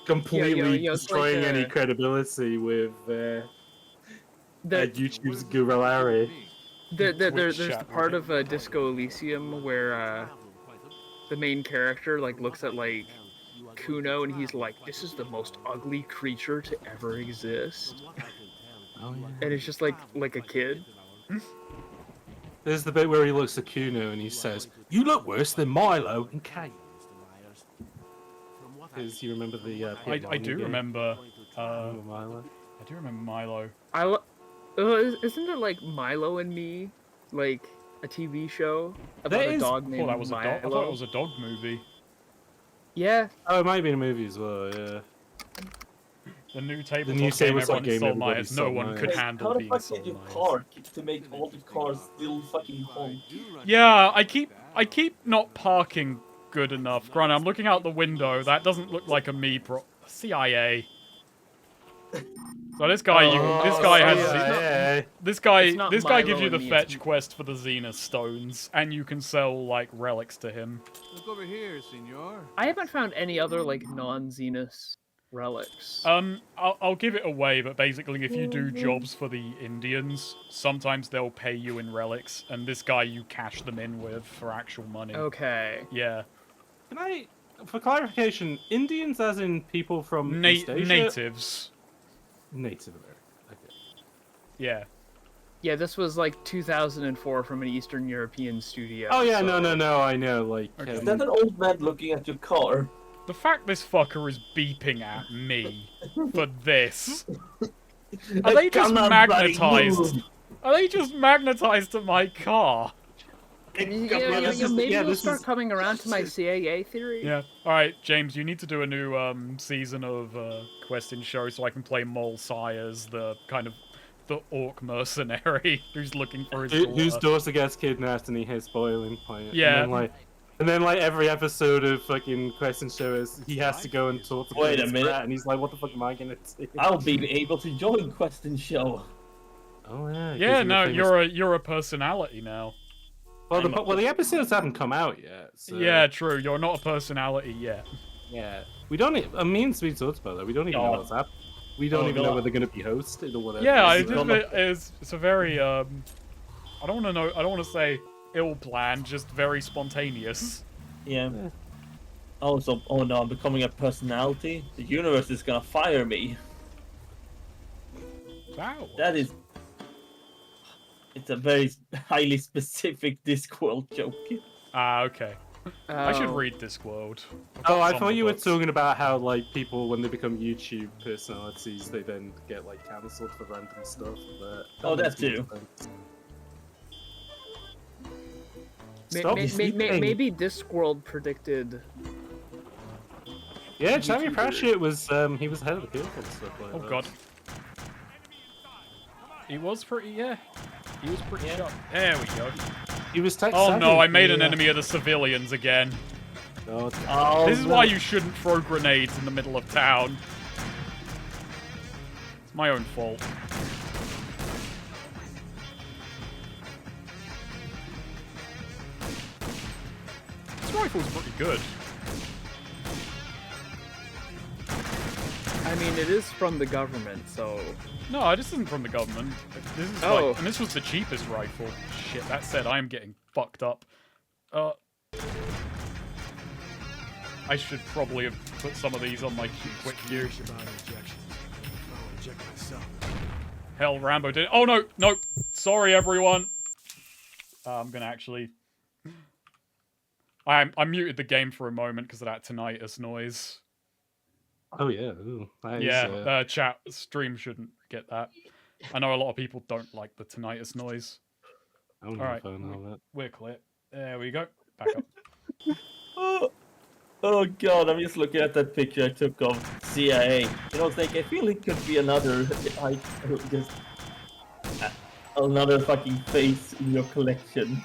completely destroying like, any credibility with YouTube's Guru Larry. There's the part of Disco Elysium where the main character like looks at like Kuno and he's like, "This is the most ugly creature to ever exist." Oh, yeah. And it's just like a kid. There's the bit where he looks at Kuno and he says, "You look worse than Milo and Kate." Because you remember the I do remember Milo. I do remember Milo. Isn't it like Milo and Me, like a TV show about a dog named that was a Milo? dog. I thought it was a dog movie. Yeah. Oh, it might be a movie as well. Yeah. The new tabletop new game, tabletop everyone is game, Saul everybody's Myers. No Saul one Myers. could Like, handle how the being fuck Saul did you Myers. park to make all the cars still fucking honk? Yeah, I keep not parking good enough. Granted, I'm looking out the window. That doesn't look like a me CIA. So this guy, this guy gives you the fetch quest for the Zenith stones, and you can sell like relics to him. Look over here, senor. I haven't found any other like non-Zenith relics. I'll give it away, but basically, if you do jobs for the Indians, sometimes they'll pay you in relics, and this guy you cash them in with for actual money. Okay. Yeah. Can I, for clarification, Indians as in people from East Asia? Natives. Native American. Okay. Yeah. Yeah, this was like 2004 from an Eastern European studio. Oh yeah, so... no, I know. Like, Is that an old man looking at your car? The fact this fucker is beeping at me for this. Are they just magnetized? Are they just magnetized to my car? Maybe we'll start coming around to my CAA theory. Yeah. Alright, James, you need to do a new season of Questing Show so I can play Mol Sires, the kind of the orc mercenary who's looking for his daughter. Whose daughter gets kidnapped and he hits boiling point. Yeah. And then every episode of fucking Question Show is he has to go and talk to Wait a Prince minute. Pratt, and he's like, what the fuck am I gonna do? I'll be able to join Question Show. Oh yeah. Yeah, no, you're a personality now. Well, the episodes haven't come out yet. So... Yeah, true. You're not a personality yet. Yeah. We don't. Me and Sweet talked about that. We don't even know what's happening. We don't even know whether they're going to be hosted or whatever. Yeah, it's a very I don't want to know. I don't want to say ill-planned, just very spontaneous. Yeah. Oh no, I'm becoming a personality. The universe is gonna fire me. Wow. That is. It's a very highly specific Discworld joke. Ah, okay. I should read Discworld. Oh, I thought you were talking about how people, when they become YouTube personalities, they then get cancelled for random stuff. But oh, that too. Maybe Discworld predicted. Yeah, Jamie Pratchett was he was ahead of the field and stuff like that. Oh god. He was pretty sharp. There we go. He was oh no, I made an enemy of the civilians again. Oh, this is why you shouldn't throw grenades in the middle of town. It's my own fault. This rifle's pretty good. I mean, it is from the government, so... No, this isn't from the government. This is and this was the cheapest rifle. Shit, that said, I am getting fucked up. I should probably have put some of these on my quick queue. Hell, Rambo did. Oh no, no. Sorry, everyone. I'm gonna actually. I muted the game for a moment because of that tinnitus noise. Oh yeah. Ooh, yeah, chat stream shouldn't get that. I know a lot of people don't like the tinnitus noise. I don't know if I know that. We're clear. There we go. Back up. Oh god, I'm just looking at that picture I took of CIA. You know, it's like, I feel it could be another, just another fucking face in your collection.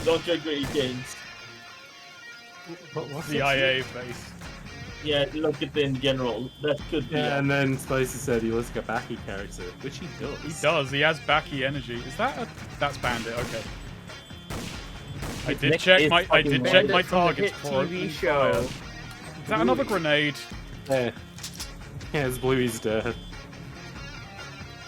Don't you agree, James? What's CIA face. Yeah, look at it in general. That could be. Yeah, and then Spicy said he was like a Baki character, which he does. He does. He has Baki energy. Is that that's Bandit? Okay. I did check my targets for TV show. Is that another grenade? Yeah. Yeah, it's Bluey's dad.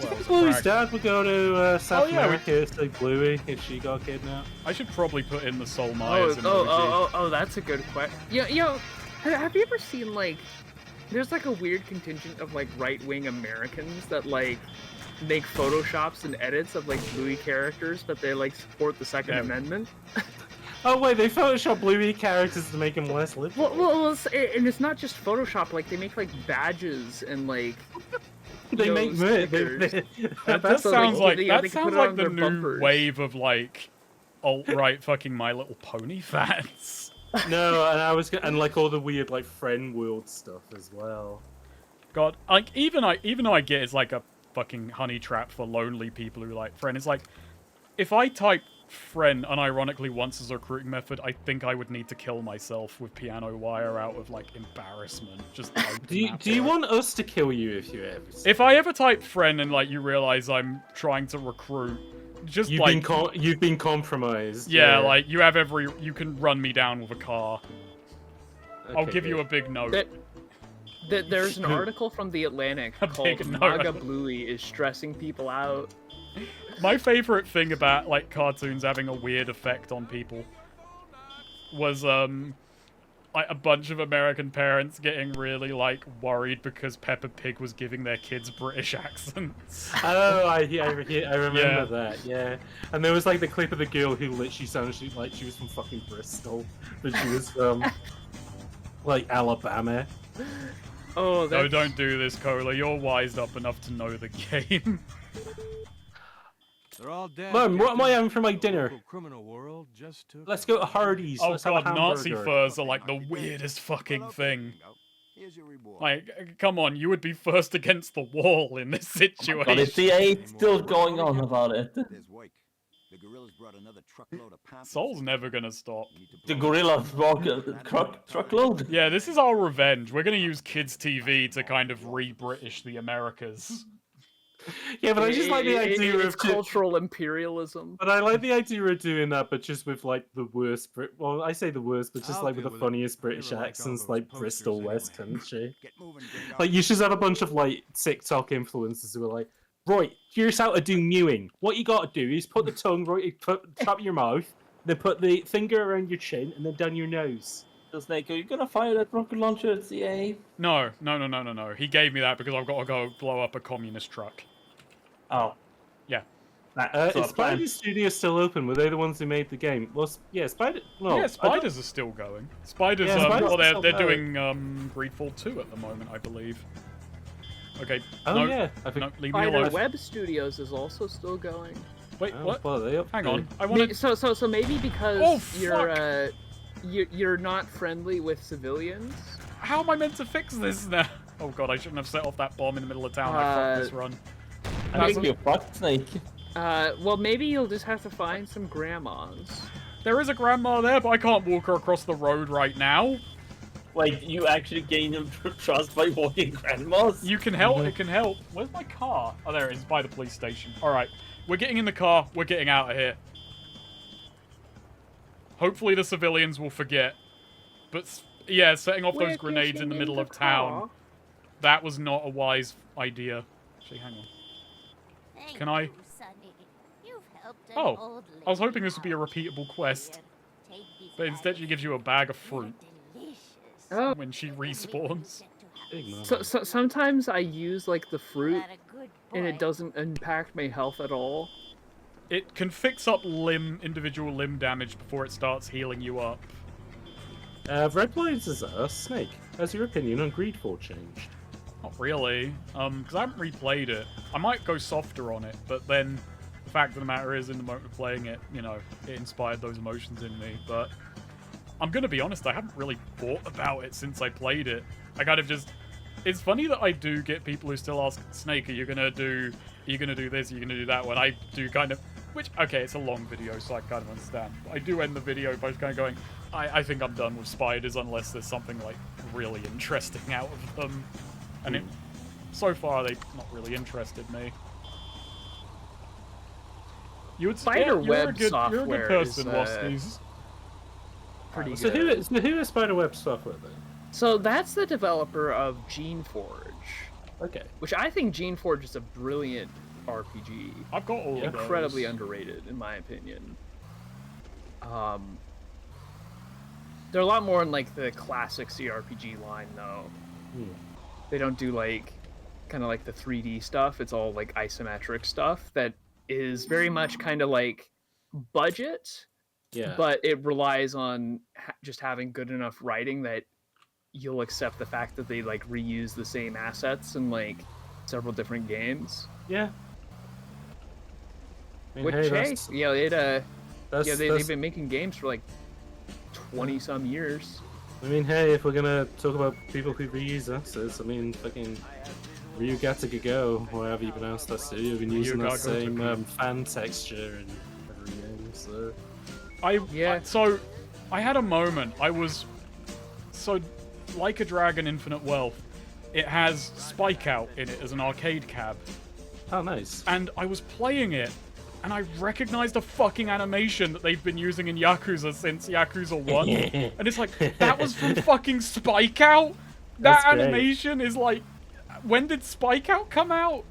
Well, Bluey's dad would go to South yeah, America to take Bluey if she got kidnapped. I should probably put in the Soul Myers emoji. Oh, that's a good question. Yo, have you ever seen there's a weird contingent of right-wing Americans that make photoshops and edits of Bluey characters that they support the Second Amendment? Oh wait, they Photoshop Bluey characters to make him less liberal. Well, and it's not just Photoshop. They make badges and they make that sounds like the new wave of alt-right fucking My Little Pony fans. No, and like all the weird like friend world stuff as well. God, like even though I get it's like a fucking honey trap for lonely people who like friend, it's like if I type friend unironically once as a recruiting method, I think I would need to kill myself with piano wire out of like embarrassment. Just do you want us to kill you if you ever? If I ever type friend and like you realize I'm trying to recruit, just you've been compromised. Yeah, like you can run me down with a car. Okay, I'll give you a big note. There's an article from The Atlantic called Maga Bluey is stressing people out. My favorite thing about like cartoons having a weird effect on people was like a bunch of American parents getting really like worried because Peppa Pig was giving their kids British accents. Oh, I remember that. Yeah, and there was like the clip of the girl who literally sounded like she was from fucking Bristol, but she was from like Alabama. Oh, no! Don't do this, Cola. You're wised up enough to know the game. They're all dead. Mom, what am I having for my dinner? Criminal world just took. Let's go to Hardee's. Oh Let's have a god, Nazi hamburger. furs are like the weirdest fucking thing. Here's your reward. Like, come on, you would be first against the wall in this situation. But if the eight's still going on about it. There's work. The gorillas brought another truckload of pamphlets. Saul's never gonna stop. The gorilla truckload? Yeah, this is our revenge. We're gonna use kids' TV to kind of re-British the Americas. Yeah, but I just like the idea of cultural imperialism. But I like the idea of doing that, but just with like the worst. Well, I say the worst, but just like with the funniest British accents, like Bristol West Country. Like you should have a bunch of like TikTok influencers who are like, right, here's how to do mewing. What you got to do is put the tongue right top of your mouth, then put the finger around your chin, and then down your nose. So Snake, are you gonna fire that rocket launcher at CA? No. He gave me that because I've got to go blow up a communist truck. Oh. Yeah. Is Spider Studio still open? Were they the ones who made the game? Well, yeah, Spider. Well, yeah, Spiders are still going. Spiders. Yeah, Spiders well, they're are doing Greedfall 2 at the moment, I believe. Okay. Oh no, yeah, I think no, leave me alone. Spider Web Studios is also still going. Wait, what? Well, they Hang on. I want to. So maybe because Oh, you're not friendly with civilians. How am I meant to fix this now? Oh god, I shouldn't have set off that bomb in the middle of town. I fucked this run. You fucked, Snake. Well, maybe you'll just have to find some grandmas. There is a grandma there, but I can't walk her across the road right now. Wait, you actually gain them trust by walking grandmas? You can help, it can help. Where's my car? Oh, there it is, by the police station. Alright, we're getting in the car, we're getting out of here. Hopefully the civilians will forget. But, yeah, setting off those grenades in the middle of town, that was not a wise idea. Actually, hang on. Can I? Oh, I was hoping this would be a repeatable quest. But instead she gives you a bag of fruit. When she respawns. So sometimes I use like the fruit and it doesn't impact my health at all. It can fix up individual limb damage before it starts healing you up. Red Blades is Snake. Has your opinion on Greedfall changed? Not really, because I haven't replayed it. I might go softer on it, but then the fact of the matter is, in the moment of playing it, you know, it inspired those emotions in me. But I'm gonna be honest, I haven't really thought about it since I played it. I kind of just... It's funny that I do get people who still ask, Snake, are you gonna do this, are you gonna do that, when I do kind of... Which, okay, it's a long video, so I kind of understand. But I do end the video by kind of going, I think I'm done with spiders unless there's something, like, really interesting out of them. And so far, they've not really interested me. You would Spider Web software. You're a good person, Waskies. Pretty good. So who is Spider Web software then? So that's the developer of GeneForge. Okay. Which I think GeneForge is a brilliant RPG. I've got all of those. Incredibly underrated, in my opinion. They're a lot more in like the classic CRPG line, though. They don't do like kind of like the 3D stuff. It's all like isometric stuff that is very much kind of like budget. Yeah. But it relies on just having good enough writing that you'll accept the fact that they like reuse the same assets in like several different games. Yeah. Which, hey, you know, They've been making games for like 20 some years. I mean, hey, if we're gonna talk about people who reuse assets, I mean, fucking Ryugatta Go, or however you pronounce that studio, you've been using that same fan texture in every game, so... So, I had a moment. So, Like a Dragon Infinite Wealth, it has Spike Out in it as an arcade cab. Oh, nice. And I was playing it, and I recognized a fucking animation that they've been using in Yakuza since Yakuza 1. And it's like, that was from fucking Spike Out? That animation is like... When did Spike Out come out?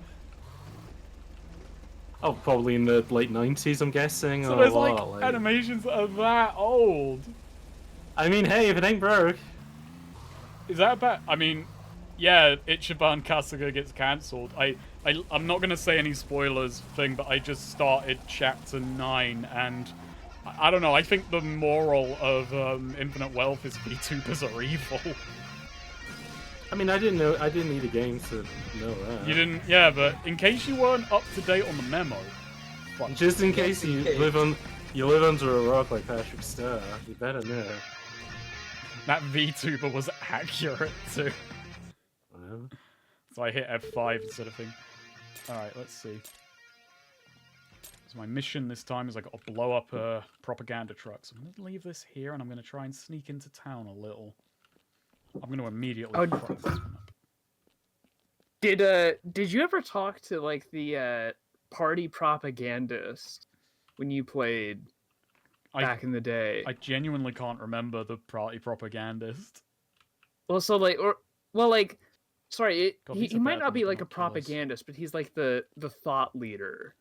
Oh, probably in the late 90s, I'm guessing. So there's like animations that are that old. I mean, hey, if it ain't broke. Is that bad? I mean, yeah, Ichiban Kasuga gets cancelled. I'm not going to say any spoilers thing, but I just started chapter 9, and I don't know, I think the moral of Infinite Wealth is VTubers are evil. I mean, I didn't need a game to know that. You didn't, yeah, but in case you weren't up to date on the memo. Just in case you live under a rock like Patrick Star, you better know. That VTuber was accurate too. Well. So I hit F5 instead of thing. Alright, let's see. So my mission this time is I got to blow up a propaganda truck. So I'm going to leave this here and I'm going to try and sneak into town a little. I'm going to immediately fuck this one up. Did you ever talk to like the party propagandist when you played back in the day? I genuinely can't remember the party propagandist. Well, so like, sorry, he might not be like a propagandist, but he's like the thought leader,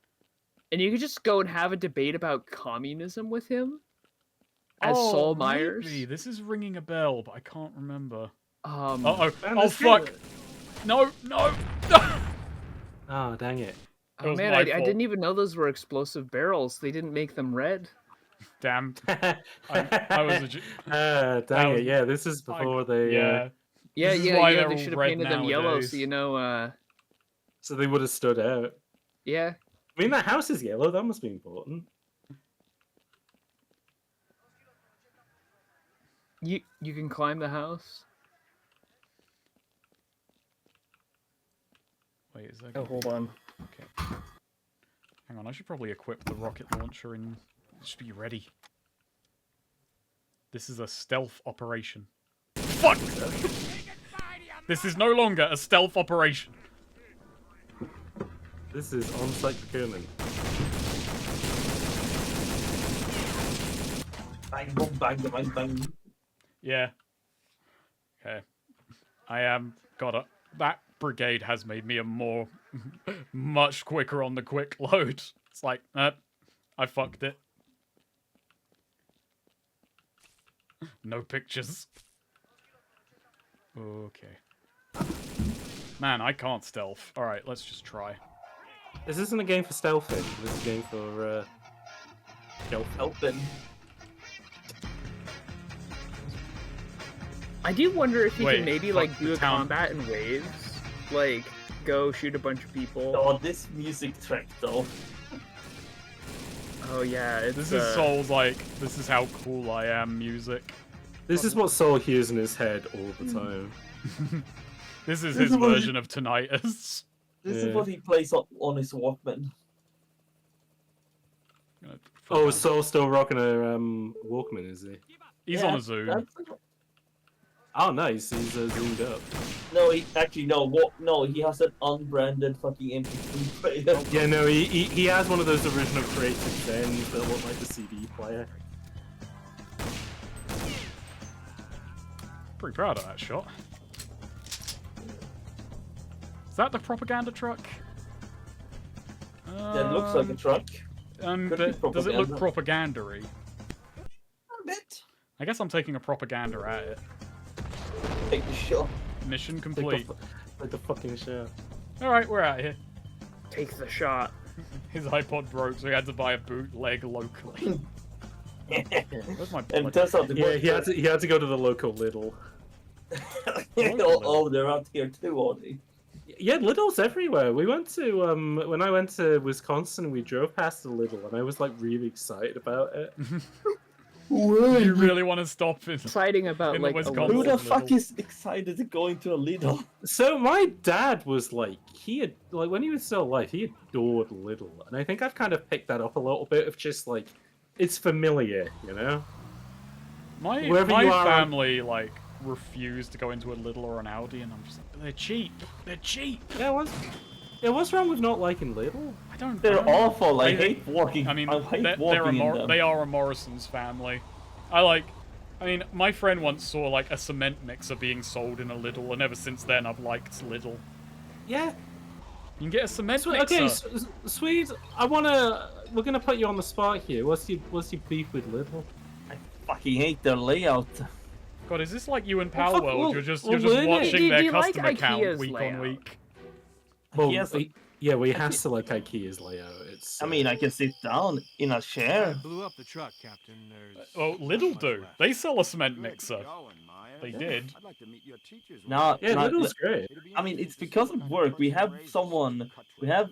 and you could just go and have a debate about communism with him. As Saul Myers. Maybe. This is ringing a bell, but I can't remember. Oh fuck! No! Oh, dang it. Oh man, I didn't even know those were explosive barrels. They didn't make them red. Damn. I was dang it, yeah, this is before they... Yeah, they should have painted them yellow, so you know... So they would have stood out. Yeah. I mean, that house is yellow, that must be important. You can climb the house. Wait, is that? Oh, hold on. Okay. Hang on, I should probably equip the rocket launcher and just be ready. This is a stealth operation. Fuck! This is no longer a stealth operation. This is on-site procurement. Bang, boom, bang, bang, bang. Yeah. Okay. I am that brigade has made me a much quicker on the quick load. It's like, I fucked it. No pictures. Okay. Man, I can't stealth. Alright, let's just try. This isn't a game for stealthing. This is a game for, stealthing. I do wonder if you can maybe like do a combat in waves, like go shoot a bunch of people. Oh, this music track though. Oh yeah, this is Saul's like, this is how cool I am music. This is what Saul hears in his head all the time. This is his version of tinnitus. This is what he plays on his Walkman. Oh, is Saul still rocking a Walkman, is he? He's on a Zoom. Oh, nice. He's zoomed up. No, he has an unbranded fucking MP3 player. Yeah, no, he has one of those original creative things that look like a CD player. Pretty proud of that shot. Is that the propaganda truck? Yeah, it looks like a truck. But does it look propaganda-y? A bit. I guess I'm taking a propaganda at it. Take the shot. Mission complete. Take the fucking shot. Alright, we're out here. Take the shot. His iPod broke, so he had to buy a bootleg locally. Where's my And turns out he had to go to the local Lidl. oh, they're out here too, are they? Yeah, Lidl's everywhere. We went to when I went to Wisconsin, we drove past a Lidl, and I was like really excited about it. You really want to stop in, Exciting about in the like a Wisconsin Who the Lidl. fuck Lidl? is excited to go into a Lidl? So my dad was like, when he was still alive, he adored Lidl, and I think I've kind of picked that up a little bit of just like it's familiar, you know. My Wherever you are- family like refused to go into a Lidl or an Audi, and I'm just like, they're cheap. They're cheap. Yeah, what's wrong with not liking Lidl? I don't. They're awful. I I- hate walking. I mean, I hate they're walking in them. they are a Morrison's family. I mean, my friend once saw like a cement mixer being sold in a Lidl, and ever since then I've liked Lidl. Yeah. You can get a cement Okay, mixer. Swede, we're gonna put you on the spot here. What's your beef with Lidl? I fucking hate their layout. God, is this like you in Well, Power fuck, World? well, you're just well, watching do their you like customer count IKEA's week on layout? week. Well, Yes. yeah, we has to like IKEA's layout. It's. I mean, I can sit down in a chair. I blew up the truck, Captain. There's Oh, not Lidl much do. left. They sell a cement Good mixer. going, Myers. They did. I'd like to meet your teachers one Now, day. yeah, now, Lidl's great. It'd be I mean, it's interesting to see because what of kind work. We person have raises someone. such a cut We rate. have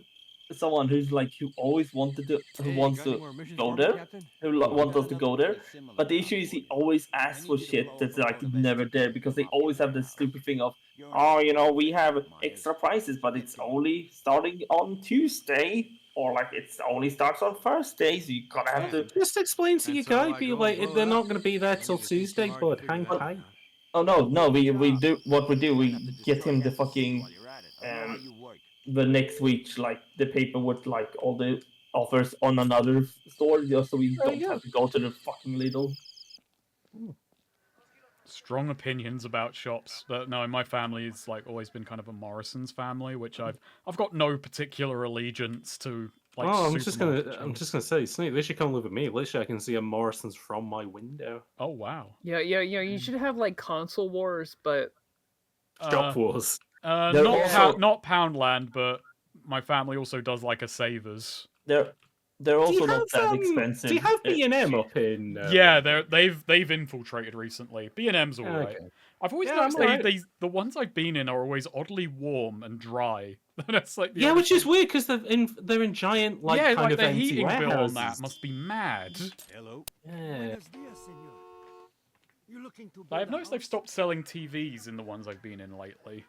someone who's like who always wanted to, who Hey, wants got any to more missions go for me, there, Captain? wants us to go there. But the issue is he always asks for shit that's like never there because they always have this stupid thing of, oh, you know, we have extra prices, but it's only starting on Tuesday, or like it's only starts on Thursday, so you gotta have to. Just explain to your That's how guy, I be go like, blow they're it not up. going to be there I till need to see Tuesday, Mark but figure hang that tight. out. Oh no, we do what we do. We get him the fucking the next week, like the paper with like all the offers on another store, just so we There don't you go. have to go to the fucking Lidl. Strong opinions about shops. But no, my family has like always been kind of a Morrison's family, which I've got no particular allegiance to. Like, Oh, I'm just supermarket gonna chains. say, Snake, they should come live with me. Literally, I can see a Morrison's from my window. Oh wow. Yeah, you should have like console wars, but Shop Wars. They're Not also- not Poundland, but my family also does like a Savers. They're also not that expensive. Do you have B&M up in? Yeah, they've infiltrated recently. B&M's alright. Okay. I've always Yeah, noticed I'm alright. the ones I've been in are always oddly warm and dry. That's like the Yeah, only which is thing. weird because they're in giant like yeah, kind like of the empty heating bill on warehouses. that must be mad. Hello. Yeah. I've noticed they've stopped selling TVs in the ones I've been in lately.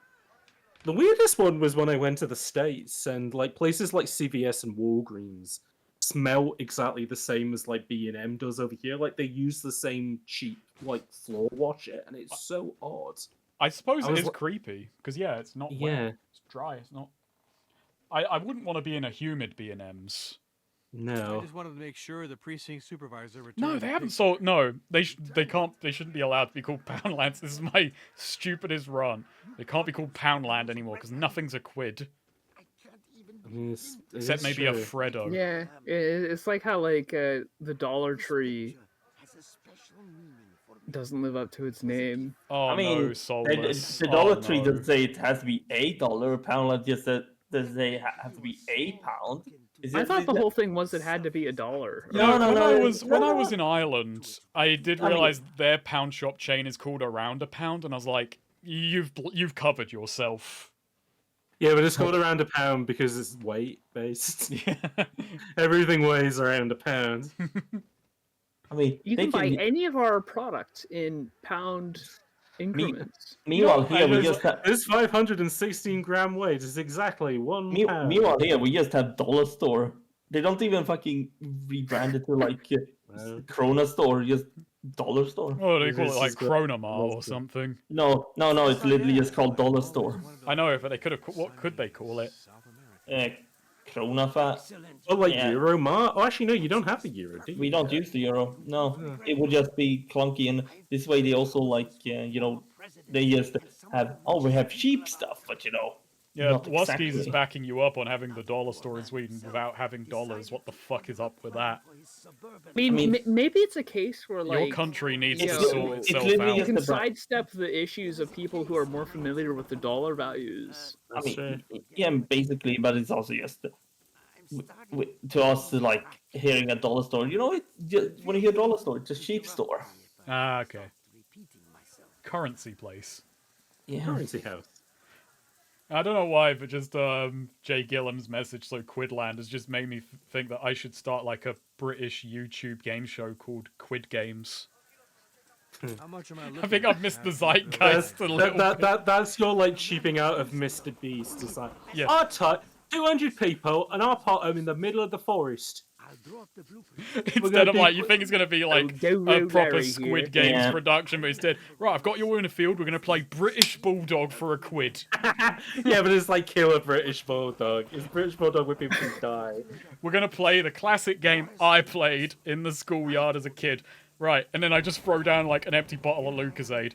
The weirdest one was when I went to the States and like places like CVS and Walgreens smell exactly the same as like B&M does over here. Like they use the same cheap like floor washer, and it's so odd. I suppose I it was is li- creepy because yeah, it's not wet. Yeah. It's dry. It's not. I wouldn't want to be in a humid B&M's. I No. just wanted to make sure the precinct supervisor returned. No, the they haven't picture. sold. No, they can't. They shouldn't be allowed to be called Poundlands. This is my stupidest run. They can't be called Poundland anymore because nothing's a quid I mean, it except is maybe a true. Freddo. yeah, it's like how like the Dollar Tree doesn't live up to its name. Oh I mean, no, soulless. the Dollar Oh, Tree no. doesn't say it has to be $8 a pound. Like just that does they have to be £8? Is I it- thought is the that- whole thing was it had to be $1. No, no, when no, I no, was when I no. was in Ireland, I did I mean- realize their pound shop chain is called Around a Pound, and I was like, you've covered yourself. Yeah, but it's called around a pound because it's weight based. Yeah. Everything weighs around a pound. I mean, You they can buy can. any of our products in pound increments. Meanwhile, No, here we This- just have. This 516 gram weight is exactly 1 pound. Meanwhile, here we just have Dollar Store. They don't even fucking rebrand it to like No. Krona Store, just Dollar Store. Oh, they This call it is like good. Chronomar or That's good. something. No, it's literally just called Dollar Store. I know, but they could have. What could they call it? Krona fa. Oh, like Yeah. Euromart? Oh, actually, no, you don't have the Euro, do you? We don't use the euro. No, it would just be clunky, and this way they also like they just have we have cheap stuff, but Yeah, Not Waskies is exactly. backing you up on having the dollar store in Sweden without having dollars. What the fuck is up with that? I mean, maybe it's a case where like Your country needs you to know, sort it's itself literally out. you just can the brand. sidestep the issues of people who are more familiar with the dollar values. I That's true. mean, yeah, basically, but it's also just to us like hearing a dollar store. When you hear dollar store, it's a cheap store. Ah, okay. Currency place. Yeah. Currency house. I don't know why, but just Jay Gillam's message, so Quidland, has just made me think that I should start like a British YouTube game show called Quid Games. How much am I I looking think at? I've missed the Half a million? zeitgeist a little bit. That's your like cheaping out of Mr. Beast. It's like, Yeah. our 200 people and our pot in the middle of the forest. I'll draw up the blueprint. Instead of like, you think it's going to be like Go a proper Larry Squid here. Games Yeah. production, but instead, right, I've got you all in a field, we're going to play British Bulldog for a quid. Yeah, but it's like kill a British bulldog. It's British bulldog with people who die. We're going to play the classic game I played in the schoolyard as a kid. Right, and then I just throw down like an empty bottle of Lucasade.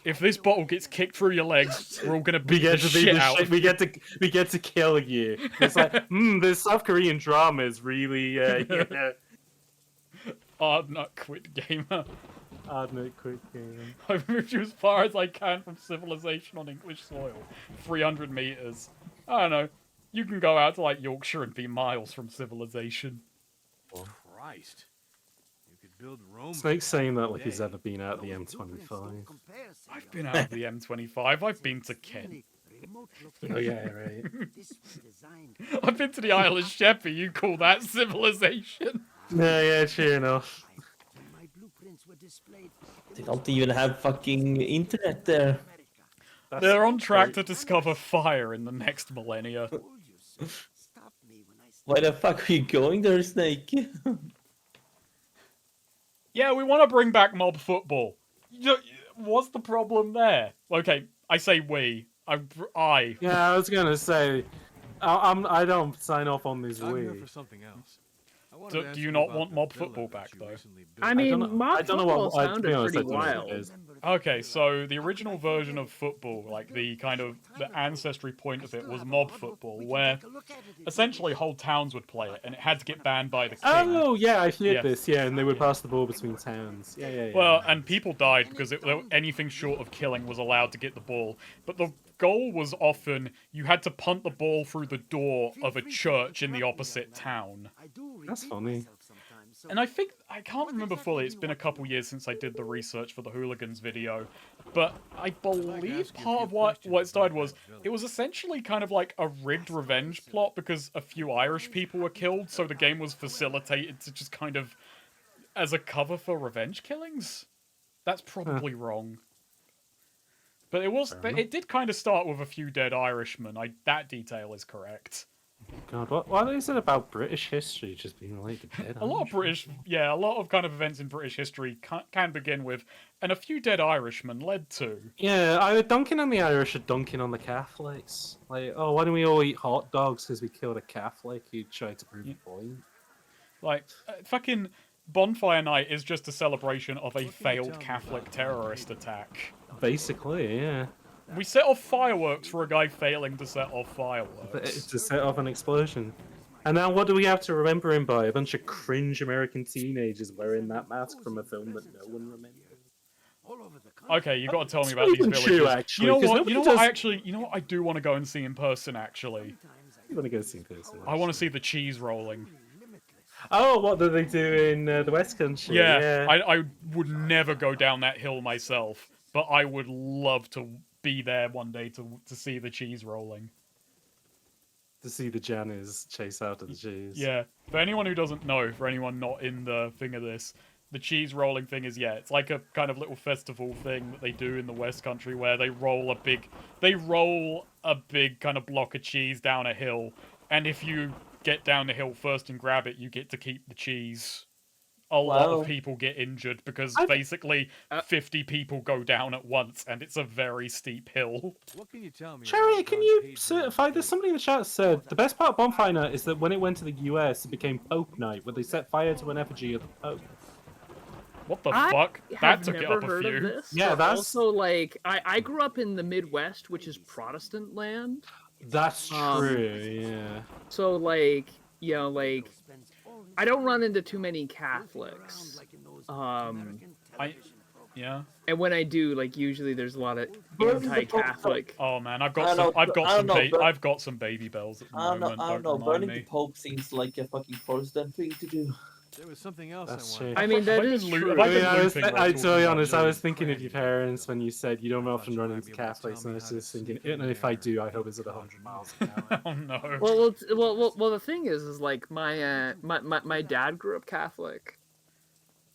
If this bottle gets kicked through your legs, we're all gonna beat the shit out. We get to kill you. It's like, this South Korean drama is really yeah. Hard nut quit gamer. Hard nut quick game. I've moved you as far as I can from civilization on English soil. 300 meters. I don't know. You can go out to like Yorkshire and be miles from civilization. Christ. You could build Rome. Snake's saying that like today. he's ever been out the M25. I've been out of the M25. I've been to Kent. Oh yeah, right. I've been to the Isle of Sheppey. You call that civilization? Yeah, sure enough. They don't even have fucking internet there. They're on track to discover fire in the next millennia. Why the fuck are you going there, Snake? Yeah, we want to bring back mob football. What's the problem there? Okay, I say we. I. Yeah, I was gonna say, I don't sign off on this I'm here way. for something else. I wanted Do to ask you you not about want the mob villa football that back, you though? recently built. I mean, I mob don't know football what. To be sounded honest, I pretty don't know what wild. it is. Okay, so the original version of football, like the kind of the ancestry point of it, was mob football, where essentially whole towns would play it, and it had to get banned by the king. Oh yeah, I heard Yeah. this. Yeah, and they would pass the ball between towns. Yeah. Well, and people died because anything short of killing was allowed to get the ball. But the goal was often you had to punt the ball through the door of a church in the opposite town. That's funny. And I think, I can't remember fully, it's been a couple years since I did the research for the Hooligans video, but I believe part of what it started was, it was essentially kind of like a rigged revenge plot because a few Irish people were killed, so the game was facilitated to just kind of, as a cover for revenge killings? That's probably wrong. But it did kind of start with a few dead Irishmen, that detail is correct. God, what is it about British history just being related to dead? A lot of kind of events in British history can begin with, and a few dead Irishmen led to. Yeah, either dunking on the Irish or dunking on the Catholics. Like, oh, why don't we all eat hot dogs because we killed a Catholic who tried to prove a point? Like, fucking Bonfire Night is just a celebration of a failed Catholic terrorist attack. Basically, yeah. We set off fireworks for a guy failing to set off fireworks. To set off an explosion. And now what do we have to remember him by? A bunch of cringe American teenagers wearing that mask from a film that no one remembers. Okay, you got to tell me It's about not these even villages. true, actually, you know 'cause what? nobody You know what? I do want to go and see in person. Actually, You want to go see this? I want to see the cheese rolling. Oh, what do they do in the West Country? Yeah, I would never go down that hill myself, but I would love to be there one day to see the cheese rolling. To see the Jannies chase after the cheese. Yeah, for anyone who doesn't know, for anyone not in the thing of this, the cheese rolling thing is, it's like a kind of little festival thing that they do in the West Country where they roll a big kind of block of cheese down a hill, and if you get down the hill first and grab it, you get to keep the cheese. A lot of people get injured because basically 50 people go down at once, and it's a very steep hill. What can you tell me? Cherry, can you certify? There's somebody in the chat said the best part of Bonfire Night is that when it went to the US, it became Pope Night, where they set fire to an effigy of the Pope. What the fuck? That took it never up a heard few. of this. Yeah, but that's- also like I grew up in the Midwest, which is Protestant land. That's true, yeah. So like, like I don't run into too many Catholics. Yeah. And when I do, like usually there's a lot of anti-Catholic. Oh man, I've I don't know, I've got some baby bells at the moment. I don't know. Don't remind Burning me. the Pope seems like a fucking Protestant thing to do. There was something else That's I wanted. true. I mean, that Have I is been loo- true. have I I mean, been looping while to talking be about honest, I was Julian thinking of Crane, your you know. parents when you said you don't I often thought run you might into be able to Catholics, tell and I me was how to just thinking, sneak in and if I there do, I and hope it's at get 100 caught. miles an hour. Oh no. Well, the thing is like my dad grew up Catholic,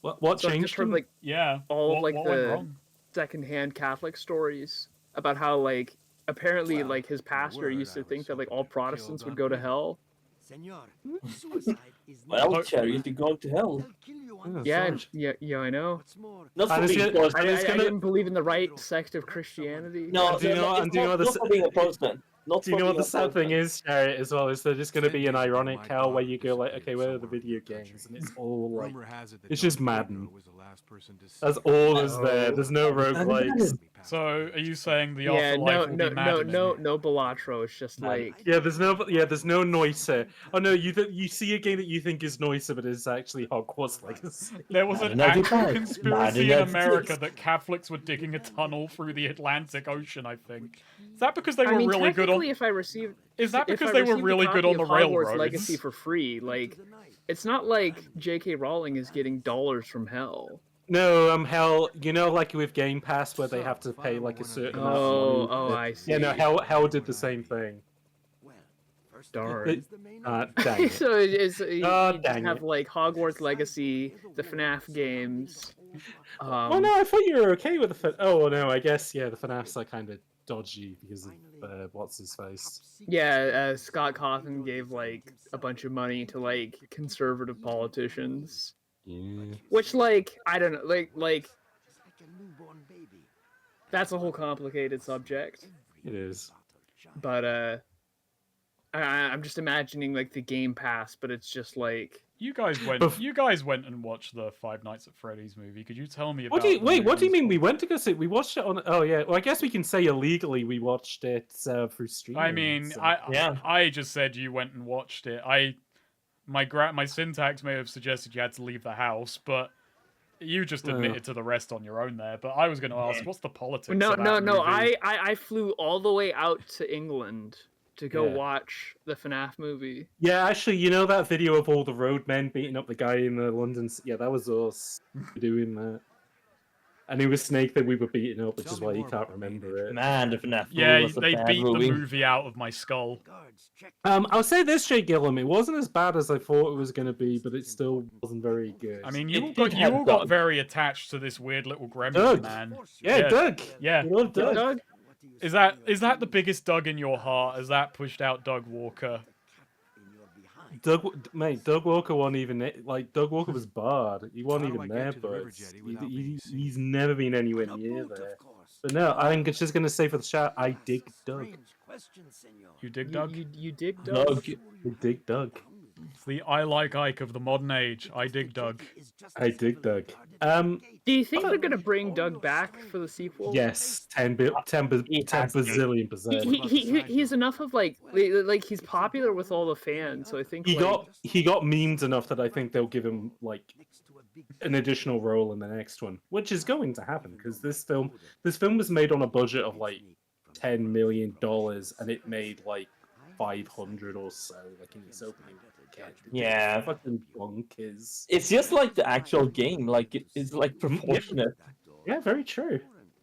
What so I've just changed heard him? like Yeah. all of like what went the wrong? secondhand Catholic stories about how like apparently Well, like his from the pastor word, used I to was think that like hoping all to kill Protestants would Don go to Pedro. hell. Senor, suicide is Well, Oh. Cherry, you're going to hell. They'll kill you on Yeah, the Yeah, Sarge. yeah, I know. What's more, Not for And it's being gonna, Protestant. and it's I gonna. didn't believe in the right sect of Christianity. No, And do you no, know? no, And it's do you know not, what not for being a Protestant. Not Do you for know what being the a sad thing Protestant. is, Sherry, as well? Is they're just going to 10 be an days ago, ironic my hell where dog you go like, disappeared okay, where are the somewhere in video the country. games? And it's all like, Rumor has it that it's Don just Pedro Madden. was the last person to see That's her. all is there. Oh. There's no roguelikes. So, are you saying the Yeah, afterlife will be maddening? no Balatro. It's just like Yeah, there's no Noiser. Oh no, you see a game that you think is Noiser, but it's actually Hogwarts Legacy. There was an Madden actual 95. conspiracy in Madden America 96. that Catholics were digging a tunnel through the Atlantic Ocean, I think. Is that because they I were mean, really good on... technically, if I received Is that if because I they were received a really good copy on the of Hogwarts railroads? Legacy for free, like it's not like J.K. Rowling is getting dollars from hell. No, hell, you know, like with Game Pass where they have to pay like a certain amount of money. I see. Yeah, no, hell did the same thing. well, first Darn. is the main Dang it. So you just dang have it. like Hogwarts Legacy, the FNAF games. Oh no, I thought you were okay with the. Oh no, I guess yeah, the FNAFs are kind of dodgy because of what's his face. Yeah, Scott Cawthon gave like a bunch of money to like conservative politicians, Yeah. which like I don't know, like just like a newborn baby. that's a whole complicated subject. It is. But I'm just imagining like the Game Pass, but it's just like You guys went and watched the Five Nights at Freddy's movie. Could you tell me about What do you the wait? What do you movie's mean? We plot? went to go see? We watched it on. Oh yeah. Well, I guess we can say illegally we watched it through streaming. I mean, so- I just said you went and watched it. My syntax may have suggested you had to leave the house, but you just admitted to the rest on your own there. But I was going to ask, what's the politics? no of that movie? I flew all the way out to England to go Yeah. watch the FNAF movie. Yeah, actually, you know that video of all the roadmen beating up the guy in the London? Yeah, that was us doing that. And it was Snake that we were beating up, which Tell is me why you more can't about remember it. Man, the FNAF Yeah, movie was a they bad beat movie. the movie out of my skull. Guards, check. I'll say this, Jay Gillum, it wasn't as bad as I thought it was going to be, but it still wasn't very good. I mean, It you did have all got Doug. very attached to this weird little gremlin Doug. man. yeah, yeah. Doug. Yeah. We love Doug. Doug? What do you Is say, that the biggest Doug in your heart? Has that pushed out Doug Walker? in your behind? Mate, Doug Walker wasn't even like Doug Walker was barred. He wasn't How do even I get there, to the river but jetty without being seen? he's never been anywhere On a near boat, there. of course. But no, I'm just gonna say for the shout, I dig Doug. Strange question, senor. You dig Doug? You dig Doug? Doug. I dig Doug. It's the I like Ike of the modern age. I dig Doug. I dig Doug. Do you think they're gonna bring Doug back for the sequel? Yes, 10 He has to. bazillion percent. He's enough of like he's popular with all the fans, so I think He like, got memed enough that I think they'll give him like Next to a big an additional role in the next one, which is going to happen because this film was made on a budget of like $10 million and it made like 500 or so, like in its opening weekend. Yeah. It's fucking bonkers. It's just like the actual game. Like it's like proportionate. Yeah, very true.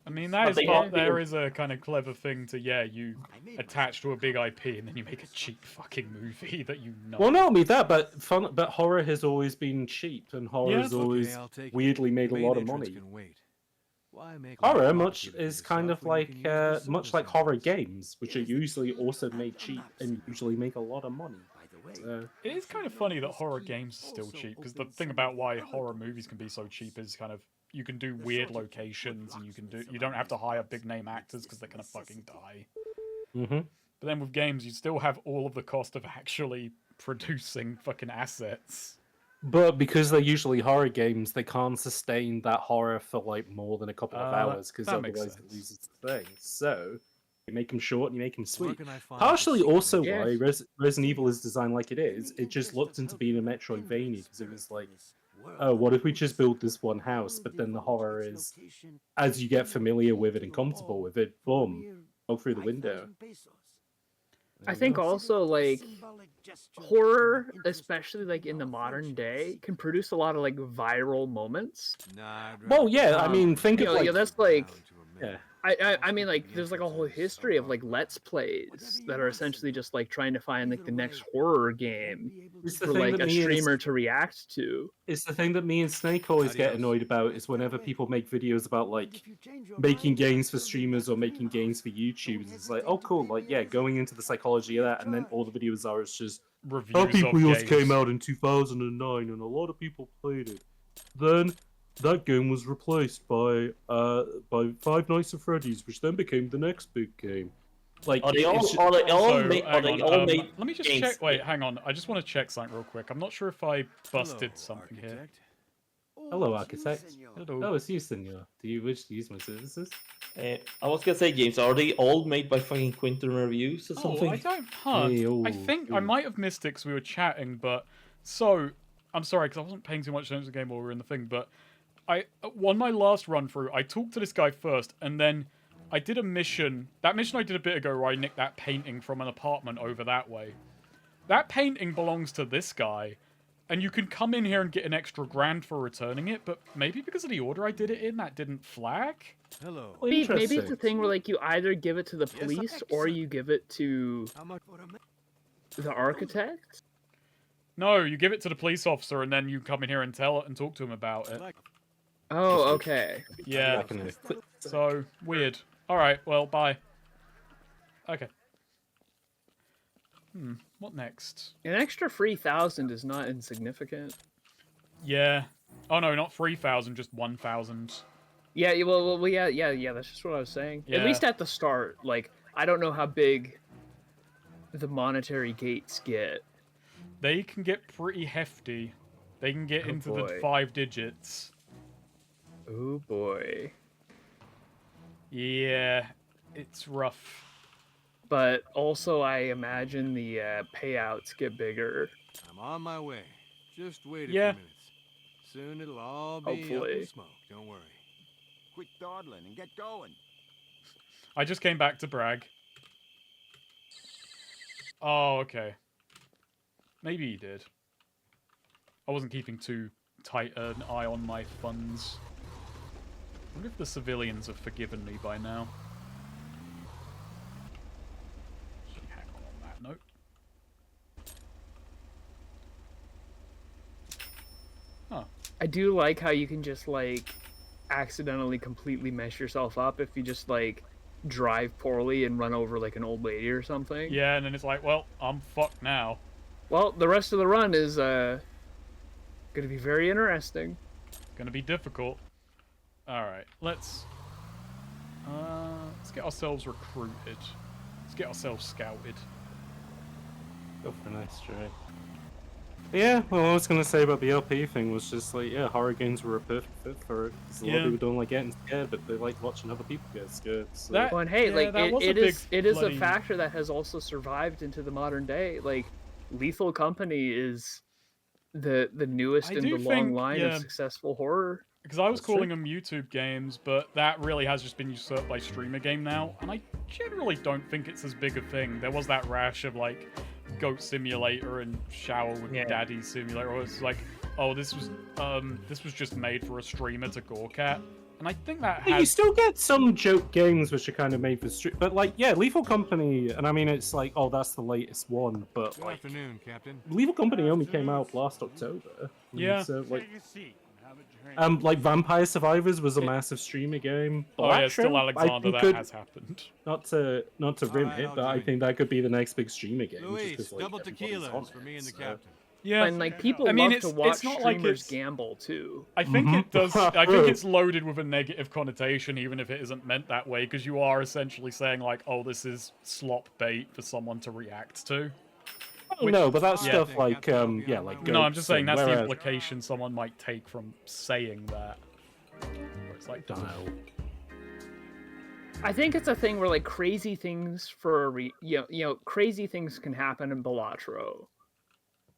I mean, But there is a kind of clever thing to, you attach to a big IP and then you make a cheap fucking movie that you know. Well, not only that, but horror has always been cheap, and horror has always I'll take it. weirdly made a Main lot of entrance money. can wait. Why make all Horror the much complicated is kind of yourself when you like can use the much simple like horror sounds? games, which are usually also made cheap and usually make a lot of money. It is kind of funny that horror games are still cheap, because the thing about why horror movies can be so cheap is kind of you can do weird locations and you don't have to hire big name actors because they're gonna fucking die. Mm-hmm. But then with games, you still have all of the cost of actually producing fucking assets. But because they're usually horror games, they can't sustain that horror for like more than a couple of hours because that makes otherwise it sense. loses the thing. So you make them short and you make them Where sweet. can I find Partially this also Yeah. why Resident Evil is designed like it is. It just looked into being a Metroidvania because it was like, oh, what if we just build this one house? But then the horror is, as you get familiar with it and comfortable with it, boom, go through the window. I think also like horror, especially like in the modern day, can produce a lot of like viral moments. Nah, Well, yeah, I mean, think of like that's like yeah. I mean like there's like a whole history of like let's plays that are essentially just like trying to find like the next horror game It's the for thing like that a me and streamer to react to. It's the thing that me and Snake always get annoyed about is whenever people make videos about like making games for streamers or making games for YouTubers. It's like, oh cool, like yeah, going into the psychology of that, and then all the videos are it's just Reviews Happy of Wheels games. came out in 2009 and a lot of people played it. Then that game was replaced by Five Nights at Freddy's, which then became the next big game. Like, Are they all, it's ju- are they all So, made? Are hang they on, all made? let me just games? check. Wait, hang on. I just want to check something real quick. I'm not sure if I busted Hello, something here. architect. Hello, architect. Hello. Oh, it's you, senor. Do you wish to use my services? I was gonna say, James, are they all made by fucking Quinton Reviews or Oh, something? I don't. Huh. Hey, oh, I think I oh. might have missed it because we were chatting, but so I'm sorry because I wasn't paying too much attention to the game while we were in the thing. But on my last run through, I talked to this guy first, and then I did a mission. That mission I did a bit ago where I nicked that painting from an apartment over that way. That painting belongs to this guy, and you can come in here and get an extra $1,000 for returning it. But maybe because of the order I did it in, that didn't flag. Hello. Maybe it's a Interesting. thing where like you either give it to the Yes, police or you give it to How much? the architect. No, you give it to the police officer, and then you come in here and talk to him about it. Like, Oh, okay. Yeah. Back in a- So weird. All right. Well, bye. Okay. What next? An extra 3,000 is not insignificant. Yeah. Oh no, not 3,000, just 1,000. Yeah, yeah. That's just what I was saying. Yeah. At least at the start, like I don't know how big the monetary gates get. They can get pretty hefty. They can get Oh, into the boy. 5 digits. Oh boy. Yeah, it's rough. But also, I imagine the payouts get bigger. I'm on my way. Just wait a Yeah. few minutes. Soon it'll all be up Hopefully. in smoke. Don't worry. Quit dawdling and get going. I just came back to brag. Oh, okay. Maybe he did. I wasn't keeping too tight an eye on my funds. I wonder if the civilians have forgiven me by now. Hang on that note. Huh. I do like how you can just like accidentally completely mess yourself up if you just like drive poorly and run over like an old lady or something. Yeah, and then it's like, well, I'm fucked now. Well, the rest of the run is gonna be very interesting. Gonna be difficult. Alright, let's get ourselves recruited. Let's get ourselves scouted. Go for a nice try. Yeah, well, what I was gonna say about the LP thing was just like, yeah, horror games were a perfect fit for it. 'Cause a lot of Yeah. people don't like getting scared, but they like watching other people get scared. So. That- Well, and hey, Yeah, like that was a it is big a bloody- factor that has also survived into the modern day. Like Lethal Company is the newest I in do the long think, line yeah. of successful horror. Because I was That's true. calling them YouTube games, but that really has just been usurped by streamer game now, and I generally don't think it's as big a thing. There was that rash of like Goat Simulator and Shower with Yeah. Daddy Simulator. Or it's like, oh, this was just made for a streamer to gawk at, and I think that You has. still get some joke games which are kind of made for street, but like, yeah, Lethal Company, and I mean, it's like, oh, that's the latest one, but Good like, afternoon, Captain. Lethal Company only came out last October. Yeah. So like, like Vampire Survivors was a massive streamer game. Oh yeah, still Electro, I Alexander. think That could- has happened. Not to rim Alright, it, I'll but I join think that could be the next big streamer game. Luis, just 'cause, like, double everybody's on tequilas it, for me and the so. captain. Yeah, And like people I mean, love to it's watch not like streamers it's- gamble too. I think Mhm. it does. I think it's loaded with a negative connotation, even if it isn't meant that way, because you are essentially saying like, "Oh, this is slop bait for someone to react to." Which- No, but that's yeah. stuff like yeah, like No, I'm goats just saying and that's the whereas- implication someone might take from saying that. Where it's like, Don't know. I think it's a thing where like crazy things crazy things can happen in Balatro.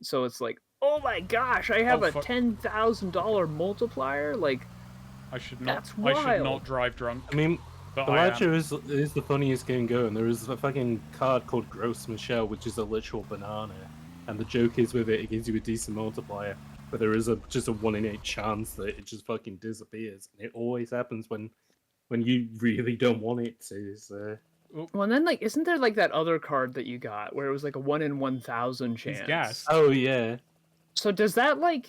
So it's like, oh my gosh, I have Oh, a fuck. $10,000 multiplier. Like I should not. That's I should wild. not drive drunk. I mean, But The I am. Ledger is the funniest game going. There is a fucking card called Gross Michelle, which is a literal banana, and the joke is with it gives you a decent multiplier, but there is just a 1 in 8 chance that it just fucking disappears. And it always happens when you really don't want it to. So. Well, and then like, isn't there like that other card that you got where it was like a 1 in 1,000 chance? He's gassed. Oh yeah. So does that like?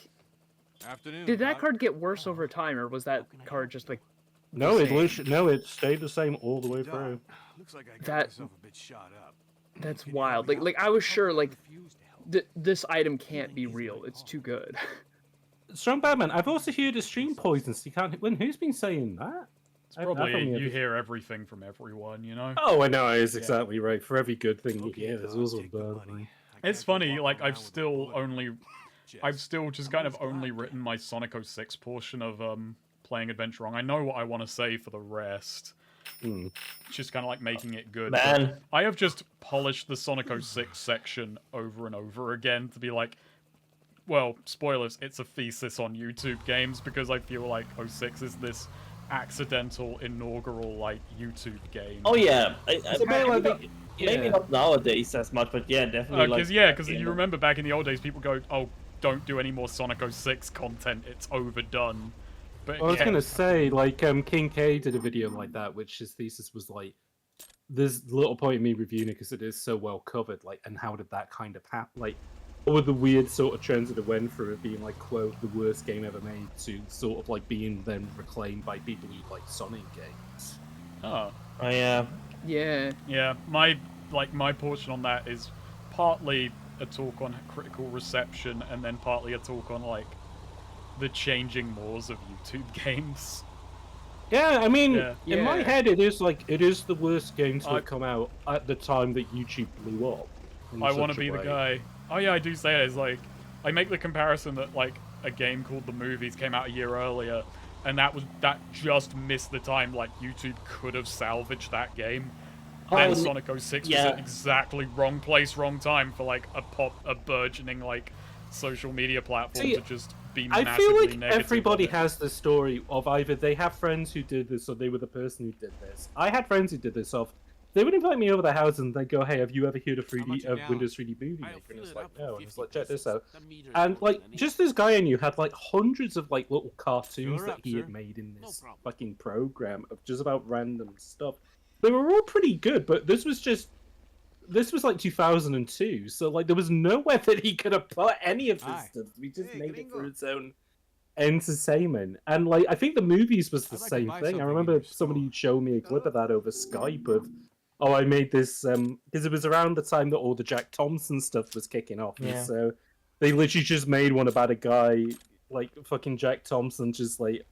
Afternoon, Did that Doc. card get worse over time, or was that card just like? No, the it same? it stayed the same all the way Doc, through. looks like I got That- myself a bit shot up. That's Can you wild. help me Like out? I was sure like this item can't be real. It's too good. Strong Batman. I've also heard of stream poisons. You can't win. Who's been saying that? It's probably only you ever- hear everything from everyone, you know. Oh, I know. It's Yeah. exactly right. For every good thing you Okay, hear, there's Doc, also a take the bad money. thing. I It's can't go funny. walking Like around I've with a still bullet in my chest. I've still just kind of only written my Sonic 06 portion of playing Adventure Wrong. I know what I want to say for the rest. Hmm. It's just kind of like making it good. Man. But I have just polished the Sonic 06 section over and over again to be like, well, spoilers, it's a thesis on YouTube games because I feel like 06 is this accidental inaugural like YouTube game. Oh yeah, It's a bit like maybe not nowadays as much, but yeah, definitely. Because you remember back in the old days, people go, "Oh, don't do any more Sonic 06 content; it's overdone." But I was yeah, gonna say, like, King K did a video like that, which his thesis was like, "There's little point in me reviewing it because it is so well covered." Like, and how did that kind of happen? Like, what were the weird sort of trends that it went through of being like, quote, the worst game ever made to sort of like being then reclaimed by people who like Sonic games. oh, Oh yeah. Yeah. my portion on that is partly a talk on critical reception, and then partly a talk on like the changing mores of YouTube games. Yeah, I mean, Yeah. in my Yeah. head, it is the worst game to I- have come out at the time that YouTube blew up. in I want to such a be the way. guy. Oh yeah, I do say it. It's like I make the comparison that like a game called The Movies came out a year earlier, and that just missed the time. Like YouTube could have salvaged that game. And Sonic 06 was at exactly wrong place, wrong time for like a burgeoning like social media platform See, to just be I massively feel like negative. everybody on it. has the story of either they have friends who did this or they were the person who did this. I had friends who did this of they would invite me over their house and they'd go, "Hey, have you ever heard of Windows 3D Movie Maker?" And it's like, no, and it's like, check this out. And like, just this guy I knew had like hundreds of like little cartoons You're that up, he had sir. made in this problem. fucking program of just about random stuff. They were all pretty good, but this was like 2002, so like there was nowhere that he could have put any of this Hi. stuff. We just Hey, made it gringo. for its own entertainment. And like I think the movies was the I'd like to same buy thing. I something in remember your somebody store. showed me a clip of that over Skype of, oh, I made this because it was around the time that all the Jack Thompson stuff was kicking off. Yeah. And so they literally just made one about a guy like fucking Jack Thompson just like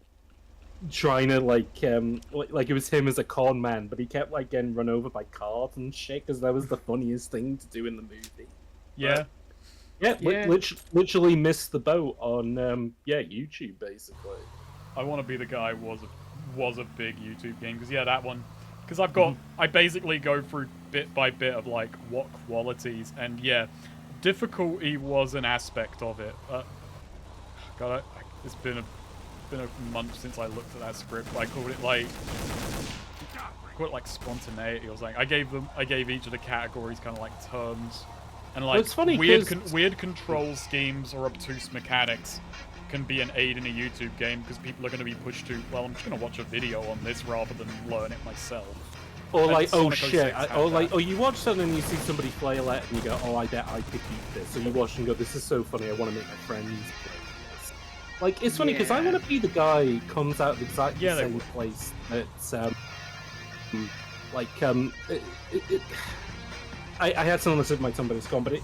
trying to like it was him as a con man, but he kept like getting run over by cars and shit because that was the funniest thing to do in the movie. Yeah. Yeah, Yeah. literally missed the boat on YouTube basically. I want to be the guy who was a big YouTube game because that one because I've got I basically go through bit by bit of like what qualities and difficulty was an aspect of it. God, it's been a month since I looked at that script. I called it like spontaneity. I was like I gave each of the categories kind of like terms and like It's funny weird 'cause- weird control schemes or obtuse mechanics can be an aid in a YouTube game because people are going to be pushed to, well, I'm just going to watch a video on this rather than learn it myself. Or And like, oh Sonic 06 shit, had or like, that. oh, you watch something and you see somebody flail it and you go, oh, I bet I could beat this. So you watch and go, this is so funny, I want to make my friends play this. Like, it's funny because I Yeah. want to be the guy who comes out of exactly Yeah, the they same would. place that's, I had someone that said my tongue, but it's gone, but it,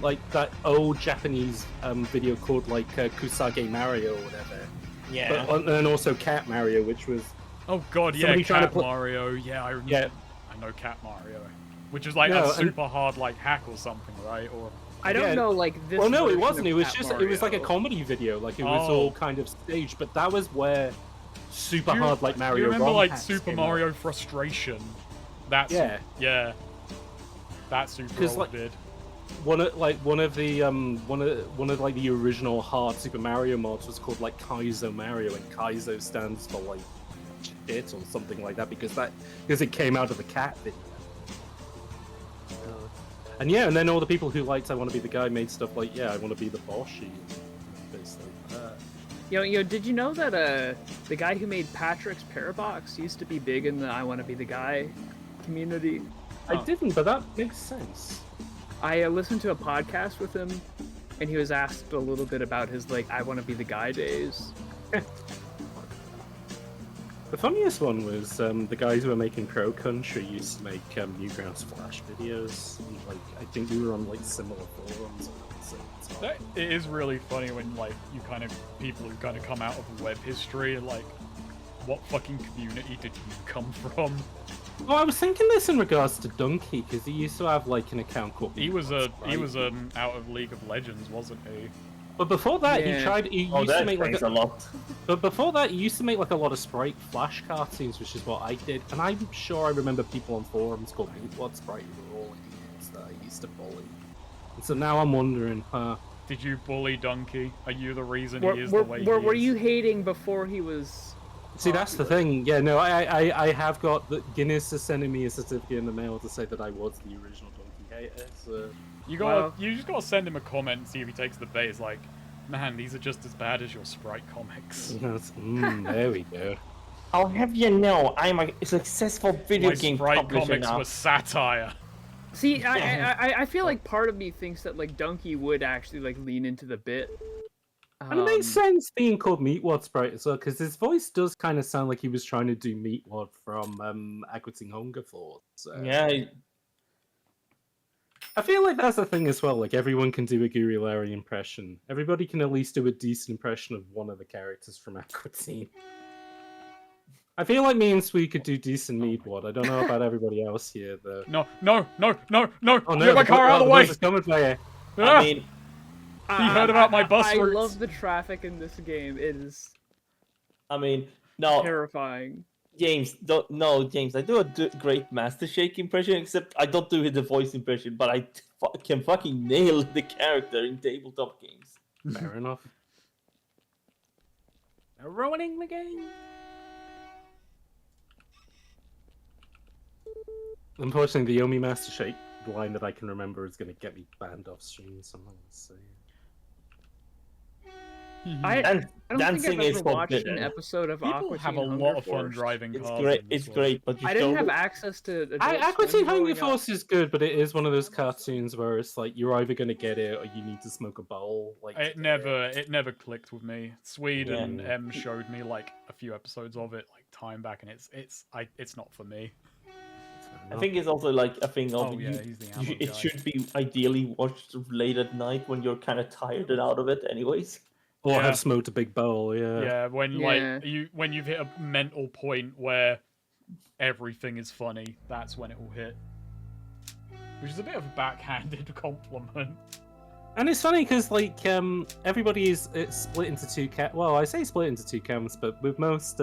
like that old Japanese video called like Kusage Mario or whatever. Yeah. But, and also Cat Mario, which was Oh god, yeah, Somebody trying to Cat put- Mario. Yeah, I remember. Yeah. I know Cat Mario, which is like No, a and- super hard like hack or something, right? Or I don't Yeah. know, like this. Well, no, it version wasn't. of It was Cat just it was like a Mario. comedy video. Like it was Oh. all kind of staged, but that was where super Do you- hard like Mario. You remember ROM like hacks Super came out. Mario Frustration? That's Yeah. yeah. That super 'Cause, old like- did. One of the original hard Super Mario mods was called like Kaizo Mario, and Kaizo stands for like shit or something like that because it came out of the cat video. And yeah, and then all the people who liked I Want to Be the Guy made stuff like, I want to be the Boshi. Bits like that. You know, did you know that the guy who made Patrick's Parabox used to be big in the I Want to Be the Guy community? I didn't, but that makes sense. I listened to a podcast with him, and he was asked a little bit about his I Want to Be the Guy days. The funniest one was the guys who were making Pro Country used to make Newgrounds Flash videos. And, I think we were on similar forums. It is really funny when people who kind of come out of web history are what fucking community did you come from? Well, I was thinking this in regards to Donkey because he used to have an account called. He was out of League of Legends, wasn't he? But before that, he used to make a lot. But before that, he used to make a lot of sprite flash cartoons, which is what I did. And I'm sure I remember people on forums called me what sprite were all idiots that I used to bully. And so now I'm wondering, did you bully Donkey? Are you the reason he is the way he is? Were you hating before he was? See, that's the thing. Yeah, no, I have got the Guinness is sending me a certificate in the mail to say that I was the original Donkey hater. So. You just gotta send him a comment and see if he takes the bait. It's like, man, these are just as bad as your sprite comics. There we go. I'll have you know, I'm a successful video game sprite publisher comics now. was satire. See, I feel like part of me thinks that Donkey would actually lean into the bit. And it makes sense being called Meatwad Sprite as well, because his voice does kind of sound like he was trying to do Meatwad from Aquating Hunger Force. So. Yeah. I feel like that's the thing as well. Everyone can do a Guru Larry impression. Everybody can at least do a decent impression of one of the characters from Aqua Teen. I feel like me and Sweet could do decent Meatwad. I don't know about everybody else here, though. No! Oh, no, Get my car out of the way! Coming by you. I mean, he heard about my bus routes. I love the traffic in this game. It is. No. Terrifying. James, James, I do a great Master Shake impression, except I don't do the voice impression, but I can fucking nail the character in tabletop games. Fair enough. They're ruining the game. Unfortunately, the only Master Shake line that I can remember is going to get me banned off stream, so I'm not going to say it. I don't dancing think I've is ever watched forbidden. an episode of People Aqua have Teen a Hunger lot of fun Force. driving It's cars. great. in this It's one. great, but you I didn't don't have access to. Adult Aqua Swim Teen Hunger growing up. Force is good, but it is one of those cartoons where it's you're either going to get it or you need to smoke a bowl. It never clicked with me. Swede and M showed me a few episodes of it time back, and it's not for me. I think it's also a thing of he's the ammo it guy. should be ideally watched late at night when you're kind of tired and out of it, anyways. Or have smoked a big bowl, Yeah, when you've hit a mental point where everything is funny, that's when it will hit. Which is a bit of a backhanded compliment. And it's funny because everybody is split into two Well, I say split into two camps, but with most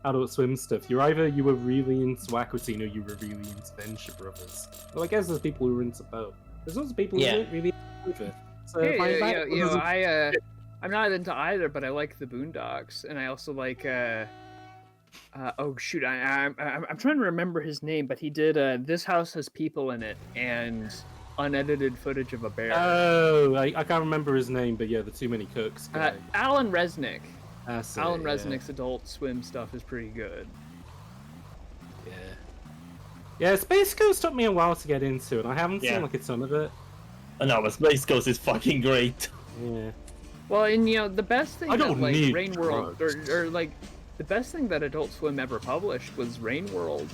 Adult Swim stuff, you were really into Aqua Teen or you were really into Venture Brothers. Well, I guess there's people who are into both. There's also people who aren't really into it. So I'm not into either, but I like the Boondocks, and I also like. Oh shoot! I'm trying to remember his name, but he did "This House Has People in It" and unedited footage of a bear. Oh, I can't remember his name, but yeah, the Too Many Cooks guy. Alan Resnick. Alan Resnick's Adult Swim stuff is pretty good. Yeah, Space Ghost took me a while to get into, and I haven't seen a ton of it. No, but Space Ghost is fucking great. Yeah. Well, and the best thing that Rain World drugs. or the best thing that Adult Swim ever published was Rain World.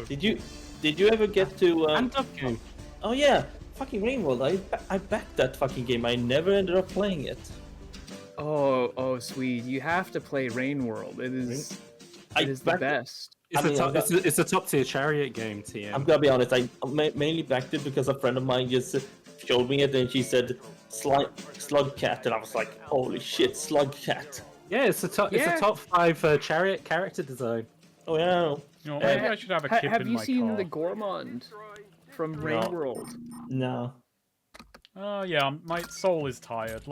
Did you ever get to and Duck Game? Oh yeah, fucking Rain World. I backed that fucking game. I never ended up playing it. Oh, sweet! You have to play Rain World. It is the best. It's a top tier chariot game, TM. I'm gonna be honest. I mainly backed it because a friend of mine just showed me it, and she said Slug Cat, and I was like, holy shit, Slug Cat. Yeah, it's a top 5 chariot character design. Oh yeah. Maybe I should have a kip in my car. Have you seen the Gourmand from Rain World? No. Oh yeah, my soul is tired.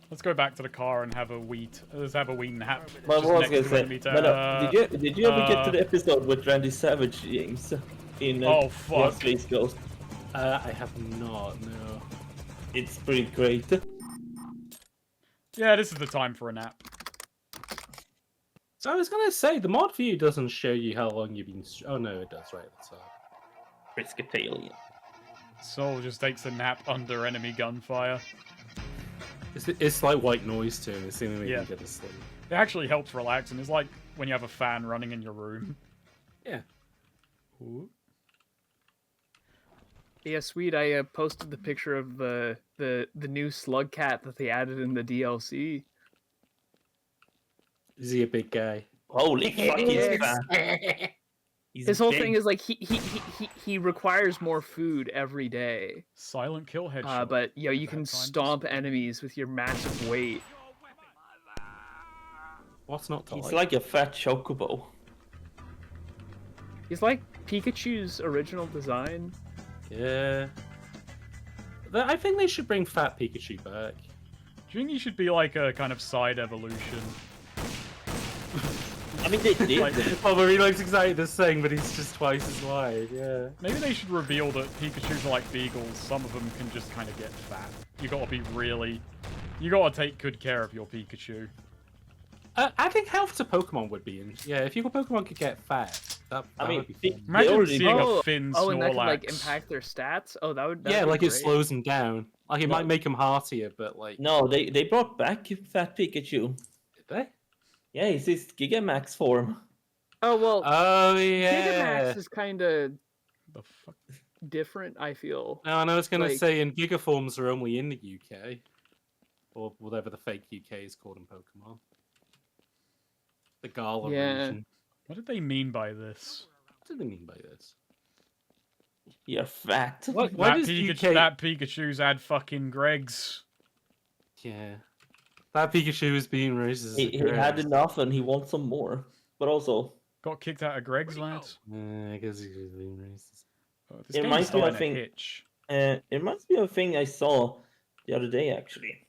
Let's go back to the car and have a wheat. Let's have a wheat nap. But just what I was next gonna to say, enemy did you ever get to the episode with Randy Savage, James? In Oh, fuck. Lost Space Ghost? I have not. No. It's pretty great. Yeah, this is the time for a nap. So I was gonna say the mod view doesn't show you how long you've been. Oh no, it does right at the top. Episcopalian. Saul just takes a nap under enemy gunfire. It's like white noise to him. It's the only way you Yeah. can get to sleep. It actually helps relax, and it's like when you have a fan running in your room. Yeah. Ooh. Yeah, sweet. I posted the picture of the new slug cat that they added in the DLC. Is he a big guy? Holy fuck, he's Yes. fat. He's His whole big. thing is like he requires more food every day. Silent kill headshot. But you That can time to stomp enemies with your massive weight. What's not to He's like? like a fat chocobo. He's like Pikachu's original design. Yeah. I think they should bring Fat Pikachu back. Do you think he should be like a kind of side evolution? I mean, they did. Like- Oh, he looks excited this thing, but he's just twice as wide. Yeah. Maybe they should reveal that Pikachus are like beagles. Some of them can just kind of get fat. You gotta be really... You gotta take good care of your Pikachu. Adding health to Pokemon would be... Yeah, if your Pokemon could get fat, that mean, would be fun. Imagine already- seeing Oh, a Finn Oh, and that could Snorlax. like impact their stats. Oh, that'd Yeah, be like it great. slows them down. Like it Yeah. might make them heartier, but like... No, they brought back Fat Pikachu. Did they? Yeah, he's his Gigamax form. Oh well, Oh, yeah. Gigamax is kind of The fuck? different. I feel. No, and I was going to like- say, and Gigaforms are only in the UK. Or whatever the fake UK is called in Pokemon. The Gala Yeah. region. What did they mean by this? What do they mean by this? You're fat. Why That, does Pikachu, UK... that Pikachu's had fucking Greg's. Yeah. That Pikachu is being racist. He had enough and he wants some more. But also, Got kicked out of Greg's, lads. I guess he's just being racist. Oh, this It game's reminds me, I starting to think- hitch. it reminds me of a thing I saw the other day, actually.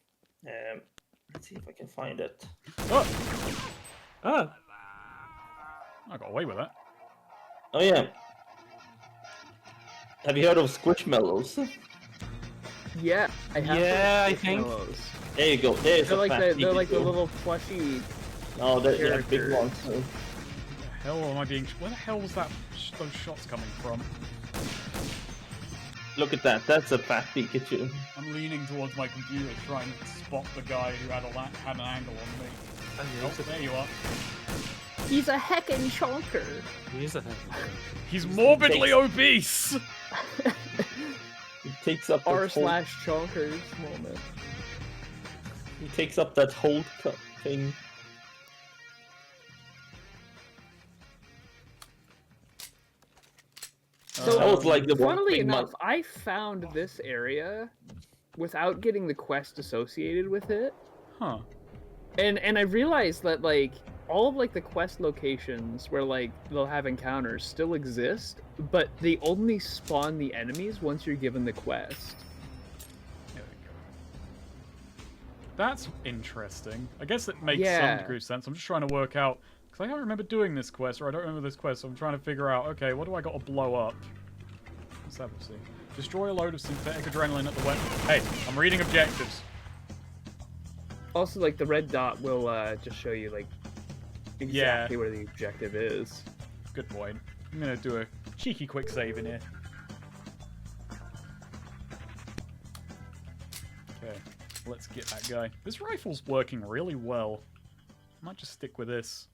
Let's see if I can find it. Oh! Oh, I got away with that. Oh, yeah. Have you heard of Squishmallows? Yeah, I have. Yeah, I heard of think- Squishmallows. There you go. There's They're a like fat they're like the Pikachu. little plushy. Oh, they're big characters. ones. Where the hell am I being... Where the hell was that? Those shots coming from? Look at that. That's a fat Pikachu. I'm leaning towards my computer trying to spot the guy who had an angle on me. Oh, there you are. He's a heckin' chonker. he is a heavy. He's morbidly obese! He takes up that whole, R/chonkers moment. he takes up that whole thing. So, That was like the one funnily thing enough, I found this area without getting the quest associated with it, Huh. and I realized that like all of like the quest locations where like they'll have encounters still exist, but they only spawn the enemies once you're given the quest. There we go. That's interesting. I guess it makes some Yeah. degree of sense. I'm just trying to work out... Because I don't remember doing this quest, or I don't remember this quest, so I'm trying to figure out, okay, what do I got to blow up? Let's have a see. Destroy a load of synthetic adrenaline at the weapon. Hey, I'm reading objectives. Also, like the red dot will just show you like exactly where the objective is. Good point. I'm going to do a cheeky quick save in here. Okay, let's get that guy. This rifle's working really well. I might just stick with this.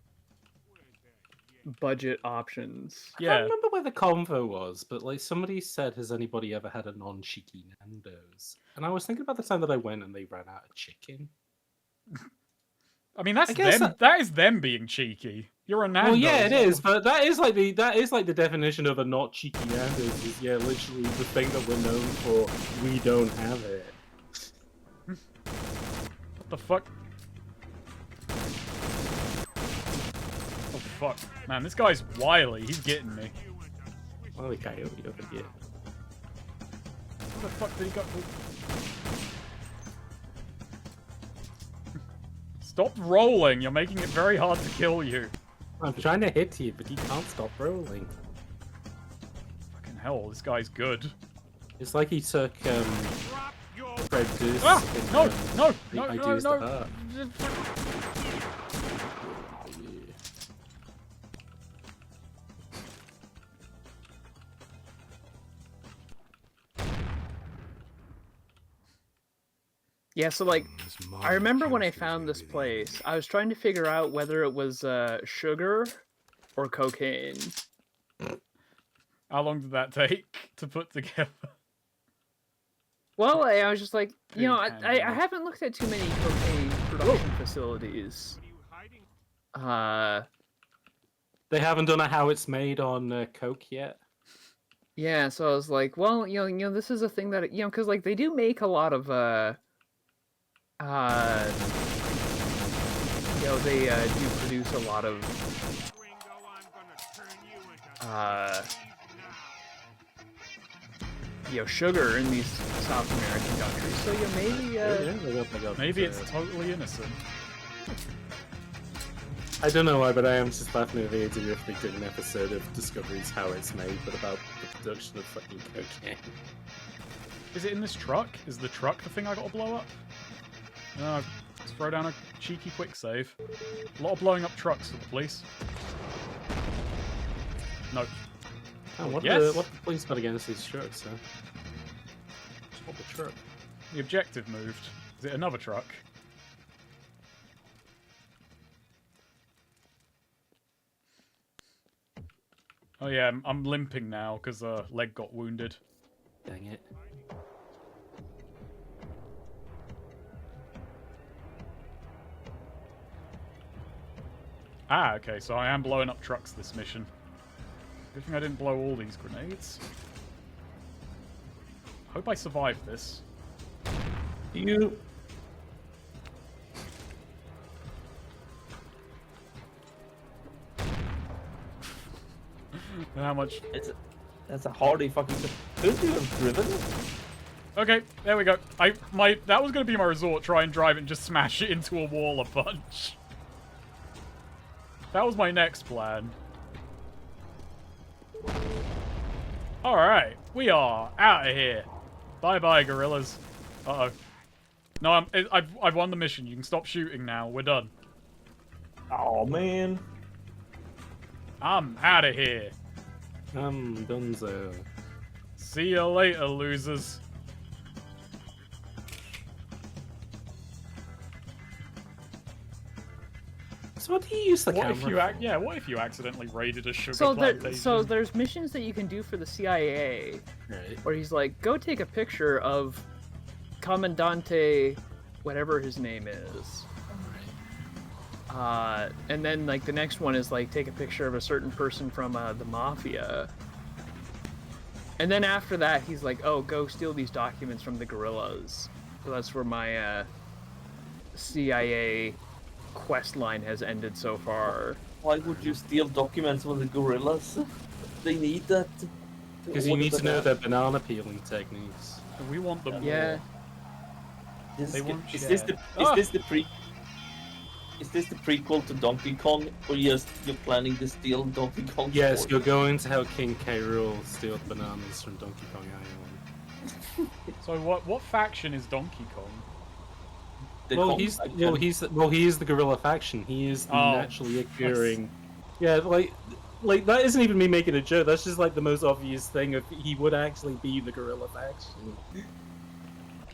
Budget options. I Yeah. can't remember where the convo was, but like somebody said, has anybody ever had a non-cheeky Nando's? And I was thinking about the time that I went and they ran out of chicken. I mean, that's I guess them. That is them being cheeky. You're a Nando's. Well, yeah, it is, but that is like the definition of a not cheeky Nando's. Is literally the thing that we're known for. We don't have it. What the fuck? Oh fuck, man, this guy's wily. He's getting me. Well, the coyote over here. What the fuck did he go? Stop rolling. You're making it very hard to kill you. I'm trying to hit you, but you can't stop rolling. Fucking hell, this guy's good. It's like he took Fred Goose. Ah! and, No! No! No! I No! used No! the heart. Yeah, so like, This I modern remember when I chemistry's found gonna this be the place, I was trying to figure out whether it was sugar or cocaine. How long did that take to put together? Well, I was just like, you know, I Pretty haven't looked at too many cocaine production facilities. They haven't done a how it's made on Coke yet. Yeah, so I was like, well, you know, this is a thing that, you know, because like they do make a lot of you know, they do produce a lot of you know, sugar in these South American countries. So yeah, maybe Maybe it's totally innocent. I don't know why, but I am just laughing at the idea if they did an episode of Discovery's How It's Made, but about the production of fucking cocaine. Is it in this truck? Is the truck the thing I gotta blow up? No, let's throw down a cheeky quick save. A lot of blowing up trucks for the police. No. Oh, what Yes. the police got against these trucks, huh? What the truck? The objective moved. Is it another truck? Oh yeah, I'm limping now because leg got wounded. Dang it. Ah, okay, so I am blowing up trucks this mission. Good thing I didn't blow all these grenades. Hope I survive this. You. How much? That's a hardy fucking. Couldn't you have driven? Okay, there we go. That was gonna be my resort. Try and drive it and just smash it into a wall a bunch. That was my next plan. All right, we are out of here. Bye bye, gorillas. Uh oh. No, I've won the mission. You can stop shooting now. We're done. Oh man. I'm out of here. Dunzo. See you later, losers. So what do you use the What camera if you for? what if you accidentally raided a sugar so plantation? there's missions that you can do for the CIA Right. where he's like, go take a picture of Commandante, whatever his name is. And then like the next one is like take a picture of a certain person from the mafia. And then after that, he's like, oh, go steal these documents from the guerrillas. So that's where my CIA quest line has ended so far. Why would you steal documents from the gorillas? They need that. Because you need to know their banana peeling techniques. We want them. Yeah. This They is, won't is share. this the Ah! Is this the prequel to Donkey Kong, or you're planning to steal Donkey Kong? Yes, sword? you're going to help King K. Rool steal the bananas from Donkey Kong Island. So what faction is Donkey Kong? The Well, Kong he faction. is the gorilla faction. He is the Oh, naturally occurring. Yeah, like that isn't even me making a joke. That's just like the most obvious thing. Of he would actually be the gorilla faction.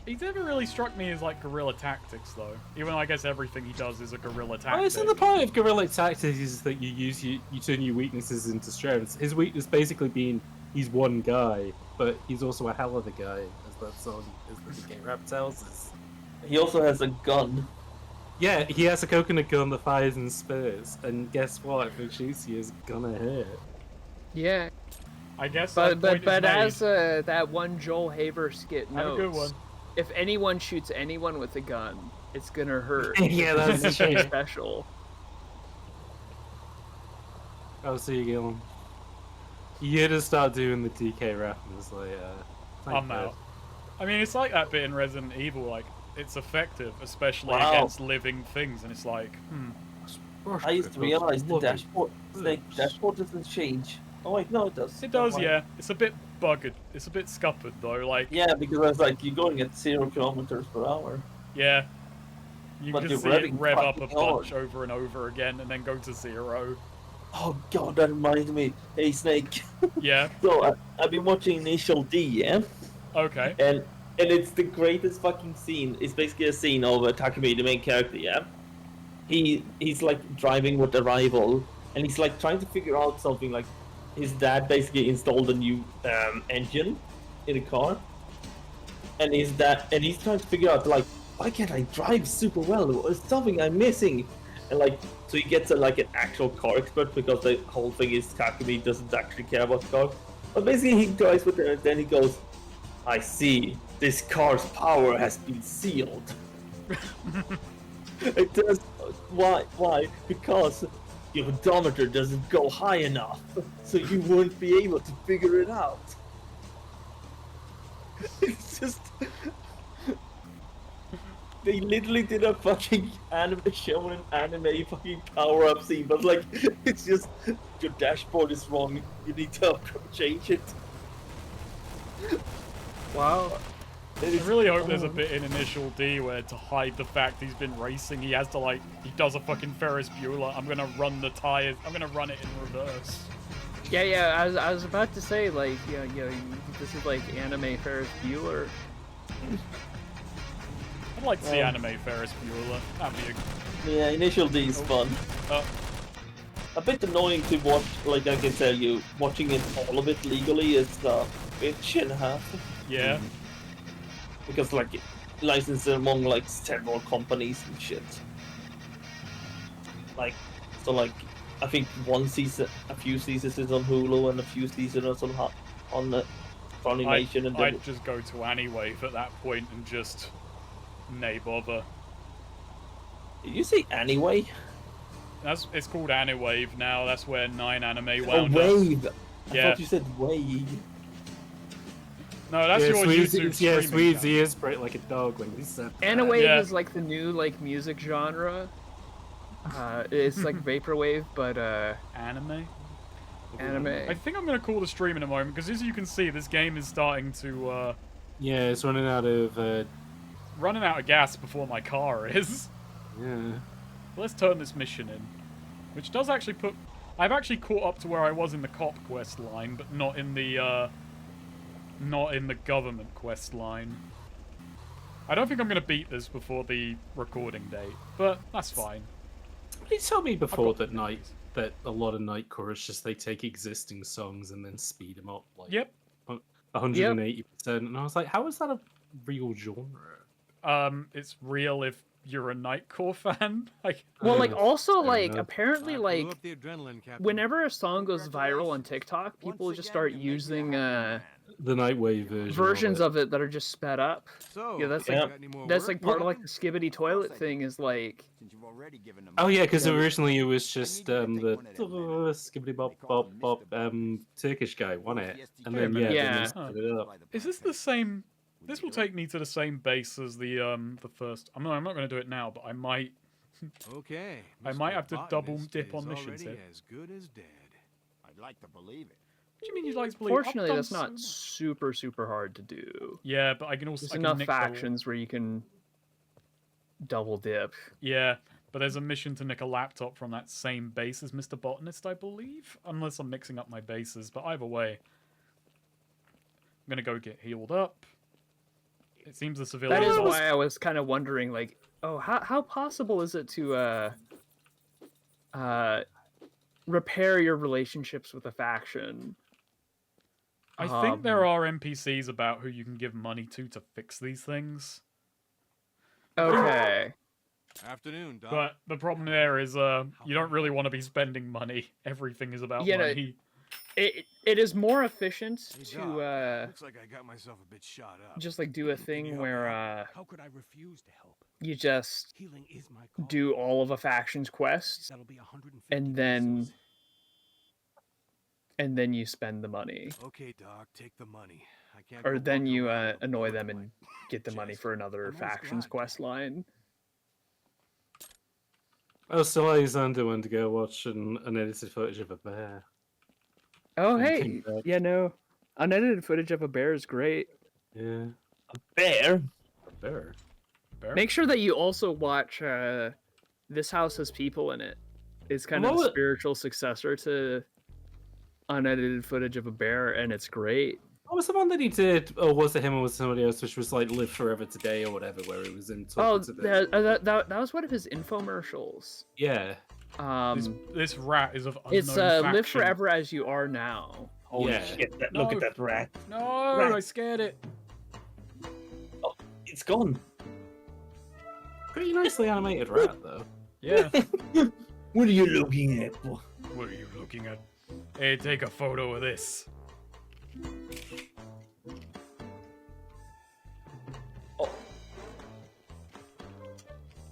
He's never really struck me as like guerrilla tactics, though. Even though I guess everything he does is a guerrilla tactic. Oh, isn't the point of guerrilla tactics is that you turn your weaknesses into strengths? His weakness basically being he's one guy, but he's also a hell of a guy, as that song, as the game rap tells us. He also has a gun. Yeah, he has a coconut gun that fires and spurs, and guess what? If it shoots you, it's gonna hit. Yeah. I guess. But that point is made. as that one Joel Haver skit Have a notes, good one. if anyone shoots anyone with a gun, it's gonna hurt. Yeah, that's It's true. special. I'll see you, Gillen. You gotta start doing the DK rap and it's like, I'm out. I mean, it's like that bit in Resident Evil, like, it's effective, especially Wow. against living things, and it's like, I just realized the dashboard, dashboard doesn't change. Oh wait, no, it does. It does, Never mind. yeah. It's a bit bugged. It's a bit scuppered though. Like, Yeah, because I was like, you're going at 0 kilometers per hour. yeah, you But can just see you're it revving rev up a fucking bunch hard. over and over again, and then go to 0. Oh god, that reminded me. Hey Snake. Yeah. So I've been watching Initial D, yeah, Okay. and it's the greatest fucking scene. It's basically a scene of Takumi, the main character, yeah. He's like driving with a rival, and he's like trying to figure out something. Like his dad basically installed a new engine in the car, and he's trying to figure out like, why can't I drive super well? There's something I'm missing, and like so he gets like an actual car expert, because the whole thing is Takumi doesn't actually care about the car. But basically he drives with it, and then he goes, I see, this car's power has been sealed. It does. Why? Because your odometer doesn't go high enough, so you won't be able to figure it out. It's just... They literally did a fucking anime show, an anime fucking power-up scene, but like, it's just, your dashboard is wrong, you need to change it. Wow. I really hope there's a bit in Initial D where, to hide the fact he's been racing, he has to like, he does a fucking Ferris Bueller. I'm gonna run the tires. I'm gonna run it in reverse. Yeah. I was about to say, like, this is like anime Ferris Bueller. I'd like to see anime Ferris Bueller. That'd be a... Yeah, Initial D is fun. A bit annoying to watch, like I can tell you, watching it, all of it legally is a bitch and a half. Yeah. Because like, licensed among like several companies and shit. Like, so like, I think one season, a few seasons is on Hulu and a few seasons on the Funimation, and then I'd just go to Anywave at that point and just nay bother. Did you say Anyway? It's called Anywave now. That's where 9 Anime Oh, wound Wave! up. I Yeah. thought you said Wave. No, that's your YouTube streaming Sweezy channel. is bright like a dog when we said that. Anime Yeah. is like the new like music genre. It's like vaporwave, but Anime? anime. I think I'm going to call the stream in a moment, because as you can see, this game is starting to... Yeah, it's running out of... running out of gas before my car is. Yeah. Let's turn this mission in. Which does actually put... I've actually caught up to where I was in the cop quest line, but not in the government quest line. I don't think I'm going to beat this before the recording date, but that's fine. You told me before that a lot of Nightcore is just they take existing songs and then speed them up like Yep. 180%, and I was like, how is that a real genre? It's real if you're a Nightcore fan. Like, Well, like also fair like enough. apparently Blew like up the adrenaline, Captain. whenever a song goes viral on TikTok, people just start using The Nightwave version. versions of it that are just sped up. So, Yeah, that's you like got any more that's work? like part of like the skibbity toilet thing is like Since you've already given them Oh yeah, because Yeah. originally it was just I need you to the take one of them, man. skibbity bop They call bop him bop Mr. Turkish guy won it, and Wait a then minute. yeah, Yeah. they sped it up. is this the same... This will take me to the same base as the first... I'm not going to do it now, but I might... Okay. I might Mr. have to double Botanist dip on is missions already here. as good as dead. I'd like to believe it. What do you mean you'd like to believe? fortunately I've that's done not so much. super hard to do. Yeah, but I can also... There's I can enough nick the- factions where you can double dip. Yeah, but there's a mission to nick a laptop from that same base as Mr. Botanist, I believe. Unless I'm mixing up my bases, but either way. I'm gonna go get healed up. It seems the That civilians... is why I was kind of wondering, like, oh, how possible is it to repair your relationships with a faction? I think there are NPCs about who you can give money to fix these things. Okay. Afternoon, Doc. But the problem there is you don't really want to be spending money. Everything is about Yeah, no, money. It is more efficient Hey, to Doc, looks like I got myself a bit shot up. just like do a Can you thing help me where out? How could I refuse to help? you just Healing is my call. do all of a faction's quests That'll be 150 and then pesos. you spend the money. Okay, Doc, take the money. I can't Or go then walking you around with a annoy bullet them in and my get the money chest. for another I'm almost factions glad. quest line. Oh, so Alexander went to go watch an unedited footage of a bear. Oh, And hey. came back. Yeah, no. Unedited footage of a bear is great. Yeah. Bear. A bear. Bear? Make sure that you also watch This House Has People in It. It's kind of What the was- spiritual successor to unedited footage of a bear, and it's great. What was the one that he did, or was it him or was it somebody else, which was like Live Forever Today or whatever, where he was in Oh, talking to the... that was one of his infomercials. Yeah. This rat is of unknown It's faction. Live Forever As You Are Now. Holy Yeah. shit! Look No. at that rat. No, Rat. I scared it. It's gone. Pretty nicely animated rat, though. Yeah. What are you looking at? What are you looking at? Hey, take a photo of this.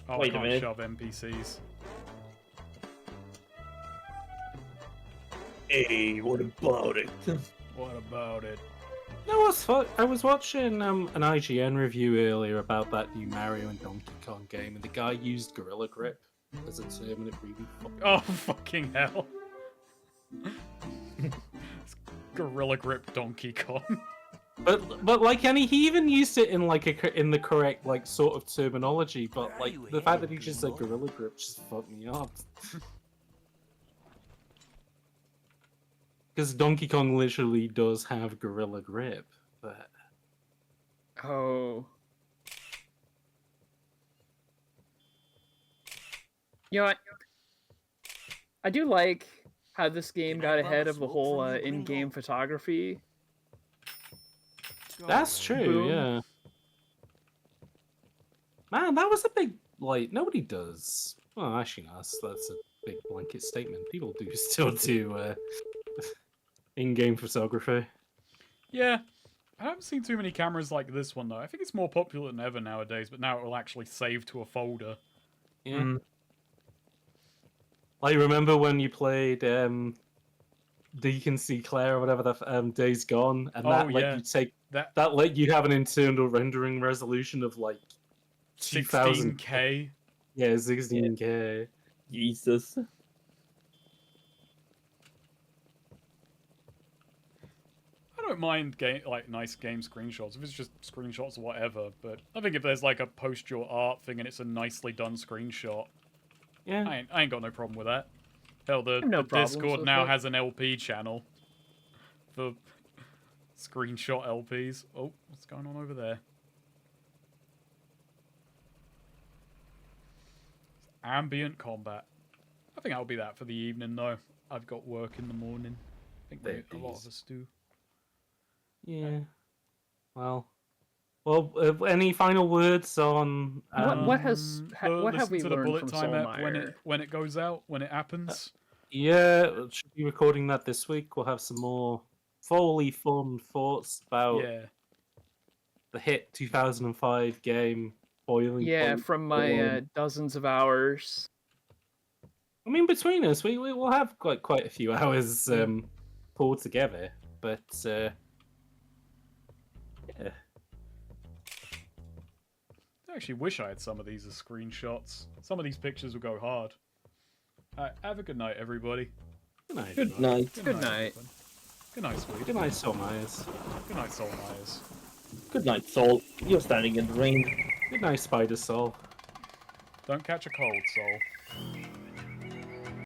Oh, Wait a I can't minute. shove NPCs. Hey, what about it? What about it? No, what's fun? I was watching an IGN review earlier about that new Mario and Donkey Kong game, and the guy used Gorilla Grip as a term, and it really fucking... Oh, fucking hell. It's Gorilla Grip Donkey Kong. But like, and he even used it in like in the correct like sort of terminology. But like the fact that he just said Gorilla Grip just fucked me up. Because Donkey Kong literally does have Gorilla Grip, but Oh. You know what? I do like how this game got ahead of the whole in-game photography. that's true. Boom. Yeah. Man, that was a big like nobody does. Well, actually, no, that's a big blanket statement. People do still do in-game photography. Yeah. I haven't seen too many cameras like this one, though. I think it's more popular than ever nowadays, but now it will actually save to a folder. Yeah. I remember when you played Deacon C. Claire or whatever that Days Gone, and that let you take that let you have an internal rendering resolution of like 2000. 16K. Yeah, 16K. Jesus. I don't mind nice game screenshots if it's just screenshots or whatever, but I think if there's like a post your art thing and it's a nicely done screenshot, yeah, I ain't got no problem with that. Hell, the problems Discord with now it. has an LP channel for screenshot LPs. Oh, what's going on over there? Ambient combat. I think that'll be that for the evening, though. I've got work in the morning. I think a lot of us do. yeah. Well, any final words on What have we listen to the learned bullet from time app Soulmire? when it goes out, when it happens. Yeah, should be recording that this week. We'll have some more fully fun thoughts about Yeah. the hit 2005 game Boiling Yeah, Point. from my dozens of hours. I mean, between us, we will have quite a few hours pulled together, but yeah. I actually wish I had some of these as screenshots. Some of these pictures would go hard. Have a good night, everybody. Good night. Good everyone. night. Good night. everyone. Good night, sweet. Good night, Soul Myers. Good night, Soul Myers. Good night, Saul. You're standing in the rain. Good night, Spider Soul. Don't catch a cold, Soul.